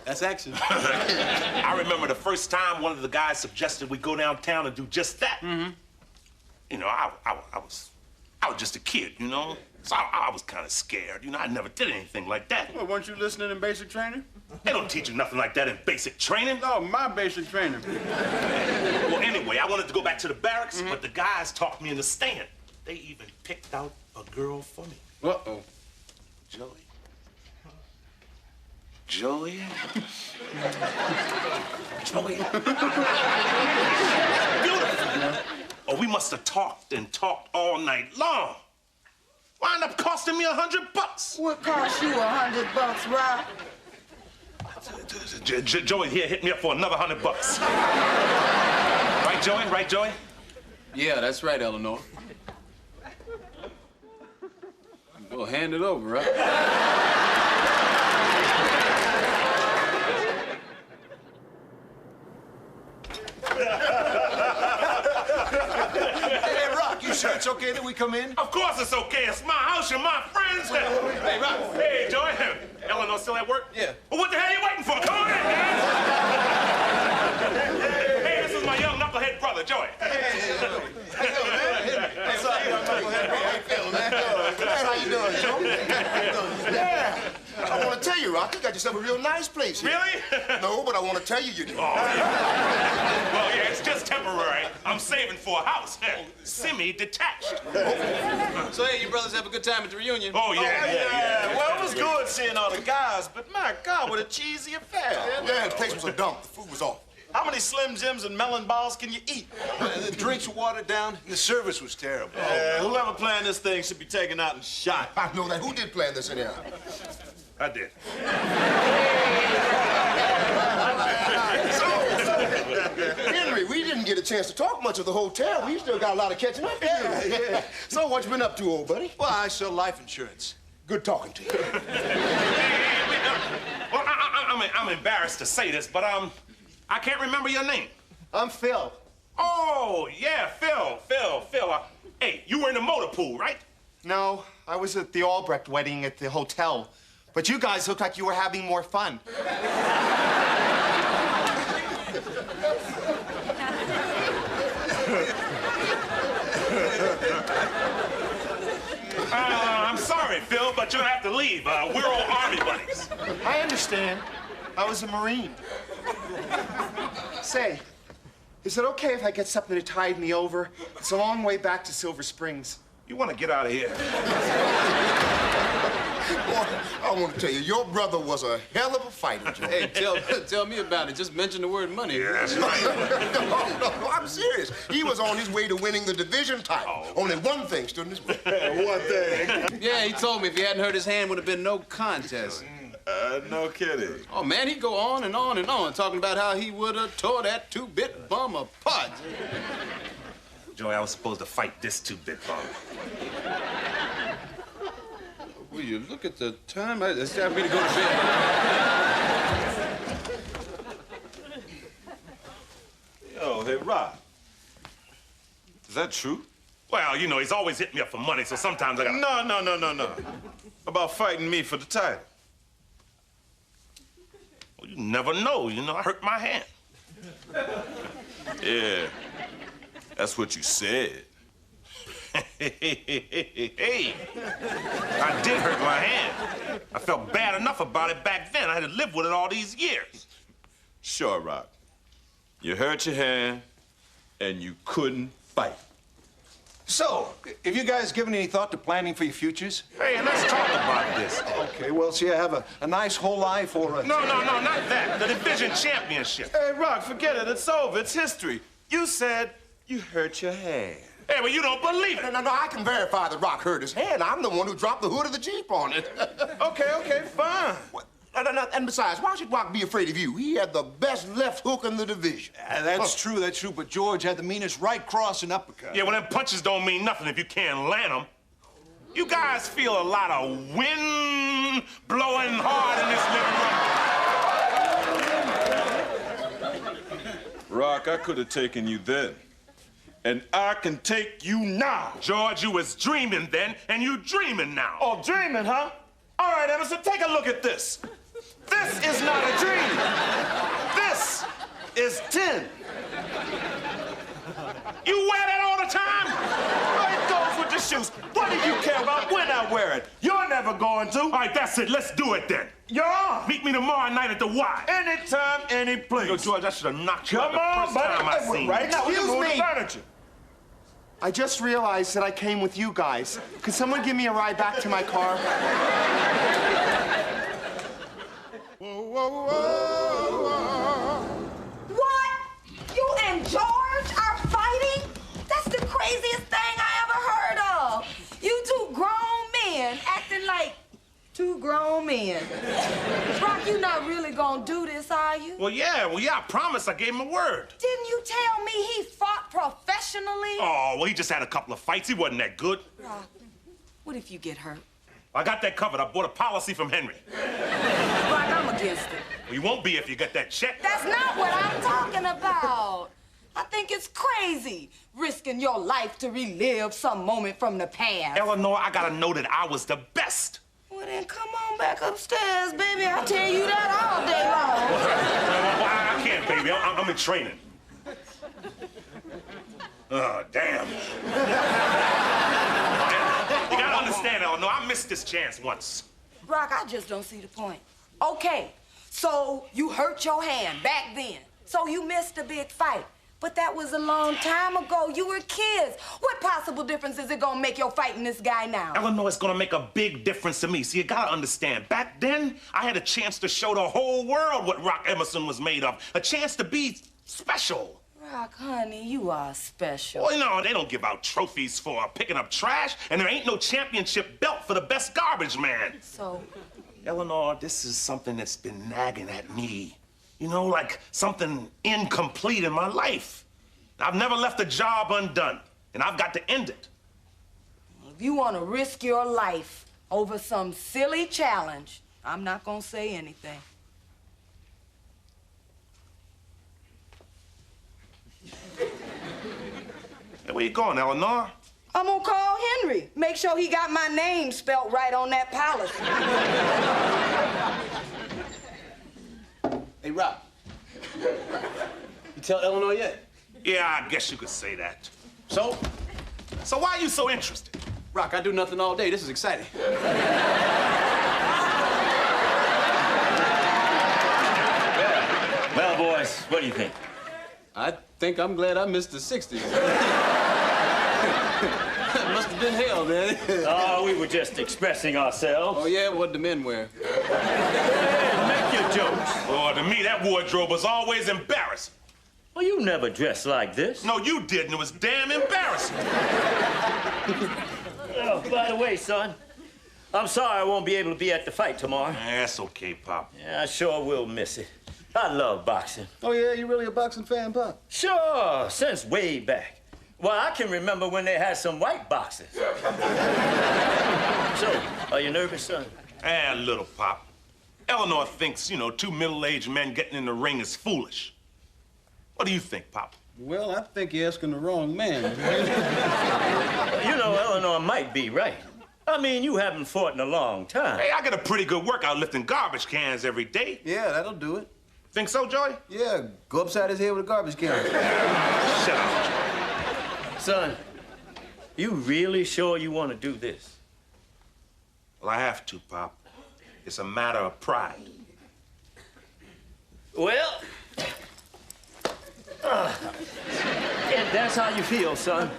That's action. I remember the first time one of the guys suggested we go downtown and do just that. Mm-hmm. You know, I was just a kid, you know? So I was kind of scared. You know, I never did anything like that. Well, weren't you listening in basic training? They don't teach you nothing like that in basic training. No, my basic training. Well, anyway, I wanted to go back to the barracks, but the guys talked me in the stand. They even picked out a girl for me. Uh-oh. Joey. Joey? Joey? Beautiful. Oh, we must have talked and talked all night long. Wound up costing me $100. What cost you $100, Rob? Joey here hit me up for another $100. Right, Joey? Right, Joey? Yeah, that's right, Eleanor. Well, hand it over, right? Hey, Rock, you sure it's okay that we come in? Of course it's okay. It's my house and my friends. Hey, Rock. Hey, Joey. Eleanor still at work? Yeah. Well, what the hell are you waiting for? Come on in, man. Hey, this is my young knucklehead brother, Joey. What's up, young knucklehead? Hey, Phil, man. How you doing, Joe? Yeah. I want to tell you, Rock, you got yourself a real nice place here. Really? No, but I want to tell you do. Oh, yeah. Well, yeah, it's just temporary. I'm saving for a house. Semi-detached. So, hey, you brothers have a good time at the reunion? Oh, yeah. Well, it was good seeing all the guys, but my God, what a cheesy affair. Yeah, the place was a dump. The food was awful. How many Slim Jims and melon balls can you eat? The drinks were watered down, and the service was terrible. Whoever planned this thing should be taken out and shot. I know that. Who did plan this anyhow? I did. Henry, we didn't get a chance to talk much of the hotel. We still got a lot of catching up to do. Yeah. So what you been up to, old buddy? Well, I sell life insurance. Good talking to you. Well, I'm embarrassed to say this, but I can't remember your name. I'm Phil. Oh, yeah, Phil. Hey, you were in the motor pool, right? No, I was at the Albrecht wedding at the hotel. But you guys looked like you were having more fun. I'm sorry, Phil, but you'll have to leave. We're all Army buddies. I understand. I was a Marine. Say, is it okay if I get something to tide me over? It's a long way back to Silver Springs. You want to get out of here? Boy, I want to tell you, your brother was a hell of a fighter, Joe. Hey, tell me about it. Just mention the word money. Yeah, that's right. No, I'm serious. He was on his way to winning the division title. Only one thing stood in his way. One thing. Yeah, he told me if he hadn't hurt his hand, would have been no contest. No kidding. Oh, man, he'd go on and on and on, talking about how he would have tore that two-bit bum apart. Joey, I was supposed to fight this two-bit bum. Will you look at the time? It's time for me to go to bed. Yo, hey, Rob. Is that true? Well, you know, he's always hitting me up for money, so sometimes I gotta... No. About fighting me for the title. Well, you never know. You know, I hurt my hand. Yeah, that's what you said. Hey, I did hurt my hand. I felt bad enough about it back then. I had to live with it all these years. Sure, Rock. You hurt your hand, and you couldn't fight. So, have you guys given any thought to planning for your futures? Hey, let's talk about this. Okay, well, see, I have a nice whole life or a... No, not that. The division championship. Hey, Rock, forget it. It's over. It's history. You said you hurt your hand. Hey, well, you don't believe it. No, I can verify that Rock hurt his hand. I'm the one who dropped the hood of the Jeep on it. Okay, fine. And besides, why should Rock be afraid of you? He had the best left hook in the division. That's true, but George had the meanest right cross and uppercut. Yeah, well, them punches don't mean nothing if you can't land them. You guys feel a lot of wind blowing hard in this living room. Rock, I could have taken you then. And I can take you now. George, you was dreaming then, and you dreaming now. Oh, dreaming, huh? All right, Emerson, take a look at this. This is not a dream. This is 10. You wear that all the time? It goes with the shoes. What do you care about when I wear it? You're never going to. All right, that's it. Let's do it then. You're on. Meet me tomorrow night at the Y. Anytime, any place. Yo, George, I should have knocked you out Come the on, first buddy. time I seen you. Right now, we can move the Excuse me. furniture. I just realized that I came with you guys. Could someone give me a ride back to my car? What? You and George are fighting? That's the craziest thing I ever heard of. You two grown men acting like two grown men. Rock, you not really gonna do this, are you? Well, yeah, I promise. I gave him a word. Didn't you tell me he fought professionally? Oh, well, he just had a couple of fights. He wasn't that good. Rock, what if you get hurt? I got that covered. I bought a policy from Henry. Rock, I'm against it. Well, you won't be if you get that check. That's not what I'm talking about. I think it's crazy, risking your life to relive some moment from the past. Eleanor, I gotta know that I was the best. Well, then come on back upstairs, baby. I'll tell you that all day long. Well, I can't, baby. I'm in training. Oh, damn. You gotta understand, Eleanor, I missed this chance once. Rock, I just don't see the point. Okay, so you hurt your hand back then. So you missed a big fight. But that was a long time ago. You were kids. What possible difference is it gonna make your fighting this guy now? Eleanor, it's gonna make a big difference to me. See, you gotta understand, back then, I had a chance to show the whole world what Rock Emerson was made of. A chance to be special. Rock, honey, you are special. Well, you know, they don't give out trophies for picking up trash, and there ain't no championship belt for the best garbage man. So? Eleanor, this is something that's been nagging at me. You know, like something incomplete in my life. I've never left a job undone, and I've got to end it. If you want to risk your life over some silly challenge, I'm not gonna say anything. Hey, where you going, Eleanor? I'm gonna call Henry. Make sure he got my name spelt right on that policy. Hey, Rock. You tell Eleanor yet? Yeah, I guess you could say that. So? So why are you so interested? Rock, I do nothing all day. This is exciting. Well, boys, what do you think? I think I'm glad I missed the 60s. It must have been hell, man. Oh, we were just expressing ourselves. Oh, yeah? What did the men wear? Make your jokes. Oh, to me, that wardrobe was always embarrassing. Well, you never dressed like this. No, you didn't. It was damn embarrassing. Oh, by the way, son, I'm sorry I won't be able to be at the fight tomorrow. That's okay, Pop. Yeah, I sure will miss it. I love boxing. Oh, yeah? You really a boxing fan, Pop? Sure, since way back. Well, I can remember when they had some white boxers. So, are you nervous, son? A little, Pop. Eleanor thinks, you know, two middle-aged men getting in the ring is foolish. What do you think, Pop? Well, I think you're asking the wrong man. You know, Eleanor might be right. I mean, you haven't fought in a long time. Hey, I get a pretty good workout lifting garbage cans every day. Yeah, that'll do it. Think so, Joey? Yeah, go upside his head with a garbage can. Shut up. Son, you really sure you want to do this? Well, I have to, Pop. It's a matter of pride. Well, if that's how you feel, son,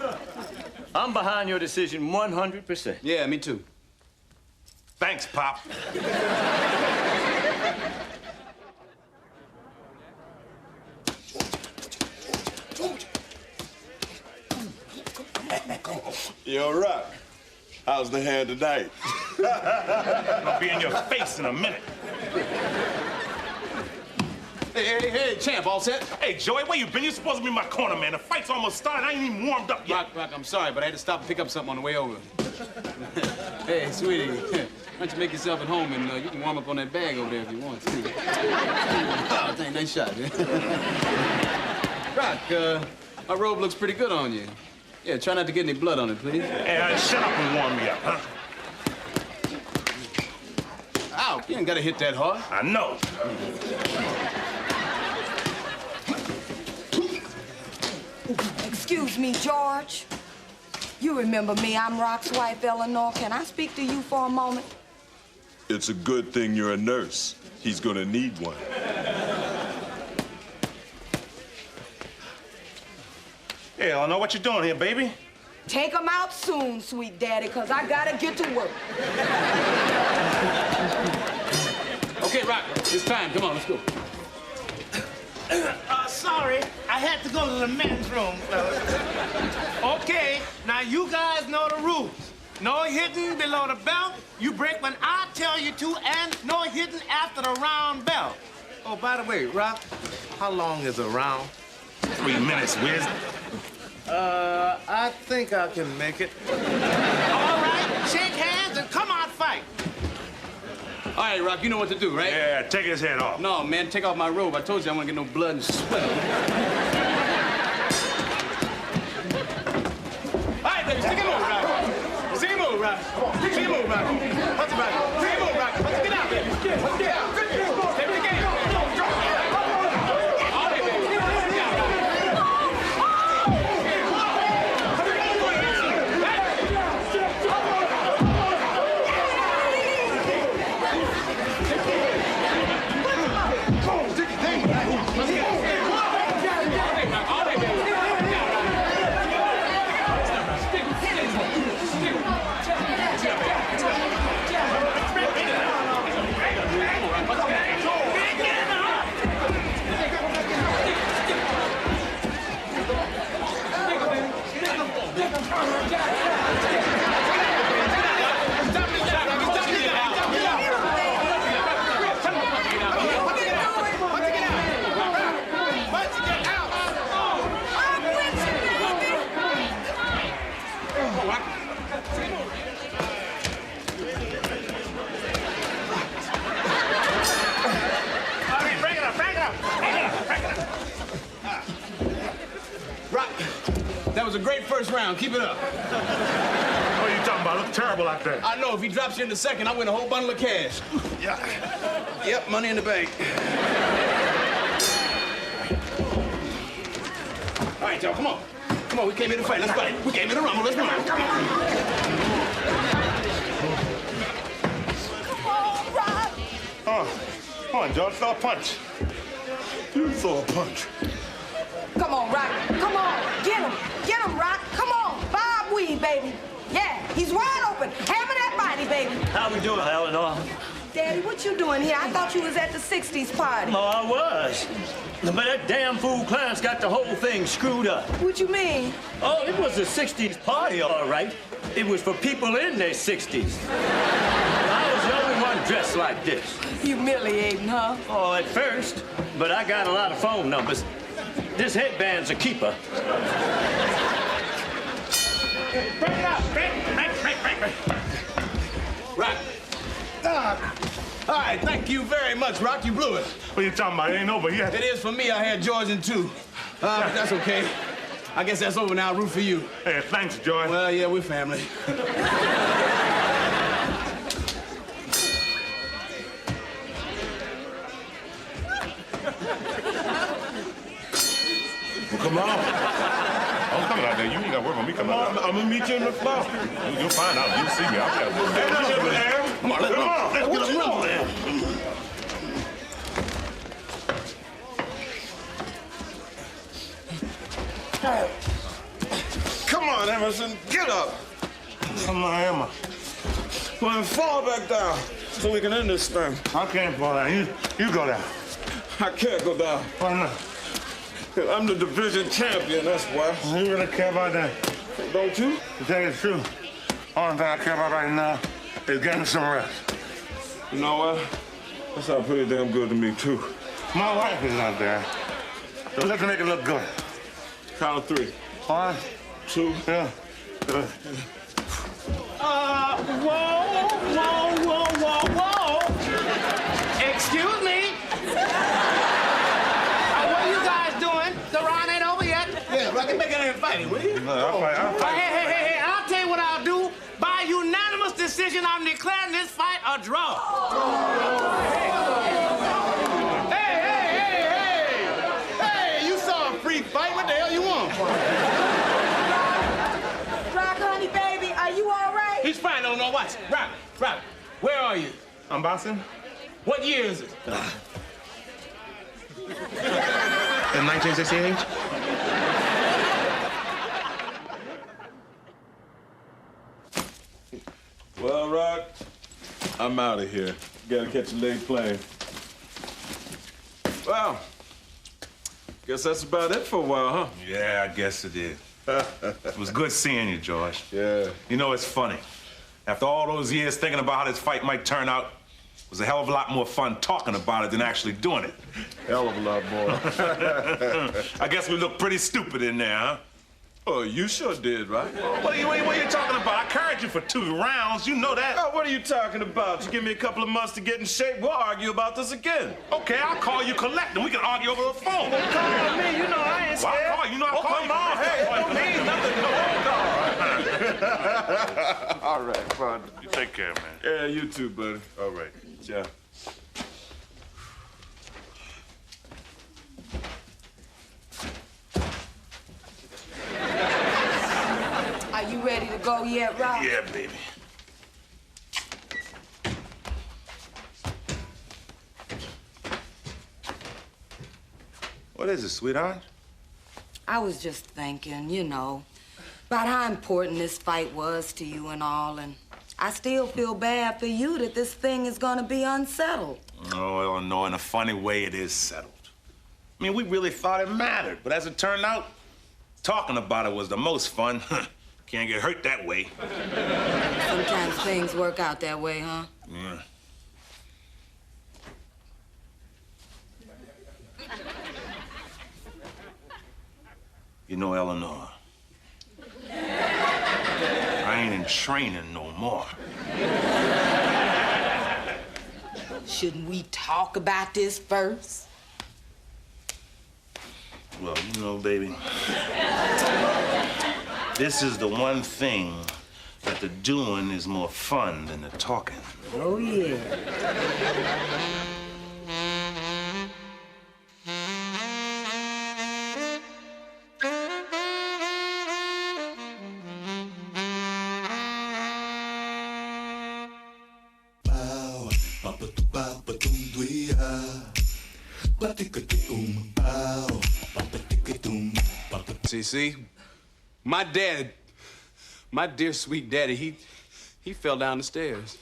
I'm behind your decision 100%. Yeah, me too. Thanks, Pop. Yo, Rock, how's the hand tonight? I'll be in your face in a minute. Hey, champ, all set? Hey, Joey, where you been? You're supposed to be in my corner, man. The fight's almost started. I ain't even warmed up yet. Rock, I'm sorry, but I had to stop and pick up something on the way over. Hey, sweetie, why don't you make yourself at home and you can warm up on that bag over there if you want to. Oh, dang, nice shot, man. Rock, my robe looks pretty good on you. Yeah, try not to get any blood on it, please. Hey, shut up and warm me up, huh? Ow, you ain't gotta hit that hard. I know. Excuse me, George. You remember me. I'm Rock's wife, Eleanor. Can I speak to you for a moment? It's a good thing you're a nurse. He's gonna need one. Hey, Eleanor, what you doing here, baby? Take him out soon, sweet daddy, because I gotta get to work. Okay, Rock, it's time. Come on, let's go. Sorry, I had to go to the men's room, fellas. Okay, now you guys know the rules. No hitting below the belt. You break when I tell you to, and no hitting after the round bell. Oh, by the way, Rock, how long is a round? 3 minutes, Wiz. I think I can make it. All right, shake hands and come out fight. All right, Rock, you know what to do, right? Yeah, take his head off. No, man, take off my robe. I told you I want to get no blood and sweat. All right, baby, stick him over, Rock. Stick him over, Rock. Stick him over, Rock. Punch him, Rock. Stick him over, Rock. Punch him, get out, baby. Get out. Step it again. All right, baby. That was a great first round. Keep it up. What are you talking about? Look terrible out there. I know. If he drops you in the second, I win a whole bundle of cash. Yeah. Yep, money in the bank. All right, y'all, come on. Come on, we came here to fight. Let's fight. We came here to rumble. Let's rumble. Come on. Come on, George. Throw a punch. You throw a punch. Come on, Rock. Come on. Get him. Get him, Rock. Come on. Bob Weed, baby. Yeah, he's wide open. Hammer that body, baby. How we doing, Eleanor? Daddy, what you doing here? I thought you was at the 60s party. Oh, I was. But that damn fool Clarence got the whole thing screwed up. What you mean? Oh, it was a 60s party, all right. It was for people in their 60s. I was the only one dressed like this. Humiliating, huh? Oh, at first. But I got a lot of phone numbers. This headband's a keeper. Break it up. Break. Rock. All right, thank you very much, Rock. You blew it. What are you talking about? It ain't over yet. It is for me. I had George in two. But that's okay. I guess that's over now. I'll root for you. Hey, thanks, George. Well, yeah, we're family. Well, come on. I'm coming out there. You ain't got to work on me. Come on. I'm going to meet you in the floor. You'll find out. You'll see me. I'll get Come on, let's go. Let's get a roll there. Come on, Emerson, get up. Come on, Emma. Well, fall back down so we can end this thing. I can't fall down. You go down. I can't go down. Why not? I'm the division champion, that's why. You really care about that? Don't you? To tell you the truth, only thing I care about right now is getting some rest. You know what? That sounds pretty damn good to me, too. My wife is out there, so let's make it look good. Count of three. 1, 2, yeah. Whoa. Excuse me. What are you guys doing? The round ain't over yet. Yeah, Rock, get back in there and fight, will you? No, I'll fight. Hey, I'll tell you what I'll do. By unanimous decision, I'm declaring this fight a draw. Hey, you saw a free fight. What the hell you want? Rock, honey, baby, are you all right? He's fine, no, watch. Rock, where are you? I'm boxing. What year is it? In 1968? Well, Rock, I'm out of here. Gotta catch a late plane. Well, guess that's about it for a while, huh? Yeah, I guess it is. It was good seeing you, George. Yeah. You know, it's funny. After all those years thinking about how this fight might turn out, it was a hell of a lot more fun talking about it than actually doing it. Hell of a lot more. I guess we look pretty stupid in there, huh? Oh, you sure did, right? What are you talking about? I carried you for 2 rounds. You know that. Oh, what are you talking about? You give me a couple of months to get in shape, we'll argue about this again. Okay, I'll call you collect and we can argue over the phone. Well, call me. You know I ain't scared. Well, I'll call you. You know I'll call you. Come on. Hey, it don't mean nothing. No, All right, partner. You take care, man. Yeah, you too, buddy. All right. Ciao. Are you ready to go yet, Rob? Yeah, baby. What is it, sweetheart? I was just thinking, you know, about how important this fight was to you and all, and I still feel bad for you that this thing is gonna be unsettled. Oh, Eleanor, in a funny way, it is settled. I mean, we really thought it mattered, but as it turned out, talking about it was the most fun. Can't get hurt that way. Sometimes things work out that way, huh? Yeah. You know, Eleanor, I ain't in training no more. Shouldn't we talk about this first? Well, you know, baby, this is the one thing that the doing is more fun than the talking. Oh, yeah. See, my dad, my dear sweet daddy, he fell down the stairs.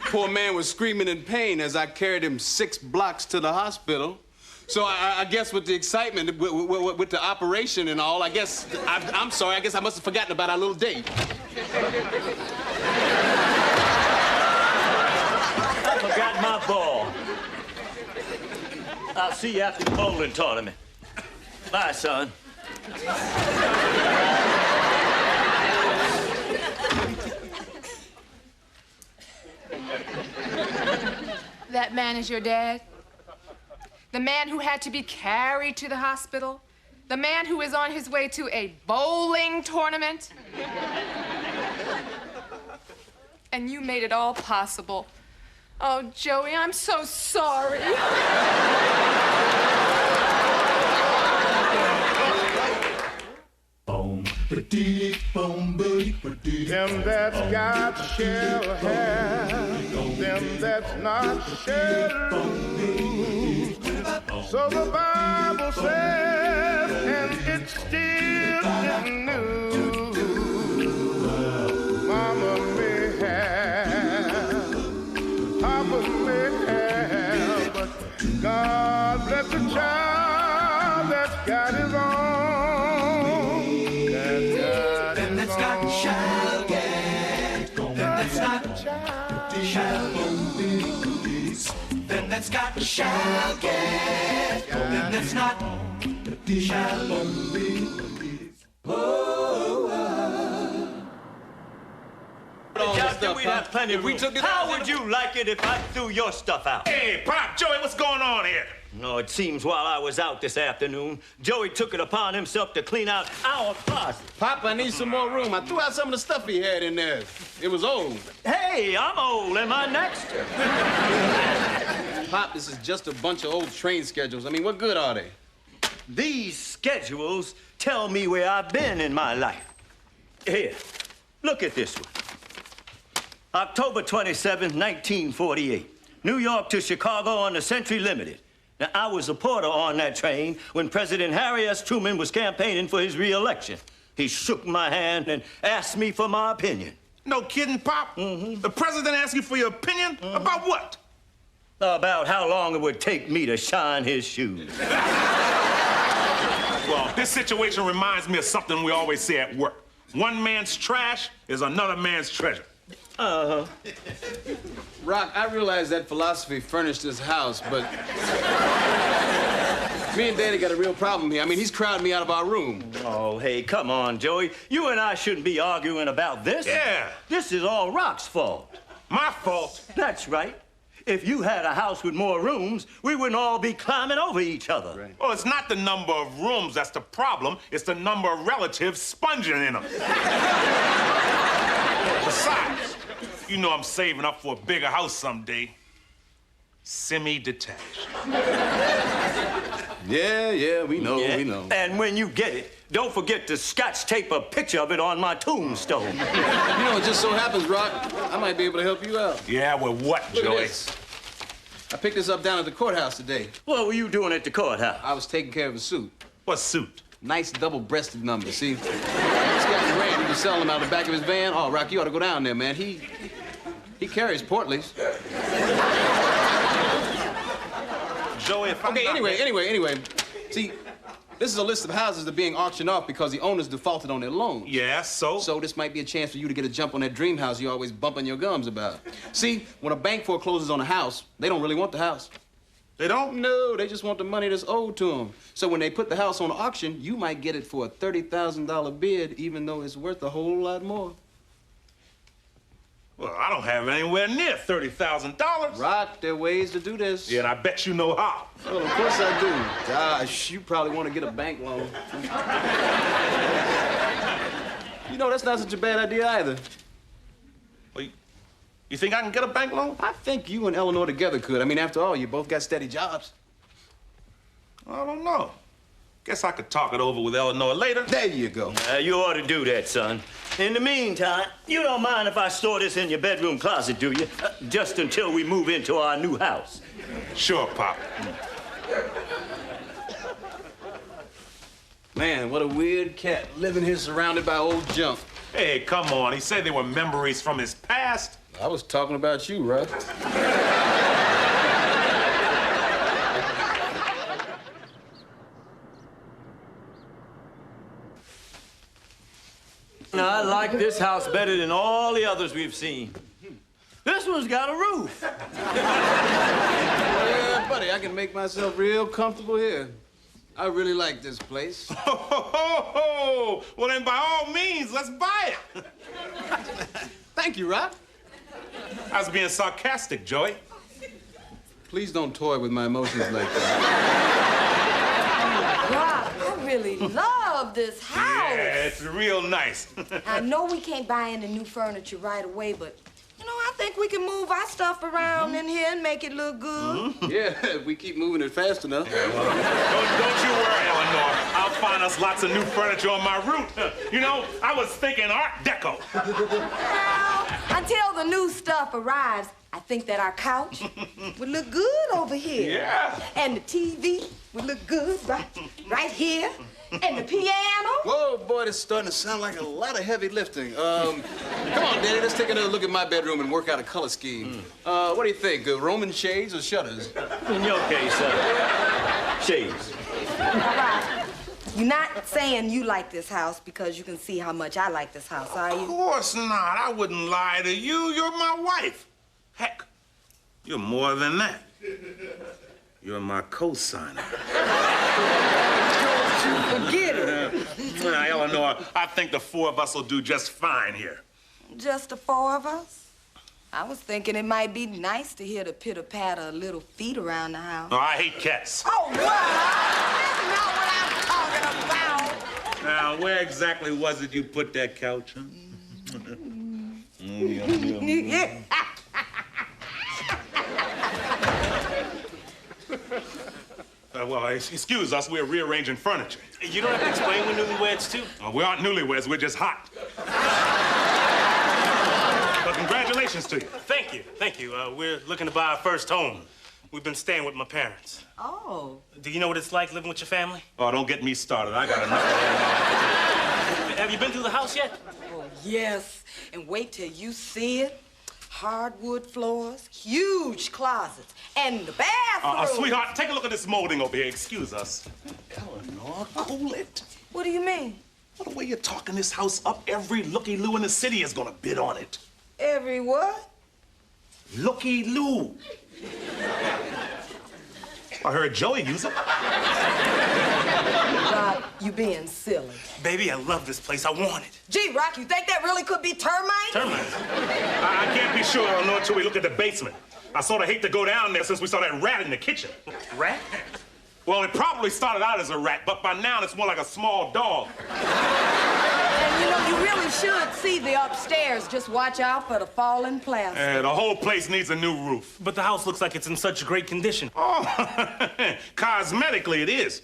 Poor man was screaming in pain as I carried him 6 blocks to the hospital. So I guess with the excitement, with the operation and all, I'm sorry, I guess I must have forgotten about our little date. I forgot my ball. I'll see you after the bowling tournament. Bye, son. That man is your dad? The man who had to be carried to the hospital? The man who is on his way to a bowling tournament? And you made it all possible. Oh, Joey, I'm so sorry. Them that's got shall have, them that's not shall lose. So the Bible says, and it still isn't news. Mama may have, Papa may have, but God bless the child that's got his own. Then that's got shall get. Then that's not shall be. Doctor, we'd have plenty of room. How would you like it if I threw your stuff out? Hey, Pop, Joey, what's going on here? No, it seems while I was out this afternoon, Joey took it upon himself to clean out our closet. Pop, I need some more room. I threw out some of the stuff he had in there. It was old. Hey, I'm old. Am I next? Pop, this is just a bunch of old train schedules. I mean, what good are they? These schedules tell me where I've been in my life. Here, look at this one. October 27, 1948. New York to Chicago on the Century Limited. Now, I was a porter on that train when President Harry S. Truman was campaigning for his re-election. He shook my hand and asked me for my opinion. No kidding, Pop? Mm-hmm. The president asked you for your opinion? Mm-hmm. About what? About how long it would take me to shine his shoes. Well, this situation reminds me of something we always say at work. One man's trash is another man's treasure. Uh-huh. Rock, I realize that philosophy furnished this house, but Me and Daddy got a real problem here. I mean, he's crowding me out of our room. Oh, hey, come on, Joey. You and I shouldn't be arguing about this. Yeah. This is all Roc's fault. My fault? That's right. If you had a house with more rooms, we wouldn't all be climbing over each other. Right. Well, it's not the number of rooms that's the problem. It's the number of relatives sponging in them. Besides, you know I'm saving up for a bigger house someday. Semi-detached. Yeah, we know, Yeah. we know. And when you get it, don't forget to scotch tape a picture of it on my tombstone. You know, it just so happens, Rock, I might be able to help you out. Yeah, with what, Look at Joey? this. I picked this up down at the courthouse today. What were you doing at the courthouse? I was taking care of a suit. What suit? Nice double-breasted number, see? This guy Rand, he was selling them out the back of his van. Oh, Rock, you ought to go down there, man. He carries Portleys. Joey, if I'm Okay, not... anyway. See, this is a list of houses that are being auctioned off because the owners defaulted on their loans. Yeah, so? So this might be a chance for you to get a jump on that dream house you're always bumping your gums about. See, when a bank forecloses on a house, they don't really want the house. They don't? No, they just want the money that's owed to them. So when they put the house on auction, you might get it for a $30,000 bid, even though it's worth a whole lot more. Well, I don't have anywhere near $30,000. Rock, there are ways to do this. Yeah, and I bet you know how. Well, of course I do. Gosh, you probably want to get a bank loan. You know, that's not such a bad idea either. Well, you think I can get a bank loan? I think you and Eleanor together could. I mean, after all, you both got steady jobs. I don't know. Guess I could talk it over with Eleanor later. There you go. You ought to do that, son. In the meantime, you don't mind if I store this in your bedroom closet, do you? Just until we move into our new house. Sure, Pop. Man, what a weird cat, living here surrounded by old junk. Hey, come on. He said they were memories from his past. I was talking about you, Russ. I like this house better than all the others we've seen. This one's got a roof. Yeah, buddy, I can make myself real comfortable here. I really like this place. Well, then by all means, let's buy it. Thank you, Rock. I was being sarcastic, Joey. Please don't toy with my emotions like that. Rock, I really love this house. Yeah, it's real nice. I know we can't buy any new furniture right away, but, you know, I think we can move our stuff around in here and make it look good. Yeah, if we keep moving it fast enough. Don't you worry, Eleanor. I'll find us lots of new furniture on my route. You know, I was thinking Art Deco. Well, until the new stuff arrives, I think that our couch would look good over here. Yeah. And the TV would look good right here. And the piano. Whoa, boy, this is starting to sound like a lot of heavy lifting. Come on, Daddy, let's take another look at my bedroom and work out a color scheme. What do you think, Roman shades or shutters? In your case, shades. All right. You're not saying you like this house because you can see how much I like this house, are Of you? course not. I wouldn't lie to you. You're my wife. Heck, you're more than that. You're my co-signer. Forget it. Now, Eleanor, I think the four of us will do just fine here. Just the four of us? I was thinking it might be nice to hear the pitter-patter of little feet around the house. Oh, I hate cats. Oh, what? That's not what I'm talking about. Now, where exactly was it you put that couch, huh? Well, excuse us, we're rearranging furniture. You don't have to explain we're newlyweds, too. Oh, we aren't newlyweds, we're just hot. But congratulations to you. Thank you. We're looking to buy our first home. We've been staying with my parents. Oh. Do you know what it's like living with your family? Oh, don't get me started. I got enough. Have you been through the house yet? Oh, yes. And wait till you see it. Hardwood floors, huge closets, and the bathroom. Sweetheart, take a look at this molding over here. Excuse us. Eleanor, cool it. What do you mean? Well, the way you're talking this house up, every looky-loo in the city is gonna bid on it. Every what? Looky-loo. I heard Joey use it. Rock, you being silly. Baby, I love this place. I want it. Gee, Rock, you think that really could be termites? Termites? I can't be sure. I don't know until we look at the basement. I sort of hate to go down there since we saw that rat in the kitchen. Rat? Well, it probably started out as a rat, but by now it's more like a small dog. And you know, you really should see the upstairs. Just watch out for the falling plaster. The whole place needs a new roof. But the house looks like it's in such great condition. Oh, cosmetically it is.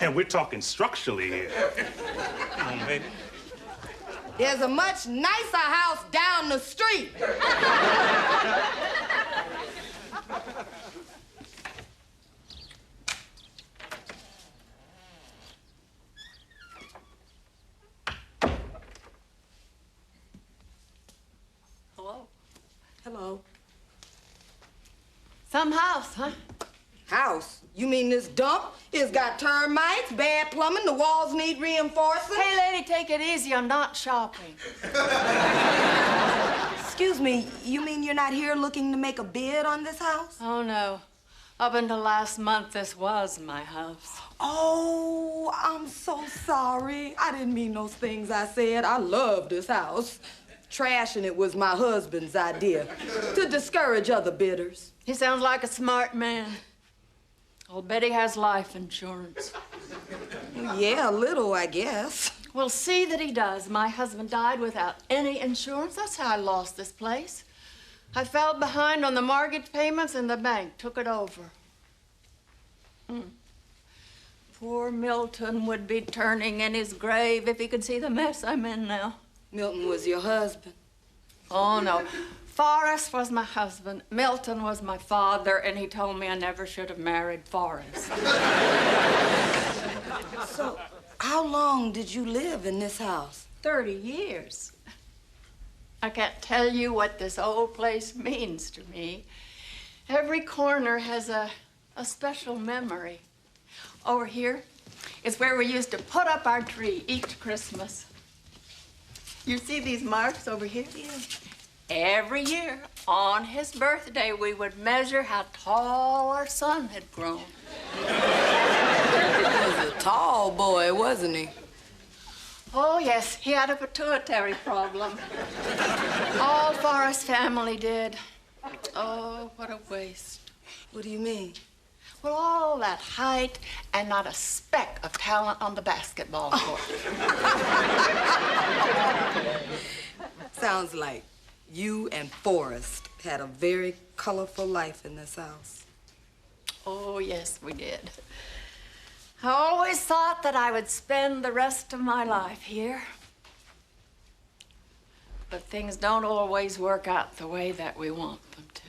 And we're talking structurally here. Come on, baby. There's a much nicer house down the street. Hello. Hello. Some house, huh? House? You mean this dump? It's got termites, bad plumbing, the walls need reinforcing. Hey, lady, take it easy. I'm not shopping. Excuse me, you mean you're not here looking to make a bid on this house? Oh, no. Up until last month, this was my house. Oh, I'm so sorry. I didn't mean those things I said. I love this house. Trashing it was my husband's idea, to discourage other bidders. He sounds like a smart man. I'll bet he has life insurance. Yeah, a little, I guess. Well, see that he does. My husband died without any insurance. That's how I lost this place. I fell behind on the mortgage payments and the bank took it over. Poor Milton would be turning in his grave if he could see the mess I'm in now. Milton was your husband? Oh, no. Forrest was my husband. Milton was my father, and he told me I never should have married Forrest. So, how long did you live in this house? 30 years. I can't tell you what this old place means to me. Every corner has a special memory. Over here is where we used to put up our tree each Christmas. You see these marks over here? Yeah. Every year, on his birthday, we would measure how tall our son had grown. He was a tall boy, wasn't he? Oh, yes, he had a pituitary problem. All Forrest's family did. Oh, what a waste. What do you mean? Well, all that height and not a speck of talent on the basketball court. Sounds like you and Forrest had a very colorful life in this house. Oh, yes, we did. I always thought that I would spend the rest of my life here. But things don't always work out the way that we want them to.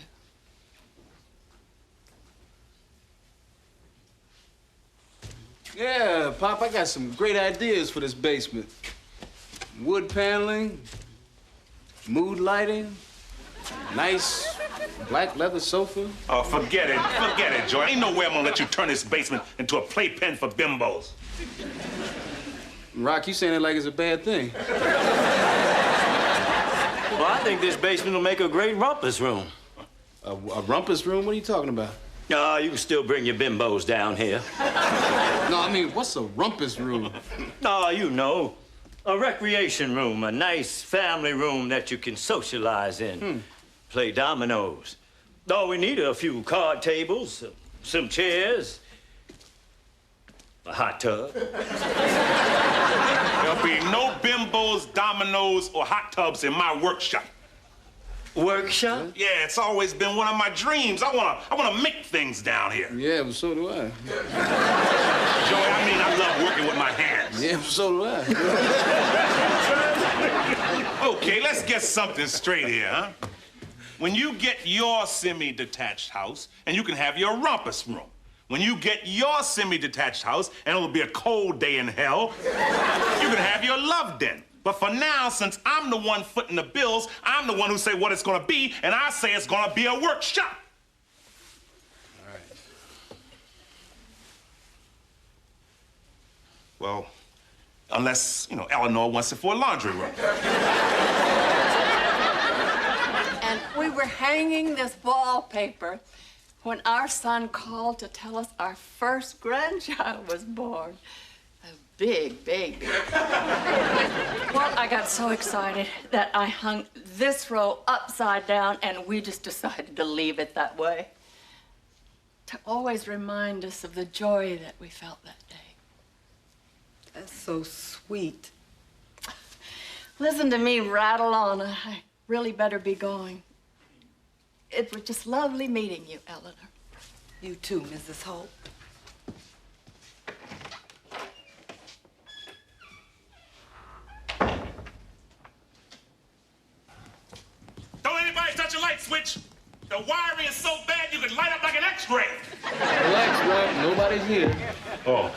Yeah, Pop, I got some great ideas for this basement. Wood paneling, mood lighting, nice black leather sofa. Oh, forget it, Joy. Ain't no way I'm gonna let you turn this basement into a playpen for bimbos. Rock, you saying it like it's a bad thing. Well, I think this basement will make a great rumpus room. A rumpus room? What are you talking about? You can still bring your bimbos down here. No, I mean, what's a rumpus room? Oh, you know. A recreation room, a nice family room that you can socialize in. Play dominoes. Oh, we need a few card tables, some chairs, a hot tub. There'll be no bimbos, dominoes, or hot tubs in my workshop. Workshop? Yeah, it's always been one of my dreams. I wanna make things down here. Yeah, but so do I. Joey, I mean, I love working with my hands. Yeah, but so do I. Okay, let's get something straight here, huh? When you get your semi-detached house, and you can have your rumpus room. When you get your semi-detached house, and it'll be a cold day in hell, you can have your love den. But for now, since I'm the one footing the bills, I'm the one who say what it's gonna be, and I say it's gonna be a workshop. All right. Well, unless, Eleanor wants it for a laundry room. And we were hanging this wallpaper when our son called to tell us our first grandchild was born. A big baby. Well, I got so excited that I hung this row upside down, and we just decided to leave it that way. To always remind us of the joy that we felt that day. That's so sweet. Listen to me rattle on. I really better be going. It was just lovely meeting you, Eleanor. You too, Mrs. Holt. Don't anybody touch a light switch. The wiring is so bad you can light up like an X-ray. Relax, Rock. Nobody's here. Oh.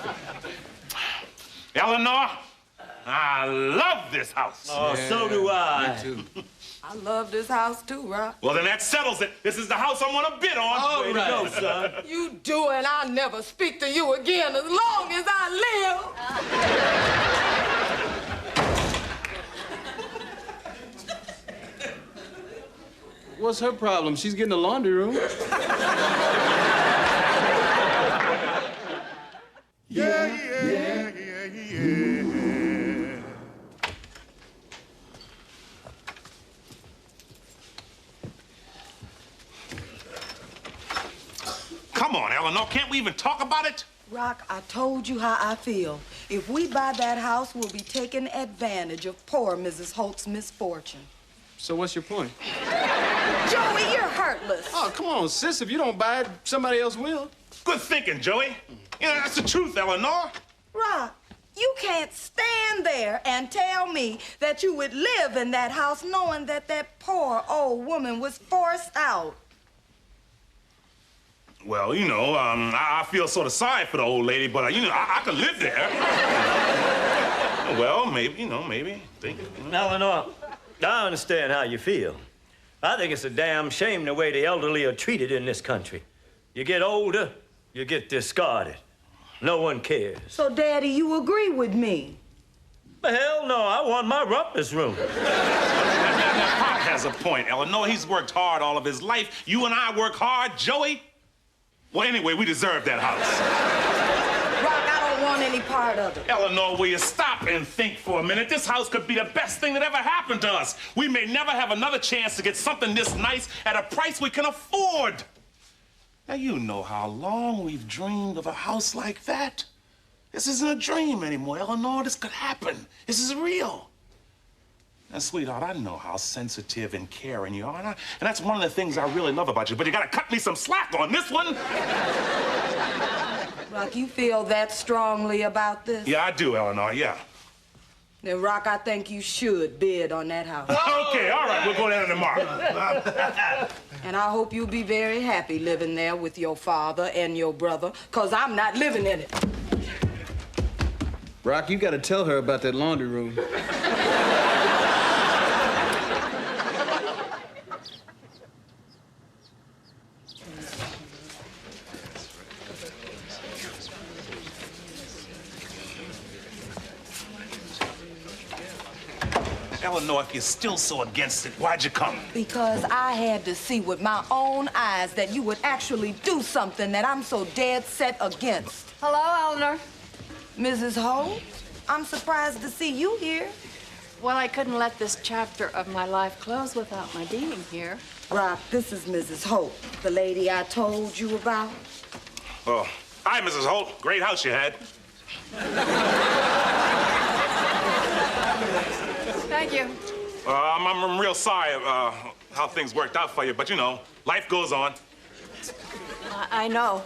Eleanor, I love this house. Oh, so do I. Me too. I love this house too, Rock. Well, then that settles it. This is the house I want to bid on. All right. Go, son. You do, and I'll never speak to you again as long as I live. What's her problem? She's getting a laundry room. Yeah. Come on, Eleanor. Can't we even talk about it? Rock, I told you how I feel. If we buy that house, we'll be taking advantage of poor Mrs. Holt's misfortune. So what's your point? Joey, you're heartless. Oh, come on, sis. If you don't buy it, somebody else will. Good thinking, Joey. You know, that's the truth, Eleanor. Rock, you can't stand there and tell me that you would live in that house knowing that that poor old woman was forced out. Well, you know, I feel sort of sorry for the old lady, but, you know, I could live there. Well, maybe, you know, maybe. Eleanor, I understand how you feel. I think it's a damn shame the way the elderly are treated in this country. You get older, you get discarded. No one cares. So, Daddy, you agree with me? Hell no, I want my rumpus room. Pop has a point, Eleanor. He's worked hard all of his life. You and I work hard, Joey. Well, anyway, we deserve that house. Rock, I don't want any part of it. Eleanor, will you stop and think for a minute? This house could be the best thing that ever happened to us. We may never have another chance to get something this nice at a price we can afford. Now, you know how long we've dreamed of a house like that. This isn't a dream anymore, Eleanor. This could happen. This is real. Now, sweetheart, I know how sensitive and caring you are, and that's one of the things I really love about you, but you gotta cut me some slack on this one. Rock, you feel that strongly about this? Yeah, I do, Eleanor, yeah. Then, Rock, I think you should bid on that house. Okay, all right, we'll go down tomorrow. And I hope you'll be very happy living there with your father and your brother, because I'm not living in it. Rock, you gotta tell her about that laundry room. Eleanor, if you're still so against it, why'd you come? Because I had to see with my own eyes that you would actually do something that I'm so dead set against. Hello, Eleanor. Mrs. Holt, I'm surprised to see you here. Well, I couldn't let this chapter of my life close without my being here. Rock, this is Mrs. Holt, the lady I told you about. Oh, hi, Mrs. Holt. Great house you had. Thank you. I'm real sorry how things worked out for you, but you know, life goes on. I know.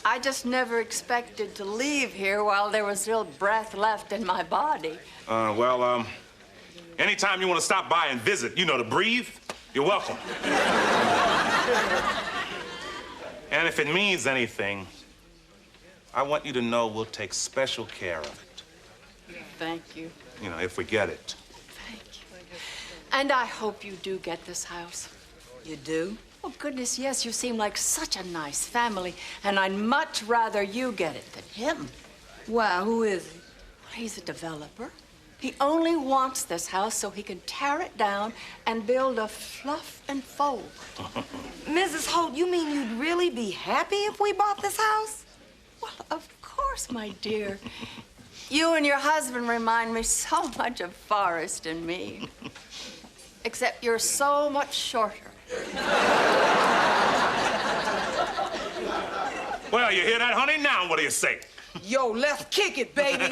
I just never expected to leave here while there was still breath left in my body. Well, anytime you want to stop by and visit, you know, to breathe, you're welcome. And if it means anything, I want you to know we'll take special care of it. Thank you. You know, if we get it. And I hope you do get this house. You do? Oh, goodness, yes. You seem like such a nice family, and I'd much rather you get it than him. Why, who is he? He's a developer. He only wants this house so he can tear it down and build a fluff and fold. Mrs. Holt, you mean you'd really be happy if we bought this house? Well, of course, my dear. You and your husband remind me so much of Forrest and me. Except you're so much shorter. Well, you hear that, honey? Now what do you say? Yo, let's kick it, baby.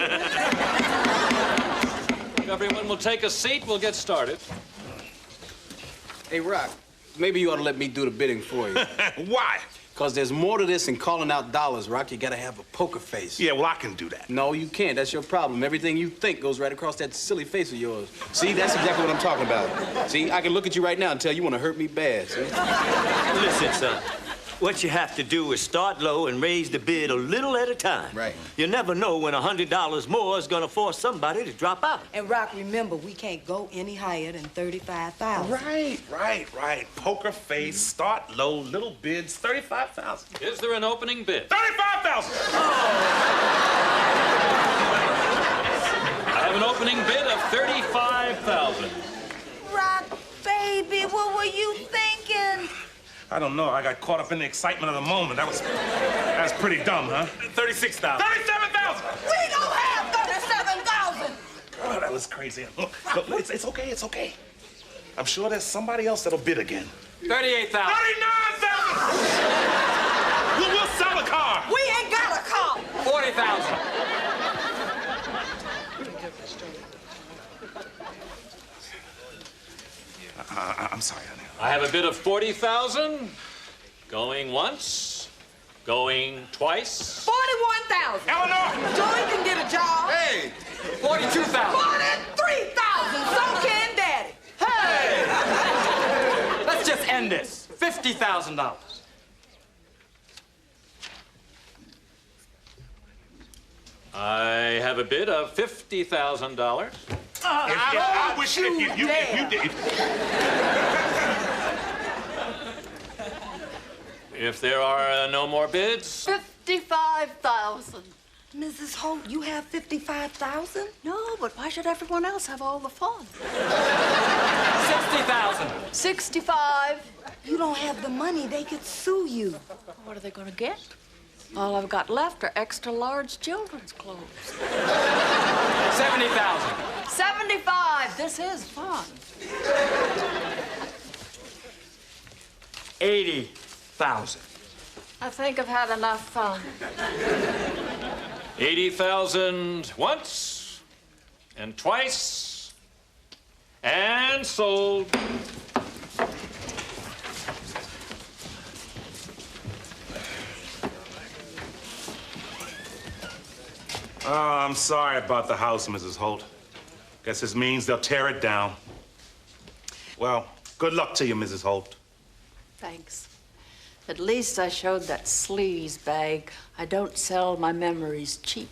If everyone will take a seat, we'll get started. Hey, Rock, maybe you ought to let me do the bidding for you. Why? Because there's more to this than calling out dollars, Rock. You gotta have a poker face. Yeah, well, I can do that. No, you can't. That's your problem. Everything you think goes right across that silly face of yours. See, that's exactly what I'm talking about. See, I can look at you right now and tell you want to hurt me bad, see? Listen, son. What you have to do is start low and raise the bid a little at a time. Right. You never know when $100 more is gonna force somebody to drop out. And Rock, remember, we can't go any higher than $35,000. Right. Poker face, start low, little bids, $35,000. Is there an opening bid? $35,000! I have an opening bid of $35,000. Rock, baby, what were you thinking? I don't know. I got caught up in the excitement of the moment. That was pretty dumb, huh? $36,000. $37,000! We don't have $37,000! Oh, that was crazy. Look, it's okay, it's okay. I'm sure there's somebody else that'll bid again. $38,000. $39,000! We'll sell a car. We ain't got a car. $40,000. I'm sorry, honey. I have a bid of $40,000. Going once. Going twice. $41,000. Eleanor! Joey can get a job. Hey! $42,000. $43,000. So can Daddy. Hey! Let's just end this. $50,000. I have a bid of $50,000. I wish if you did. If there are no more bids, $55,000. Mrs. Holt, you have $55,000? No, but why should everyone else have all the fun? $60,000. $65,000. You don't have the money. They could sue you. What are they gonna get? All I've got left are extra large children's clothes. $70,000. $75,000. This is fun. $80,000. I think I've had enough fun. $80,000 once and twice and sold. Oh, I'm sorry about the house, Mrs. Holt. Guess this means they'll tear it down. Well, good luck to you, Mrs. Holt. Thanks. At least I showed that sleaze bag I don't sell my memories cheap.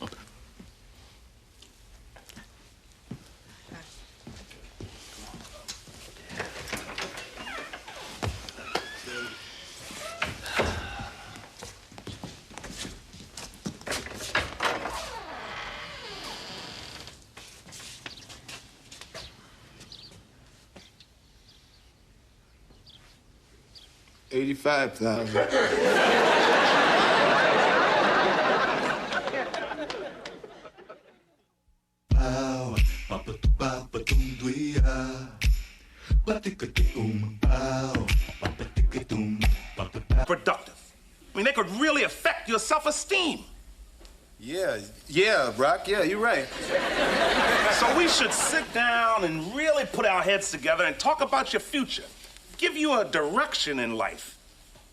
Productive. I mean, they could really affect your self-esteem. Yeah, Rock, yeah, you're right. So we should sit down and really put our heads together and talk about your future. Give you a direction in life.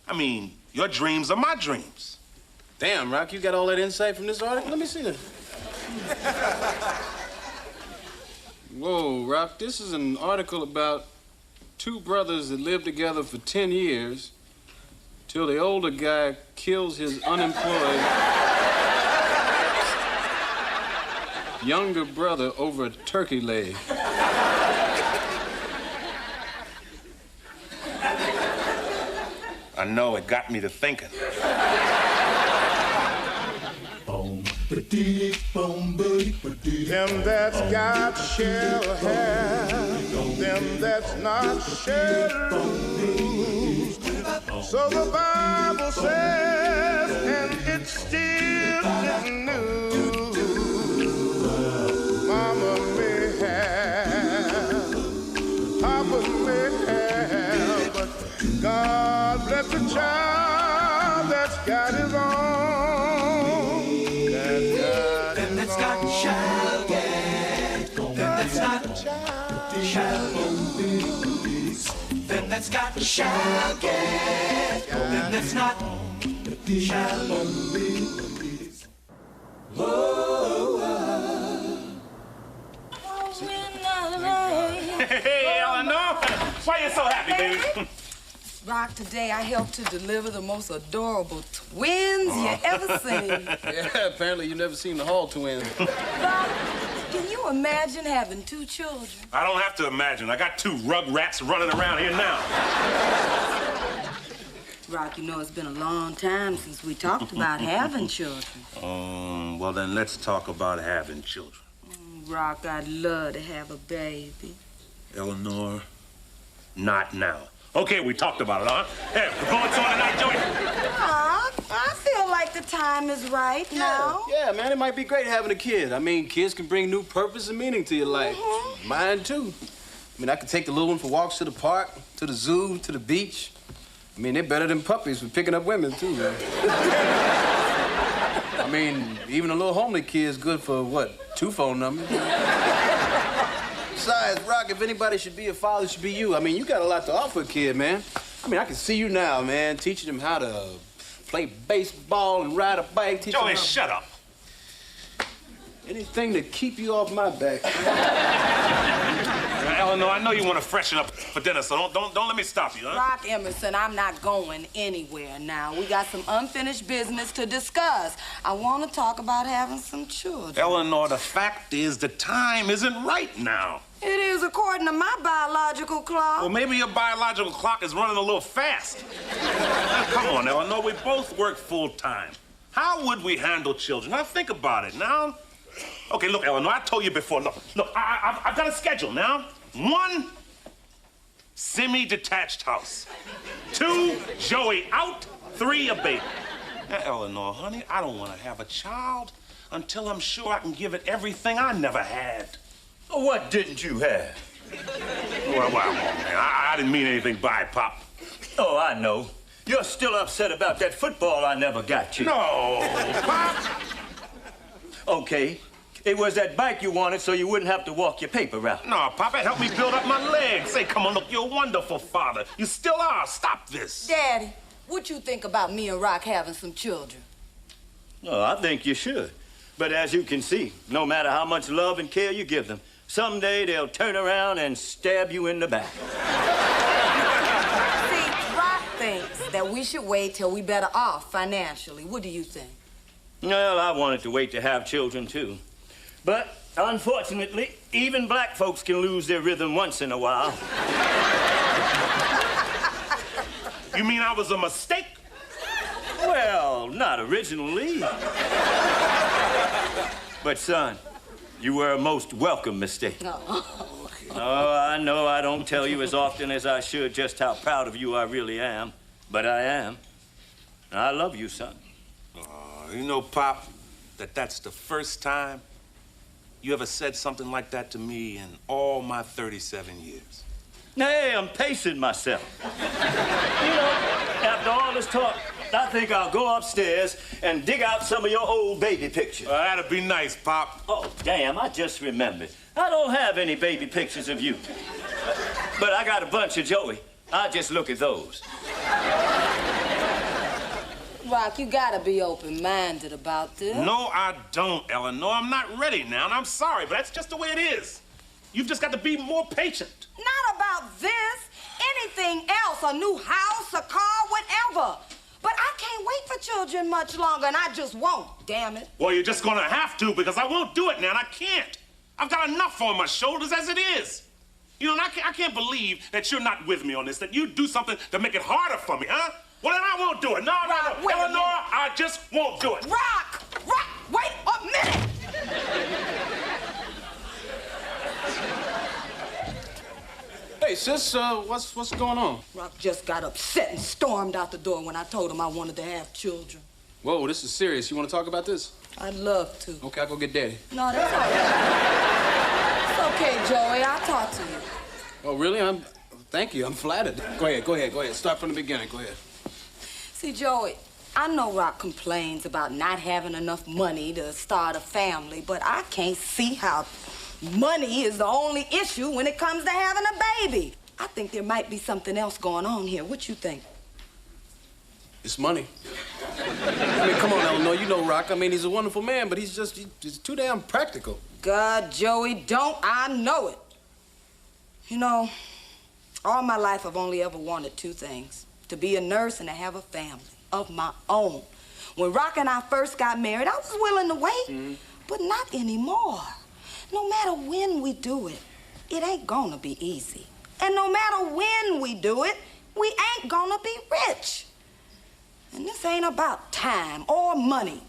I mean, your dreams are my dreams. Damn, Rock, you got all that insight from this article? Let me see this. Whoa, Rock, this is an article about two brothers that lived together for 10 years till the older guy kills his unemployed younger brother over a turkey leg. I know, it got me to thinking. Them that's got shall have, them that's not shall lose. So the Bible says, and it still isn't new. Mama may have, Papa may have, but God bless the child that's got his own. Them that's got shall get. Them that's not shall lose. Them that's got shall get. Them that's not shall lose. Hey, Eleanor. Why you so happy, baby? Rock, today I helped to deliver the most adorable twins you ever seen. Yeah, apparently you never seen the Hall twins. Rock, can you imagine having 2 children? I don't have to imagine. I got 2 rugrats running around here now. Rock, you know it's been a long time since we talked about having children. Well then let's talk about having children. Rock, I'd love to have a baby. Eleanor, not now. Okay, we talked about it, huh? Hey, we're going to tonight, Joey. Rock, I feel like the time is right now. Yeah, man, it might be great having a kid. I mean, kids can bring new purpose and meaning to your life. Mine, too. I mean, I could take the little one for walks to the park, to the zoo, to the beach. I mean, they're better than puppies for picking up women, too, man. I mean, even a little homely kid's good for, what, 2 phone numbers? Besides, Rock, if anybody should be a father, it should be you. I mean, you got a lot to offer a kid, man. I mean, I can see you now, man, teaching him how to play baseball and ride a bike. Joey, shut up. Anything to keep you off my back. Eleanor, I know you want to freshen up for dinner, so don't let me stop you, huh? Rock Emerson, I'm not going anywhere now. We got some unfinished business to discuss. I want to talk about having some children. Eleanor, the fact is the time isn't right now. It is according to my biological clock. Well, maybe your biological clock is running a little fast. Come on, Eleanor, we both work full time. How would we handle children? Now, think about it now. Okay, look, Eleanor, I told you before. Look, I've got a schedule now. 1, semi-detached house. 2, Joey out. 3, a baby. Now, Eleanor, honey, I don't want to have a child until I'm sure I can give it everything I never had. What didn't you have? Well, man, I didn't mean anything by it, Pop. Oh, I know. You're still upset about that football I never got you. No, Pop. Okay. It was that bike you wanted so you wouldn't have to walk your paper route. No, Papa, help me build up my legs. Say, come on, look, you're a wonderful father. You still are. Stop this. Daddy, what you think about me and Rock having some children? Oh, I think you should. But as you can see, no matter how much love and care you give them, someday they'll turn around and stab you in the back. See, Rock thinks that we should wait till we better off financially. What do you think? Well, I wanted to wait to have children, too. But, unfortunately, even black folks can lose their rhythm once in a while. You mean I was a mistake? Well, not originally. But, son, you were a most welcome mistake. Oh, I know I don't tell you as often as I should just how proud of you I really am. But I am. And I love you, son. You know, Pop, that's the first time you ever said something like that to me in all my 37 years. Hey, I'm pacing myself. You know, after all this talk, I think I'll go upstairs and dig out some of your old baby pictures. That'd be nice, Pop. Oh, damn, I just remembered. I don't have any baby pictures of you. But I got a bunch of Joey. I'll just look at those. Rock, you gotta be open-minded about this. No, I don't, Eleanor. I'm not ready now, and I'm sorry, but that's just the way it is. You've just got to be more patient. Not about this. Anything else, a new house, a car, whatever. But I can't wait for children much longer, and I just won't, damn it. Well, you're just gonna have to, because I won't do it now, and I can't. I've got enough on my shoulders as it is. You know, and I can't believe that you're not with me on this, that you do something to make it harder for me, huh? Well, then I won't do it. No, Rock, no. Eleanor, I just won't do it. Rock! Rock! Wait a minute! Hey, Hey, sis, what's going on? Rock just got upset and stormed out the door when I told him I wanted to have children. Whoa, this is serious. You want to talk about this? I'd love to. Okay, I'll go get Daddy. No, that's all right. It's okay, Joey. I'll talk to you. Oh, really? Thank you. I'm flattered. Go ahead. Start from the beginning. Go ahead. See, Joey, I know Rock complains about not having enough money to start a family, but I can't see how money is the only issue when it comes to having a baby. I think there might be something else going on here. What you think? It's money. I mean, come on, Eleanor. You know Rock. I mean, he's a wonderful man, but he's too damn practical. God, Joey, don't I know it. You know, all my life I've only ever wanted two things. To be a nurse and to have a family of my own. When Rock and I first got married, I was willing to wait, but not anymore. No matter when we do it, it ain't gonna be easy. And no matter when we do it, we ain't gonna be rich. And this ain't about time or money.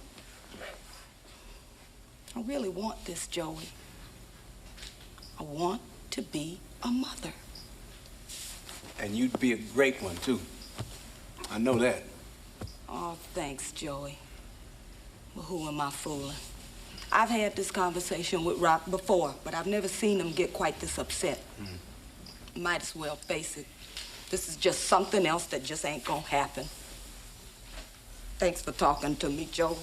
I really want this, Joey. I want to be a mother. And you'd be a great one, too. I know that. Oh, thanks, Joey. Well, who am I fooling? I've had this conversation with Rock before, but I've never seen him get quite this upset. Might as well face it. This is just something else that just ain't gonna happen. Thanks for talking to me, Joey.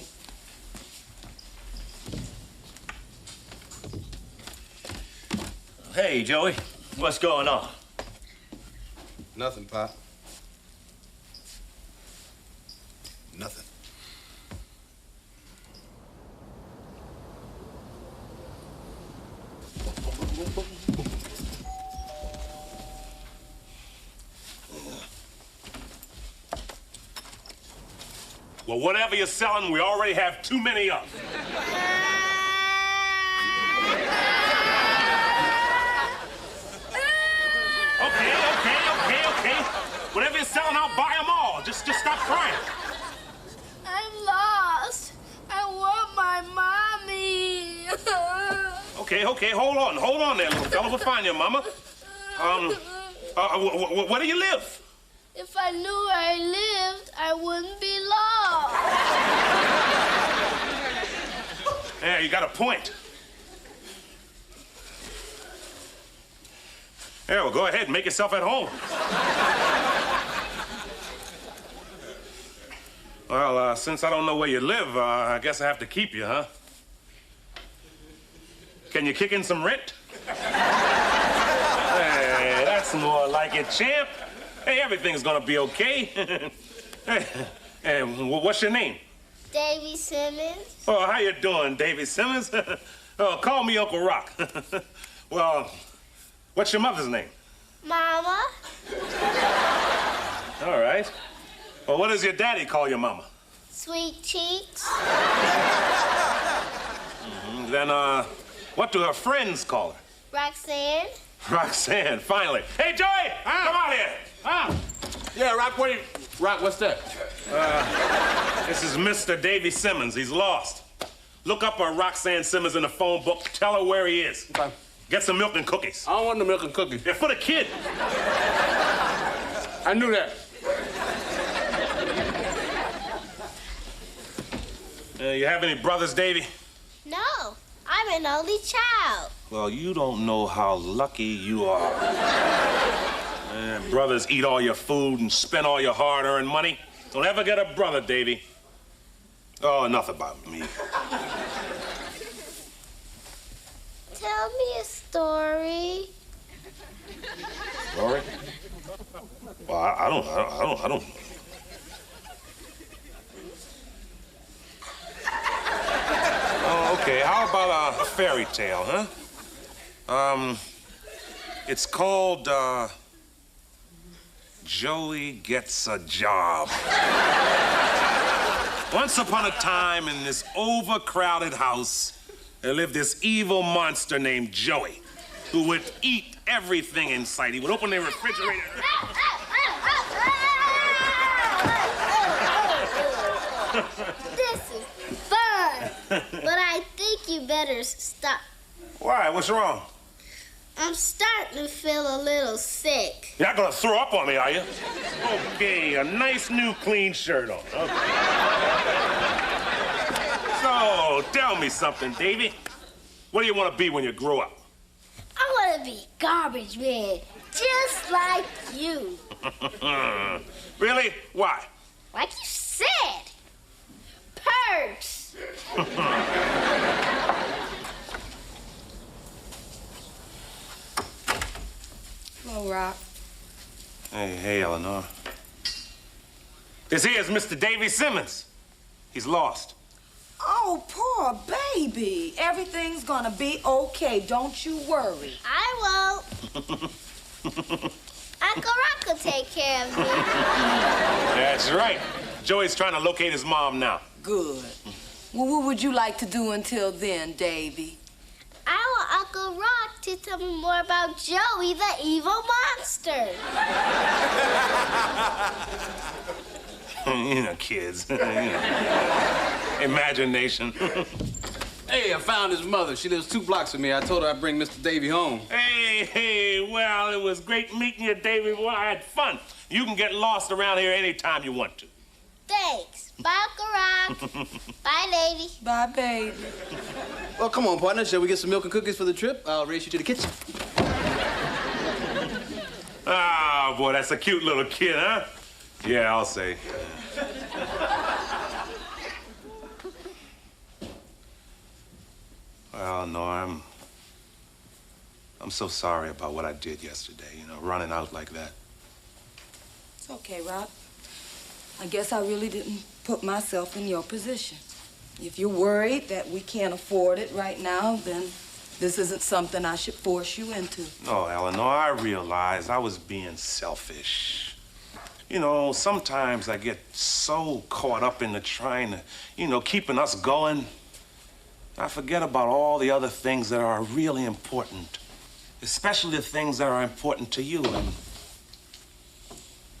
Hey, Joey. What's going on? Nothing, Pop. Nothing. Well, whatever you're selling, we already have too many of. Okay. Whatever you're selling, I'll buy them all. Just stop crying. I'm lost. I want my mommy. Okay, hold on there, little fella. We'll find your mama. Where do you live? If I knew where I lived, I wouldn't be lost. Yeah, you got a point. Yeah, well, go ahead and make yourself at home. Well, since I don't know where you live, I guess I have to keep you, huh? Can you kick in some rent? Hey, that's more like it, champ. Hey, everything's gonna be okay. Hey, what's your name? Davy Simmons. Oh, how you doing, Davy Simmons? Oh, call me Uncle Rock. Well, what's your mother's name? Mama. All right. Well, what does your daddy call your mama? Sweet Cheeks. Then, what do her friends call her? Roxanne. Roxanne, finally. Hey, Joey, come out here. Yeah, Rock, what's that? This is Mr. Davy Simmons. He's lost. Look up Roxanne Simmons in the phone book. Tell her where he is. Okay. Get some milk and cookies. I don't want the milk and cookies. They're for the kid. I knew that. You have any brothers, Davy? No, I'm an only child. Well, you don't know how lucky you are. Brothers eat all your food and spend all your hard-earned money. Don't ever get a brother, Davy. Oh, enough about me. Tell me a story. Story? Well, I don't. Oh, okay. How about a fairy tale, huh? It's called, Joey Gets a Job. Once upon a time, in this overcrowded house, there lived this evil monster named Joey, who would eat everything in sight. He would open the refrigerator. This is fun, but I think you better stop. Why? What's wrong? I'm starting to feel a little sick. You're not gonna throw up on me, are you? Okay, a nice new clean shirt on. Okay. So, tell me something, Davy. What do you want to be when you grow up? I want to be garbage man, just like you. Really? Why? Like you said. Perks. Hello, Rock. Hey, Eleanor. This here is Mr. Davy Simmons. He's lost. Oh, poor baby. Everything's gonna be okay. Don't you worry. I won't. Uncle Rock will take care of me. That's right. Joey's trying to locate his mom now. Good. Well, what would you like to do until then, Davy? I want Uncle Rock to tell me more about Joey, the evil monster. You know, kids. You know. Imagination. Hey, I found his mother. She lives 2 blocks from me. I told her I'd bring Mr. Davy home. Hey, well, it was great meeting you, Davy. Boy, I had fun. You can get lost around here anytime you want to. Thanks. Bye, Uncle Rock. Bye, lady. Bye, baby. Well, come on, partner. Shall we get some milk and cookies for the trip? I'll race you to the kitchen. Ah, boy, that's a cute little kid, huh? Yeah, I'll say. Well, no, I'm so sorry about what I did yesterday, you know, running out like that. It's okay, Rock. I guess I really didn't put myself in your position. If you're worried that we can't afford it right now, then this isn't something I should force you into. No, Eleanor, I realized I was being selfish. You know, sometimes I get so caught up into trying to, you know, keeping us going. I forget about all the other things that are really important, especially the things that are important to you.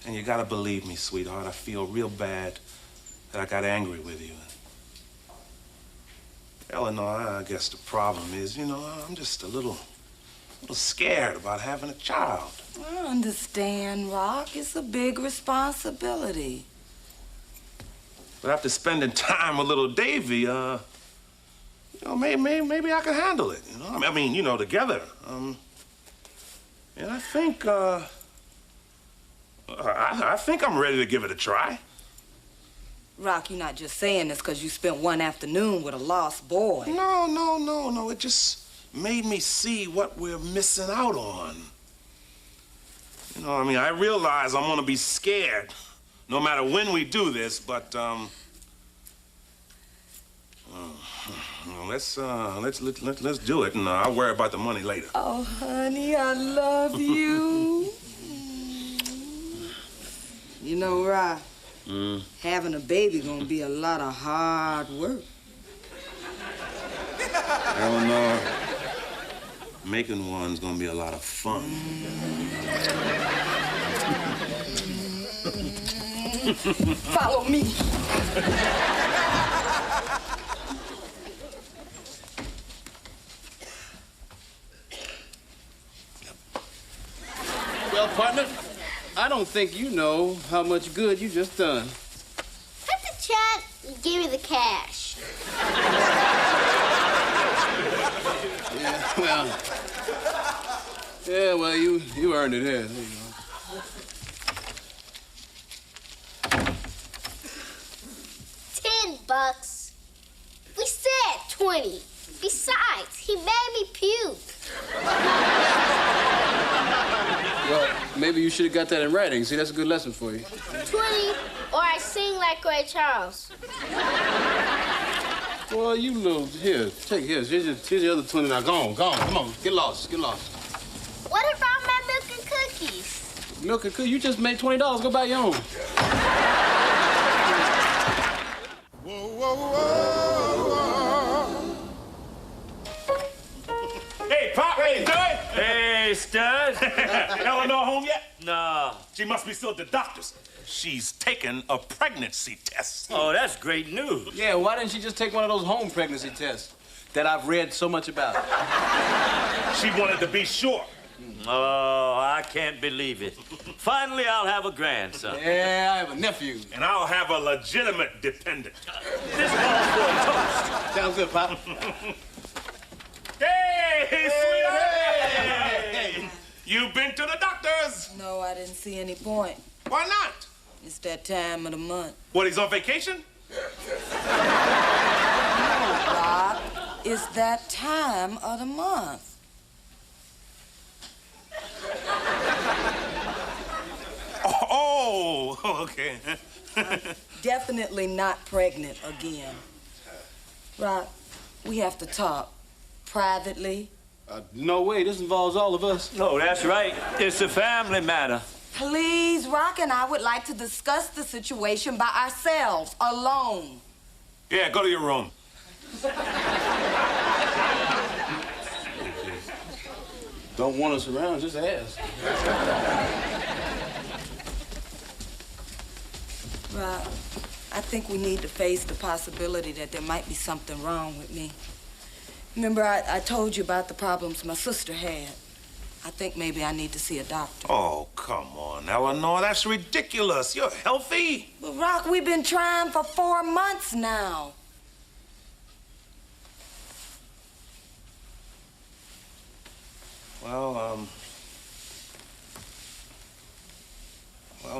And you gotta believe me, sweetheart, I feel real bad that I got angry with you. Eleanor, I guess the problem is, you know, I'm just a little scared about having a child. I understand, Rock. It's a big responsibility. But after spending time with little Davy, you know, maybe I can handle it, you know? I mean, you know, together. And I think I'm ready to give it a try. Rock, you're not just saying this because you spent one afternoon with a lost boy. No. It just made me see what we're missing out on. You know, I mean, I realize I'm gonna be scared no matter when we do this, but let's do it, and I'll worry about the money later. Oh, honey, I love you. You know, Rock, having a baby gonna be a lot of hard work. Eleanor, making one's gonna be a lot of fun. Follow me. Well, partner, I don't think you know how much good you just done. Cut the chat and give me the cash. Yeah, well, you earned it here. There you go. $10. We said 20. Besides, he made me puke. Well, maybe you should have got that in writing. See, that's a good lesson for you. 20, or I sing like Ray Charles. Well, you little... Here, take his. Here's the other 20 now. Go on. Come on. Get lost. What about my milk and cookies? Milk and cookies? You just made $20. Go buy your own. Hey, Pop, how you doing? Hey, stud. Eleanor home yet? No. She must be still at the doctor's. She's taken a pregnancy test. Oh, that's great news. Yeah, why didn't she just take one of those home pregnancy tests? that I've read so much about. She wanted to be sure. Oh, I can't believe it. Finally, I'll have a grandson. Yeah, I have a nephew. And I'll have a legitimate dependent. This calls for a toast. Sounds good, Pop. Hey, sweetheart! Hey. You been to the doctors? No, I didn't see any point. Why not? It's that time of the month. What, he's on vacation? Rock, it's that time of the month. Oh, okay. Definitely not pregnant again. Rock, we have to talk privately. No way, this involves all of us. No, that's right. It's a family matter. Please, Rock and I would like to discuss the situation by ourselves, alone. Yeah, go to your room. Don't want us around, just ask. Rock, I think we need to face the possibility that there might be something wrong with me. Remember, I told you about the problems my sister had. I think maybe I need to see a doctor. Oh, come on, Eleanor. That's ridiculous. You're healthy. But, Rock, we've been trying for 4 months now. Well,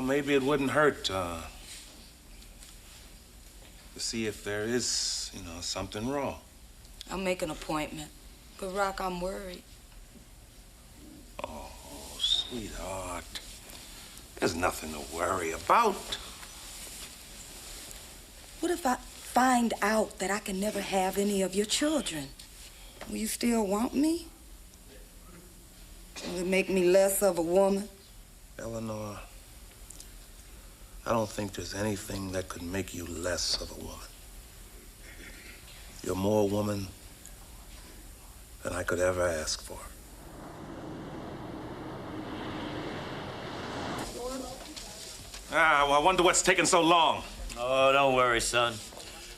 maybe it wouldn't hurt to see if there is, something wrong. I'll make an appointment. But, Rock, I'm worried. Oh, sweetheart. There's nothing to worry about. What if I find out that I can never have any of your children? Will you still want me? Will it make me less of a woman? Eleanor, I don't think there's anything that could make you less of a woman. You're more woman than I could ever ask for. Well, I wonder what's taking so long. Oh, don't worry, son.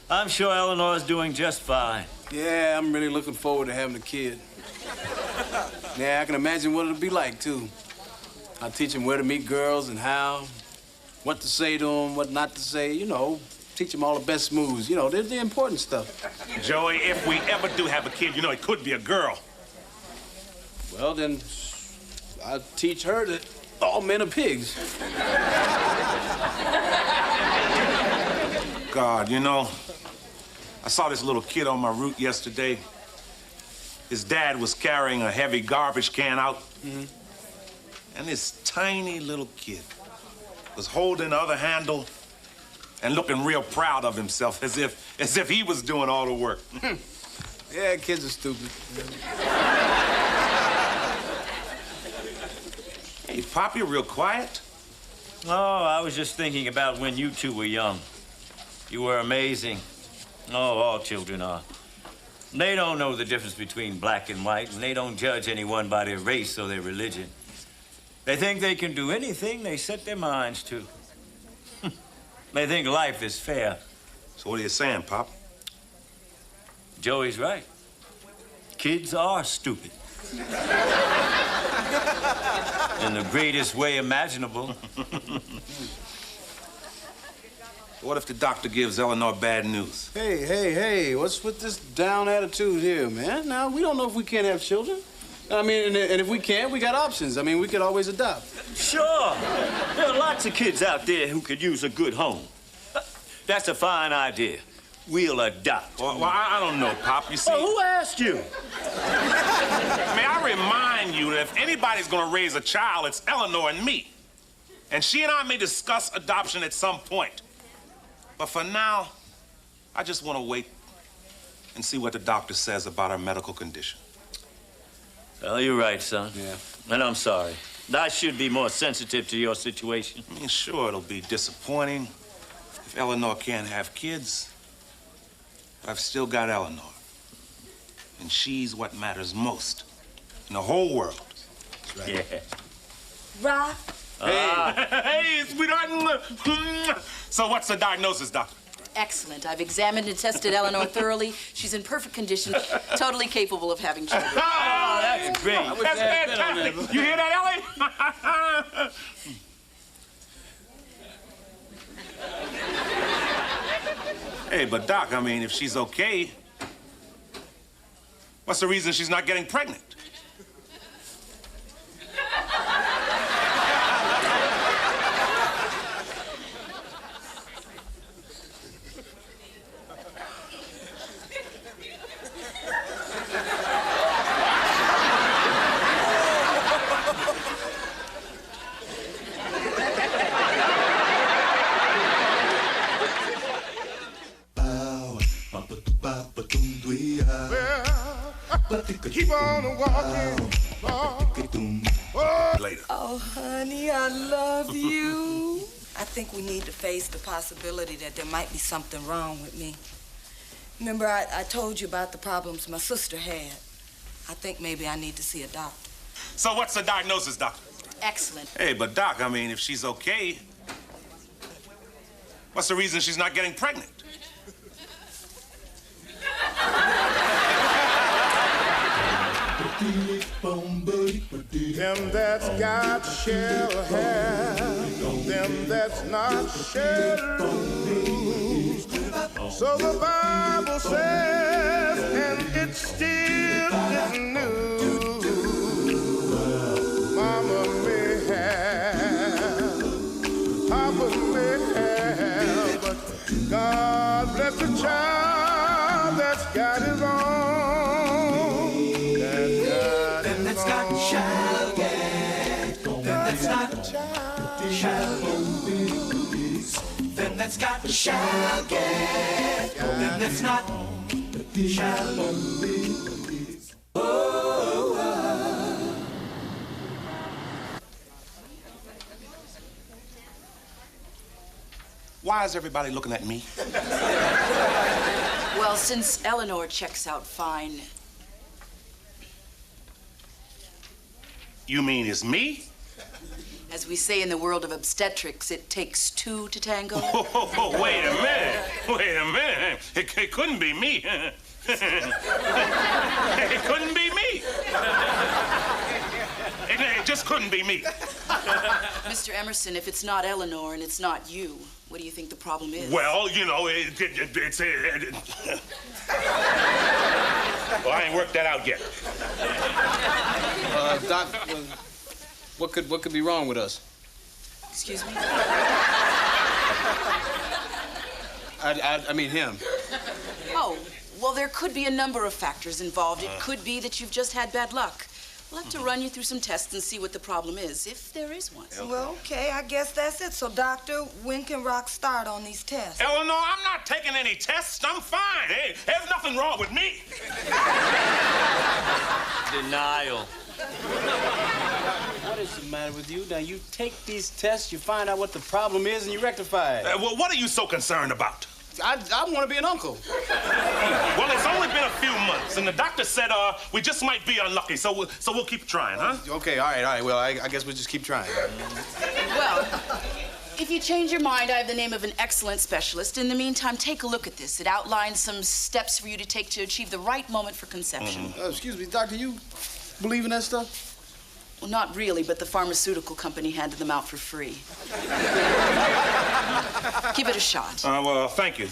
I'm sure Eleanor's doing just fine. Yeah, I'm really looking forward to having a kid. Yeah, I can imagine what it'll be like, too. I'll teach him where to meet girls and how, what to say to them, what not to say, teach him all the best moves. The important stuff. Joey, if we ever do have a kid, it could be a girl. Well, then, I'll teach her that all men are pigs. God, I saw this little kid on my route yesterday. His dad was carrying a heavy garbage can out. Mm-hmm. And this tiny little kid was holding the other handle and looking real proud of himself, as if he was doing all the work. Yeah, kids are stupid. Hey, Pop, you're real quiet. Oh, I was just thinking about when you two were young. You were amazing. Oh, all children are. They don't know the difference between black and white, and they don't judge anyone by their race or their religion. They think they can do anything they set their minds to. They think life is fair. So what are you saying, Pop? Joey's right. Kids are stupid. In the greatest way imaginable. What if the doctor gives Eleanor bad news? Hey, what's with this down attitude here, man? Now, we don't know if we can't have children. And if we can't, we got options. We could always adopt. Sure. There are lots of kids out there who could use a good home. That's a fine idea. We'll adopt. Well, I don't know, Pop. You see... Well, who asked you? May I remind you that if anybody's gonna raise a child, it's Eleanor and me. And she and I may discuss adoption at some point. But for now, I just want to wait and see what the doctor says about her medical condition. Well, you're right, son. Yeah. And I'm sorry. I should be more sensitive to your situation. Sure, it'll be disappointing if Eleanor can't have kids. But I've still got Eleanor. And she's what matters most in the whole world. Right. Yeah. Rock. Hey, sweetheart. So what's the diagnosis, doctor? Excellent. I've examined and tested Eleanor thoroughly. She's in perfect condition, totally capable of having children. Oh, that's great. That's fantastic. You hear that, Ellie? Hey, but Doc, I mean, if she's okay, what's the reason she's not getting pregnant? Keep on walking, Later. Oh, honey, I love you. I think we need to face the possibility that there might be something wrong with me. Remember, I told you about the problems my sister had. I think maybe I need to see a doctor. So what's the diagnosis, Doctor? Excellent. Hey, but Doc, I mean, if she's okay, what's the reason she's not getting pregnant? Them that's got shall have, them that's not shall lose. So the Bible says, and it still isn't news. Mama may have, Papa may have, but God bless the child that's got his own. Shall get, then that's not shall lose. Then that's got shall get, then that's not shall lose. Why is everybody looking at me? Well, since Eleanor checks out fine, You mean it's me? as we say in the world of obstetrics, it takes two to tango. Oh, wait a minute. Wait a minute. It couldn't be me. It couldn't be me. It just couldn't be me. Mr. Emerson, if it's not Eleanor and it's not you, what do you think the problem is? Well, you know, well, I ain't worked that out yet. Doc, what could be wrong with us? Excuse me? I mean him. Oh, well, there could be a number of factors involved. It could be that you've just had bad luck. We'll have to run you through some tests and see what the problem is, if there is one. Well, okay, I guess that's it. So, doctor, when can Rock start on these tests? Eleanor, I'm not taking any tests. I'm fine. Hey, there's nothing wrong with me. Denial. What is the matter with you? Now, you take these tests, you find out what the problem is, and you rectify it. Well, what are you so concerned about? I want to be an uncle. Well, it's only been a few months, and the doctor said we just might be unlucky, so we'll keep trying, huh? Okay, all right. Well, I guess we'll just keep trying. Well, if you change your mind, I have the name of an excellent specialist. In the meantime, take a look at this. It outlines some steps for you to take to achieve the right moment for conception. Excuse me, doctor, you believe in that stuff? Well, not really, but the pharmaceutical company handed them out for free. Give it a shot. Well, thank you.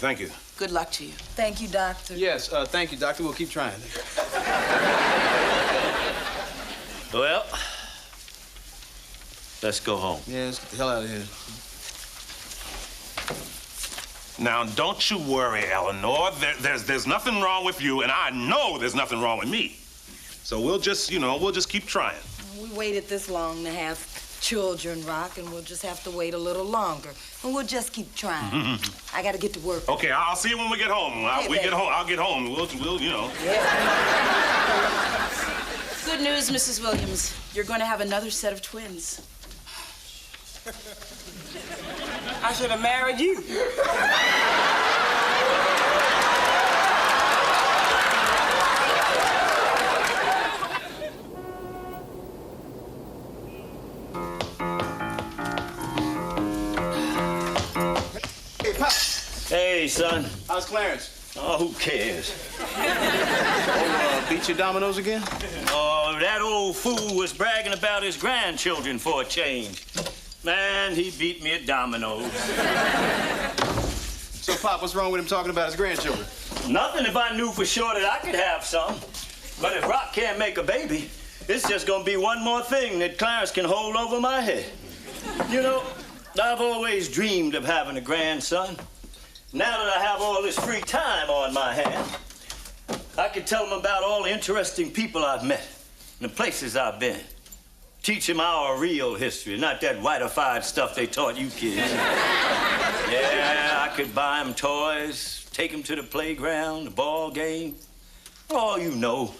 Good luck to you. Thank you, doctor. Yes, thank you, doctor. We'll keep trying. Well, let's go home. Yeah, let's get the hell out of here. Now, don't you worry, Eleanor. There's nothing wrong with you, and I know there's nothing wrong with me. So we'll just keep trying. We waited this long to have children, Rock, and we'll just have to wait a little longer. And we'll just keep trying. I gotta get to work. Okay, I'll see you when we get home. I'll get home. We'll, you know. Good news, Mrs. Williams. You're going to have another set of twins. I should have married you. Hey, son. How's Clarence? Oh, who cares? Beat your dominoes again? Oh, that old fool was bragging about his grandchildren for a change. Man, he beat me at dominoes. So, Pop, what's wrong with him talking about his grandchildren? Nothing if I knew for sure that I could have some. But if Rock can't make a baby, it's just gonna be one more thing that Clarence can hold over my head. You know, I've always dreamed of having a grandson. Now that I have all this free time on my hands, I can tell them about all the interesting people I've met and the places I've been. Teach them our real history, not that whitified stuff they taught you kids. Yeah, I could buy them toys, take them to the playground, the ball game. Oh, you know,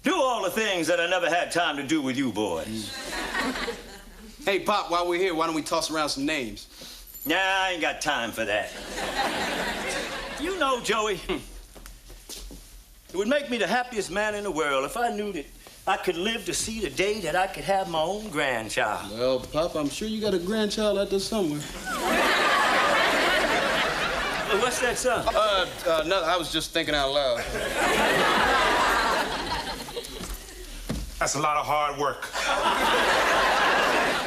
do all the things that I never had time to do with you boys. Hey, Pop, while we're here, why don't we toss around some names? Nah, I ain't got time for that. You know, Joey, it would make me the happiest man in the world if I knew that I could live to see the day that I could have my own grandchild. Well, Pop, I'm sure you got a grandchild out there somewhere. What's that, son? No, I was just thinking out loud. That's a lot of hard work.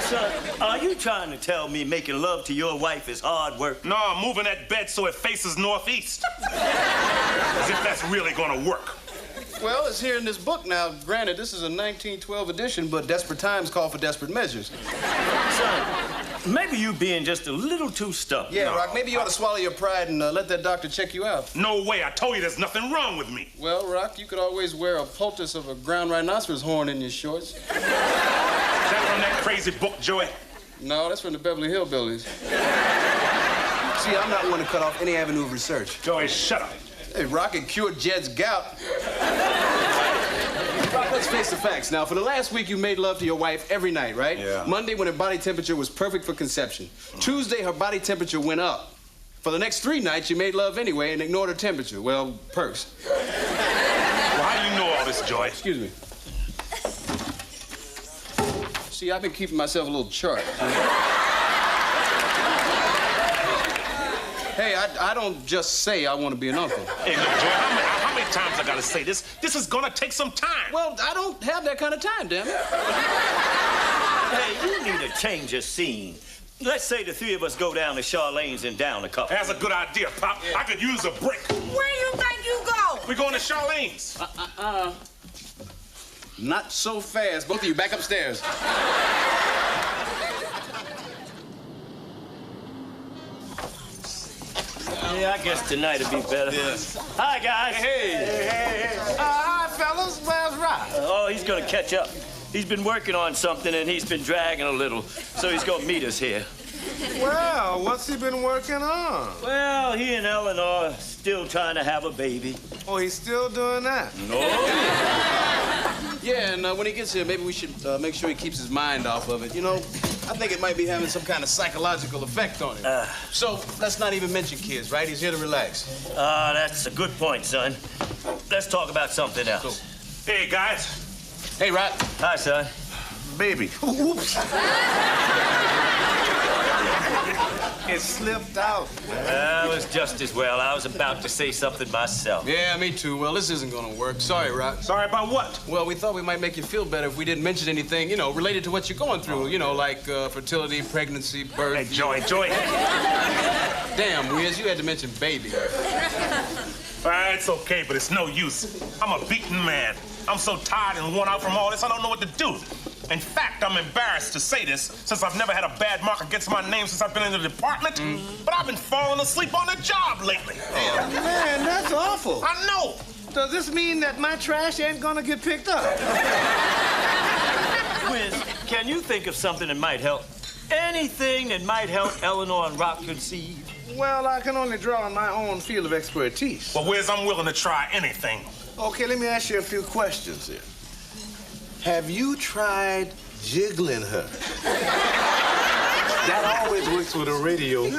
Son, are you trying to tell me making love to your wife is hard work? No, I'm moving that bed so it faces northeast. As if that's really gonna work. Well, it's here in this book now. Granted, this is a 1912 edition, but desperate times call for desperate measures. Son, maybe you being just a little too stubborn. Yeah, Rock, maybe you ought to swallow your pride and let that doctor check you out. No way. I told you there's nothing wrong with me. Well, Rock, you could always wear a poultice of a ground rhinoceros horn in your shorts. Is that from that crazy book, Joey? No, that's from the Beverly Hillbillies. See, I'm not one to cut off any avenue of research. Joey, shut up. Hey, Rock, it cured Jed's gout. Rock, let's face the facts. Now, for the last week, you made love to your wife every night, right? Yeah. Monday, when her body temperature was perfect for conception. Tuesday, her body temperature went up. For the next 3 nights, you made love anyway and ignored her temperature. Well, perks. Well, how do you know all this, Joey? Excuse me. See, I've been keeping myself a little chart. Hey, I don't just say I want to be an uncle. Hey, look, Joey, how many times I gotta say this? This is gonna take some time. Well, I don't have that kind of time, damn it. Hey, you need a change of scene. Let's say the 3 of us go down to Charlene's and down a couple. That's a good idea, Pop. Yeah. I could use a brick. Where you think you go? We're going to Charlene's. Not so fast. Both of you, back upstairs. Yeah, I guess tonight'll be better. Yeah. Hi, guys. Hey. Hi, fellas. Where's Rock? Oh, he's gonna catch up. He's been working on something and he's been dragging a little, so he's gonna meet us here. Well, what's he been working on? Well, he and Eleanor are still trying to have a baby. Oh, he's still doing that? No. Yeah, and when he gets here, maybe we should make sure he keeps his mind off of it. You know, I think it might be having some kind of psychological effect on him. So let's not even mention kids, right? He's here to relax. That's a good point, son. Let's talk about something else. Cool. Hey, guys. Hey, Rock. Hi, son. Baby. Oops. It slipped out. That was just as well. I was about to say something myself. Yeah, me too. Well, this isn't gonna work. Sorry, Rock. Sorry about what? Well, we thought we might make you feel better if we didn't mention anything, you know, related to what you're going through. You know, like fertility, pregnancy, birth. Hey, Joey. Damn, Wiz, you had to mention baby. It's okay, but it's no use. I'm a beaten man. I'm so tired and worn out from all this, I don't know what to do. In fact, I'm embarrassed to say this, since I've never had a bad mark against my name since I've been in the department, but I've been falling asleep on the job lately. Oh, man, that's awful. I know. Does this mean that my trash ain't gonna get picked up? Wiz, can you think of something that might help? Anything that might help Eleanor and Rock conceive? Well, I can only draw on my own field of expertise. Well, Wiz, I'm willing to try anything. Okay, let me ask you a few questions here. Have you tried jiggling her? That always works with a radio.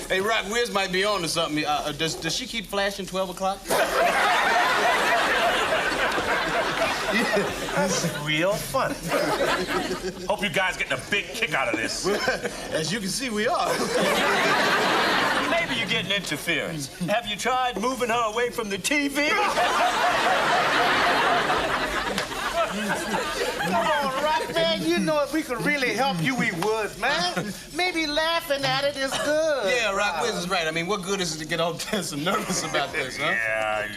Hey, Rock, Wiz might be on to something. Does she keep flashing 12 o'clock? That's real funny. Hope you guys getting a big kick out of this. As you can see, we are. Maybe you're getting interference. Have you tried moving her away from the TV? Come on, Rock, man. You know if we could really help you, we would, man. Maybe laughing at it is good. Yeah, Rock Wiz is right. I mean, what good is it to get all tense and nervous about this, huh?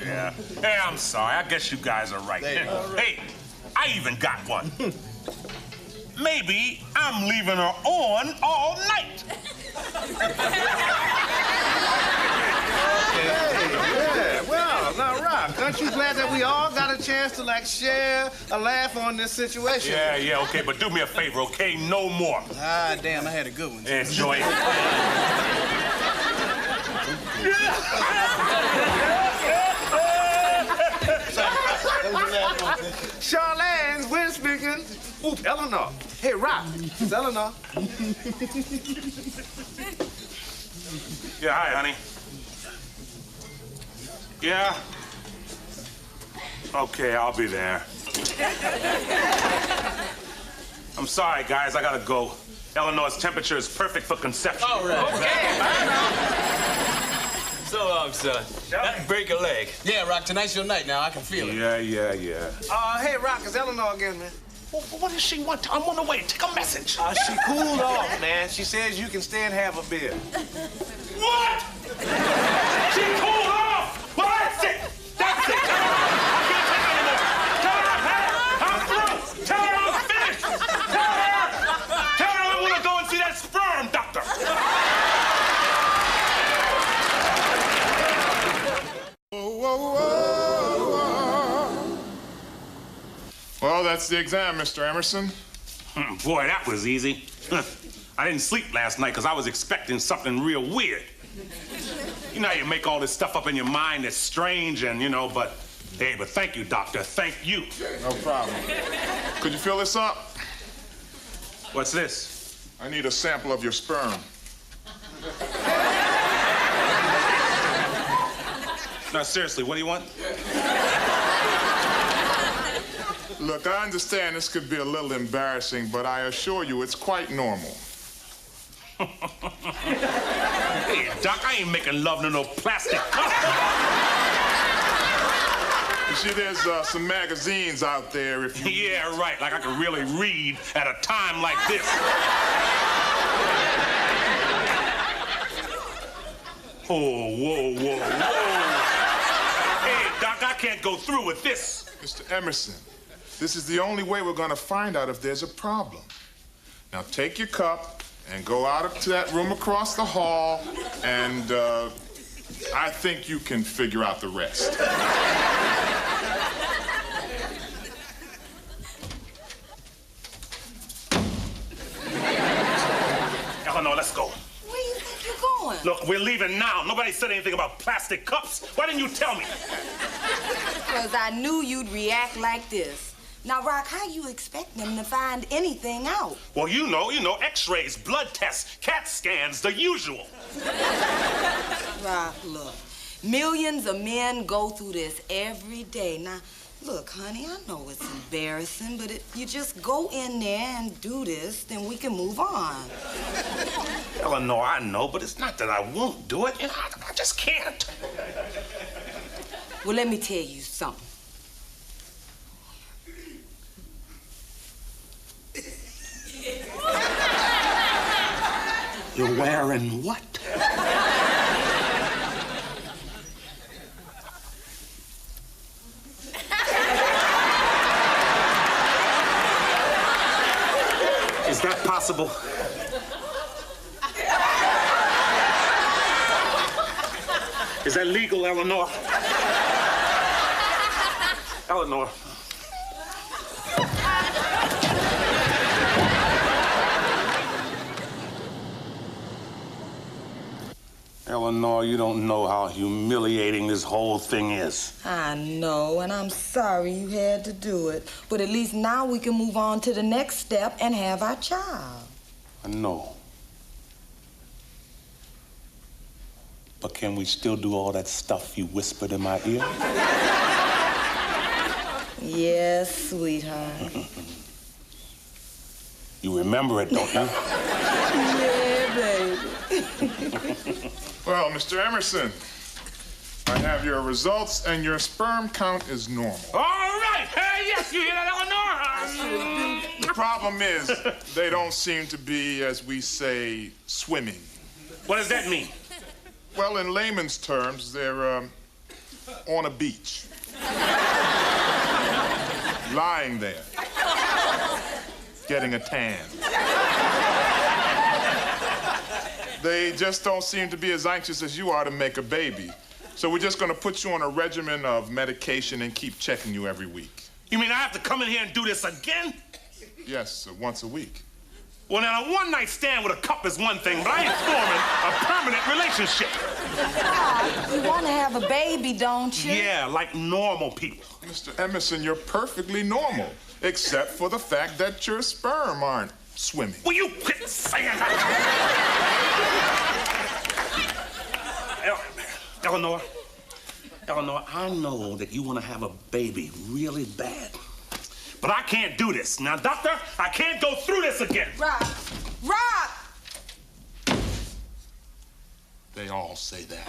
Yeah. Hey, I'm sorry. I guess you guys are right. Hey, I even got one. Maybe I'm leaving her on all night. Yeah, well, now, Rock, aren't you glad that we all got a chance to, like, share a laugh on this situation? Yeah, okay, but do me a favor, okay? No more. Ah, damn, I had a good one. Enjoy it. Charlene, Win speaking. Ooh, Eleanor. Hey, Rock, it's Eleanor. Yeah, hi, honey. Yeah? Okay, I'll be there. I'm sorry, guys, I gotta go. Eleanor's temperature is perfect for conception. All right. Okay, bye now. So long, son. Not break a leg. Yeah, Rock, tonight's your night now. I can feel it. Yeah. Hey, Rock, it's Eleanor again, man. What does she want? I'm on the way. Take a message. She cooled off, man. She says you can stay and have a beer. What? She cooled off! Well, that's it! That's it! Tell her I can't take it anymore! Tell her I've had it! I'm through! Tell her I'm finished! Tell her I want to go and see that sperm doctor! Well, that's the exam, Mr. Emerson. Boy, that was easy. I didn't sleep last night because I was expecting something real weird. You know how you make all this stuff up in your mind that's strange and, but thank you, doctor. Thank you. No problem. Could you fill this up? What's this? I need a sample of your sperm. No, seriously, what do you want? Look, I understand this could be a little embarrassing, but I assure you it's quite normal. Hey, Doc, I ain't making love to no plastic cup. You see, there's some magazines out there if you... Yeah, right, like I could really read at a time like this. Oh, whoa. Hey, Doc, I can't go through with this. Mr. Emerson, this is the only way we're going to find out if there's a problem. Now, take your cup and go out to that room across the hall, and I think you can figure out the rest. Eleanor, let's go. Where you think you're going? Look, we're leaving now. Nobody said anything about plastic cups. Why didn't you tell me? Because I knew you'd react like this. Now, Rock, how you expect them to find anything out? Well, you know, x-rays, blood tests, CAT scans, the usual. Rock, look, millions of men go through this every day. Now, look, honey, I know it's embarrassing, but if you just go in there and do this, then we can move on. Eleanor, I know, but it's not that I won't do it. I just can't. Well, let me tell you something. You're wearing what? Is that possible? Is that legal, Eleanor? Eleanor. Eleanor, you don't know how humiliating this whole thing is. I know, and I'm sorry you had to do it. But at least now we can move on to the next step and have our child. I know. But can we still do all that stuff you whispered in my ear? Yes, sweetheart. You remember it, don't you? Yeah, baby. Well, Mr. Emerson, I have your results, and your sperm count is normal. All right. Hey, yes, you hear that, Eleanor? The problem is, they don't seem to be, as we say, swimming. What does that mean? Well, in layman's terms, they're on a beach. Lying there. Getting a tan. They just don't seem to be as anxious as you are to make a baby. So we're just gonna put you on a regimen of medication and keep checking you every week. You mean I have to come in here and do this again? Yes, once a week. Well, now, a one-night stand with a cup is one thing, but I ain't forming a permanent relationship. You want to have a baby, don't you? Yeah, like normal people. Mr. Emerson, you're perfectly normal, except for the fact that your sperm aren't swimming. Will you quit saying that? Eleanor, I know that you want to have a baby really bad. But I can't do this. Now, doctor, I can't go through this again. Rock! Rock! They all say that.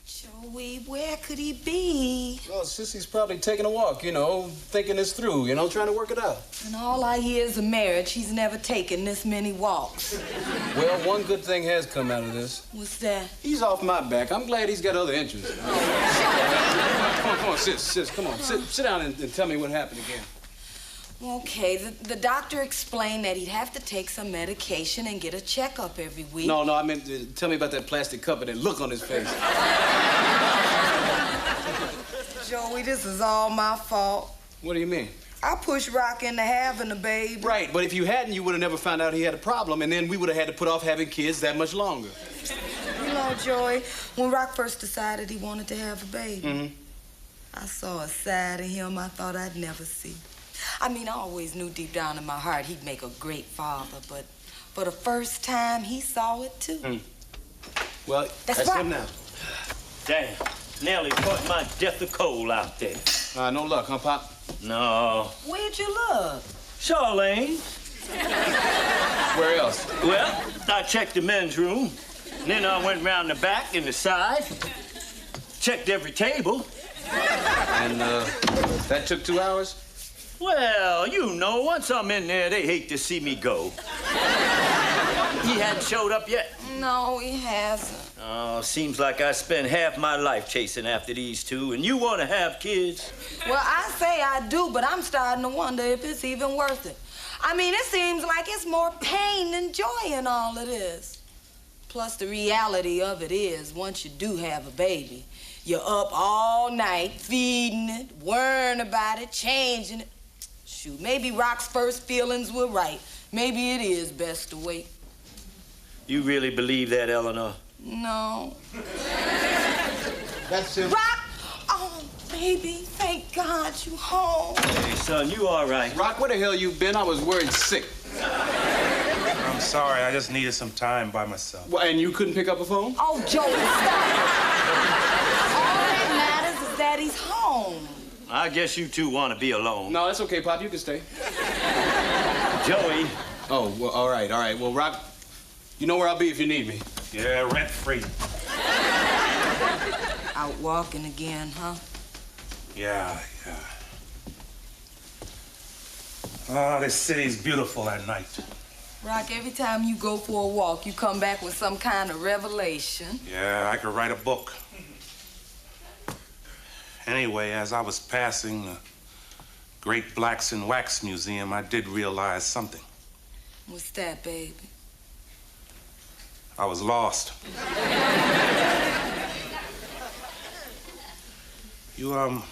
Joey, where could he be? Well, Sissy's probably taking a walk, you know, thinking this through, you know, trying to work it out. In all our years of marriage, he's never taken this many walks. Well, one good thing has come out of this. What's that? He's off my back. I'm glad he's got other interests. Come on, sis, come on. Sit down and tell me what happened again. Okay, the doctor explained that he'd have to take some medication and get a checkup every week. No, I meant tell me about that plastic cup and that look on his face. Joey, this is all my fault. What do you mean? I pushed Rock into having a baby. Right, but if you hadn't, you would have never found out he had a problem, and then we would have had to put off having kids that much longer. You know, Joey, when Rock first decided he wanted to have a baby, I saw a side of him I thought I'd never see. I mean, I always knew deep down in my heart he'd make a great father, but for the first time, he saw it too. Well, that's him now. Damn, Nellie caught my death of cold out there. No luck, huh, Pop? No. Where'd you look? Charlene. Where else? Well, I checked the men's room. Then I went round the back and the side. Checked every table. And that took 2 hours? Well, you know, once I'm in there, they hate to see me go. He hadn't showed up yet. No, he hasn't. Oh, seems like I spent half my life chasing after these two, and you want to have kids? Well, I say I do, but I'm starting to wonder if it's even worth it. I mean, it seems like it's more pain than joy in all of this. Plus, the reality of it is, once you do have a baby, you're up all night feeding it, worrying about it, changing it. Shoot, maybe Rock's first feelings were right. Maybe it is best to wait. You really believe that, Eleanor? No. That's him. Rock! Oh, baby, thank God you home. Hey, son, you all right? Rock, where the hell you been? I was worried sick. I'm sorry, I just needed some time by myself. Well, and you couldn't pick up a phone? Oh, Joey, stop. All that matters is that he's home. I guess you two want to be alone. No, that's okay, Pop. You can stay. Joey. Oh, well, all right. Well, Rock, you know where I'll be if you need me. Yeah, rent-free. Out walking again, huh? Yeah. Oh, this city's beautiful at night. Rock, every time you go for a walk, you come back with some kind of revelation. Yeah, I could write a book. Anyway, as I was passing the Great Blacks in Wax Museum, I did realize something. What's that, baby? I was lost. You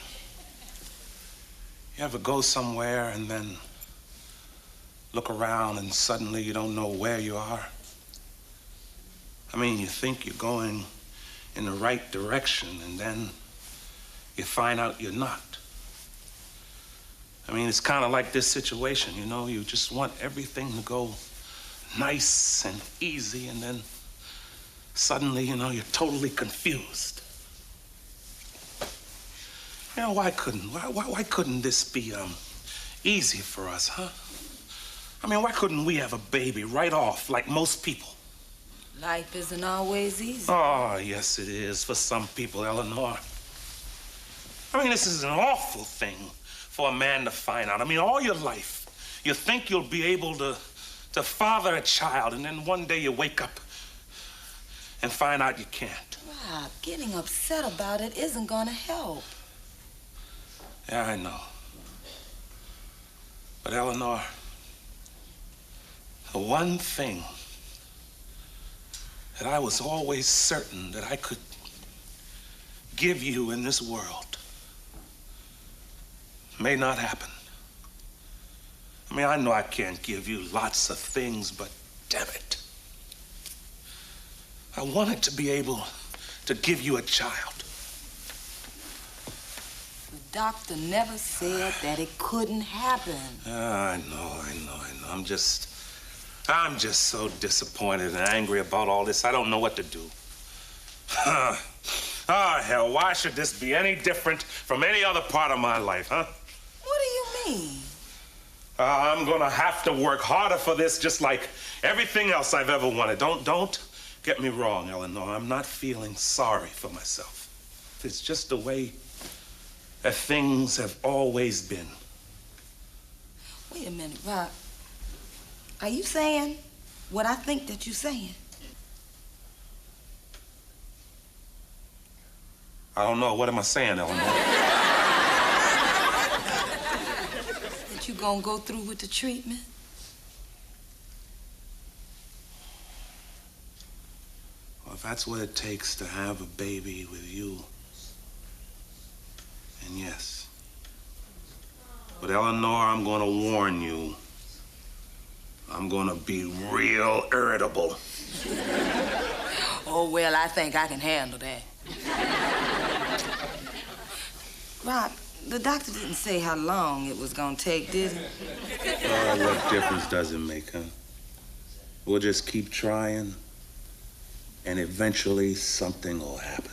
ever go somewhere and then look around and suddenly you don't know where you are? I mean, you think you're going in the right direction and then you find out you're not. I mean, it's kind of like this situation, you know? You just want everything to go nice and easy, and then suddenly, you know, you're totally confused. You know, why couldn't this be easy for us, huh? I mean, why couldn't we have a baby right off like most people? Life isn't always easy. Oh, yes, it is for some people, Eleanor. I mean, this is an awful thing for a man to find out. I mean, all your life, you think you'll be able to father a child, and then one day you wake up and find out you can't. Rob, getting upset about it isn't gonna help. Yeah, I know. But Eleanor, the one thing that I was always certain that I could give you in this world may not happen. I mean, I know I can't give you lots of things, but damn it, I wanted to be able to give you a child. The doctor never said that it couldn't happen. I know. I'm just so disappointed and angry about all this. I don't know what to do. Oh, hell, why should this be any different from any other part of my life, huh? What do you mean? I'm gonna have to work harder for this, just like everything else I've ever wanted. Don't get me wrong, Eleanor. I'm not feeling sorry for myself. It's just the way that things have always been. Wait a minute, Rob. Are you saying what I think that you're saying? I don't know. What am I saying, Eleanor? That you gonna go through with the treatment? Well, if that's what it takes to have a baby with you, then yes. But Eleanor, I'm gonna warn you. I'm gonna be real irritable. Oh, well, I think I can handle that. Rob, the doctor didn't say how long it was gonna take, did he? What difference does it make, huh? We'll just keep trying, and eventually something will happen.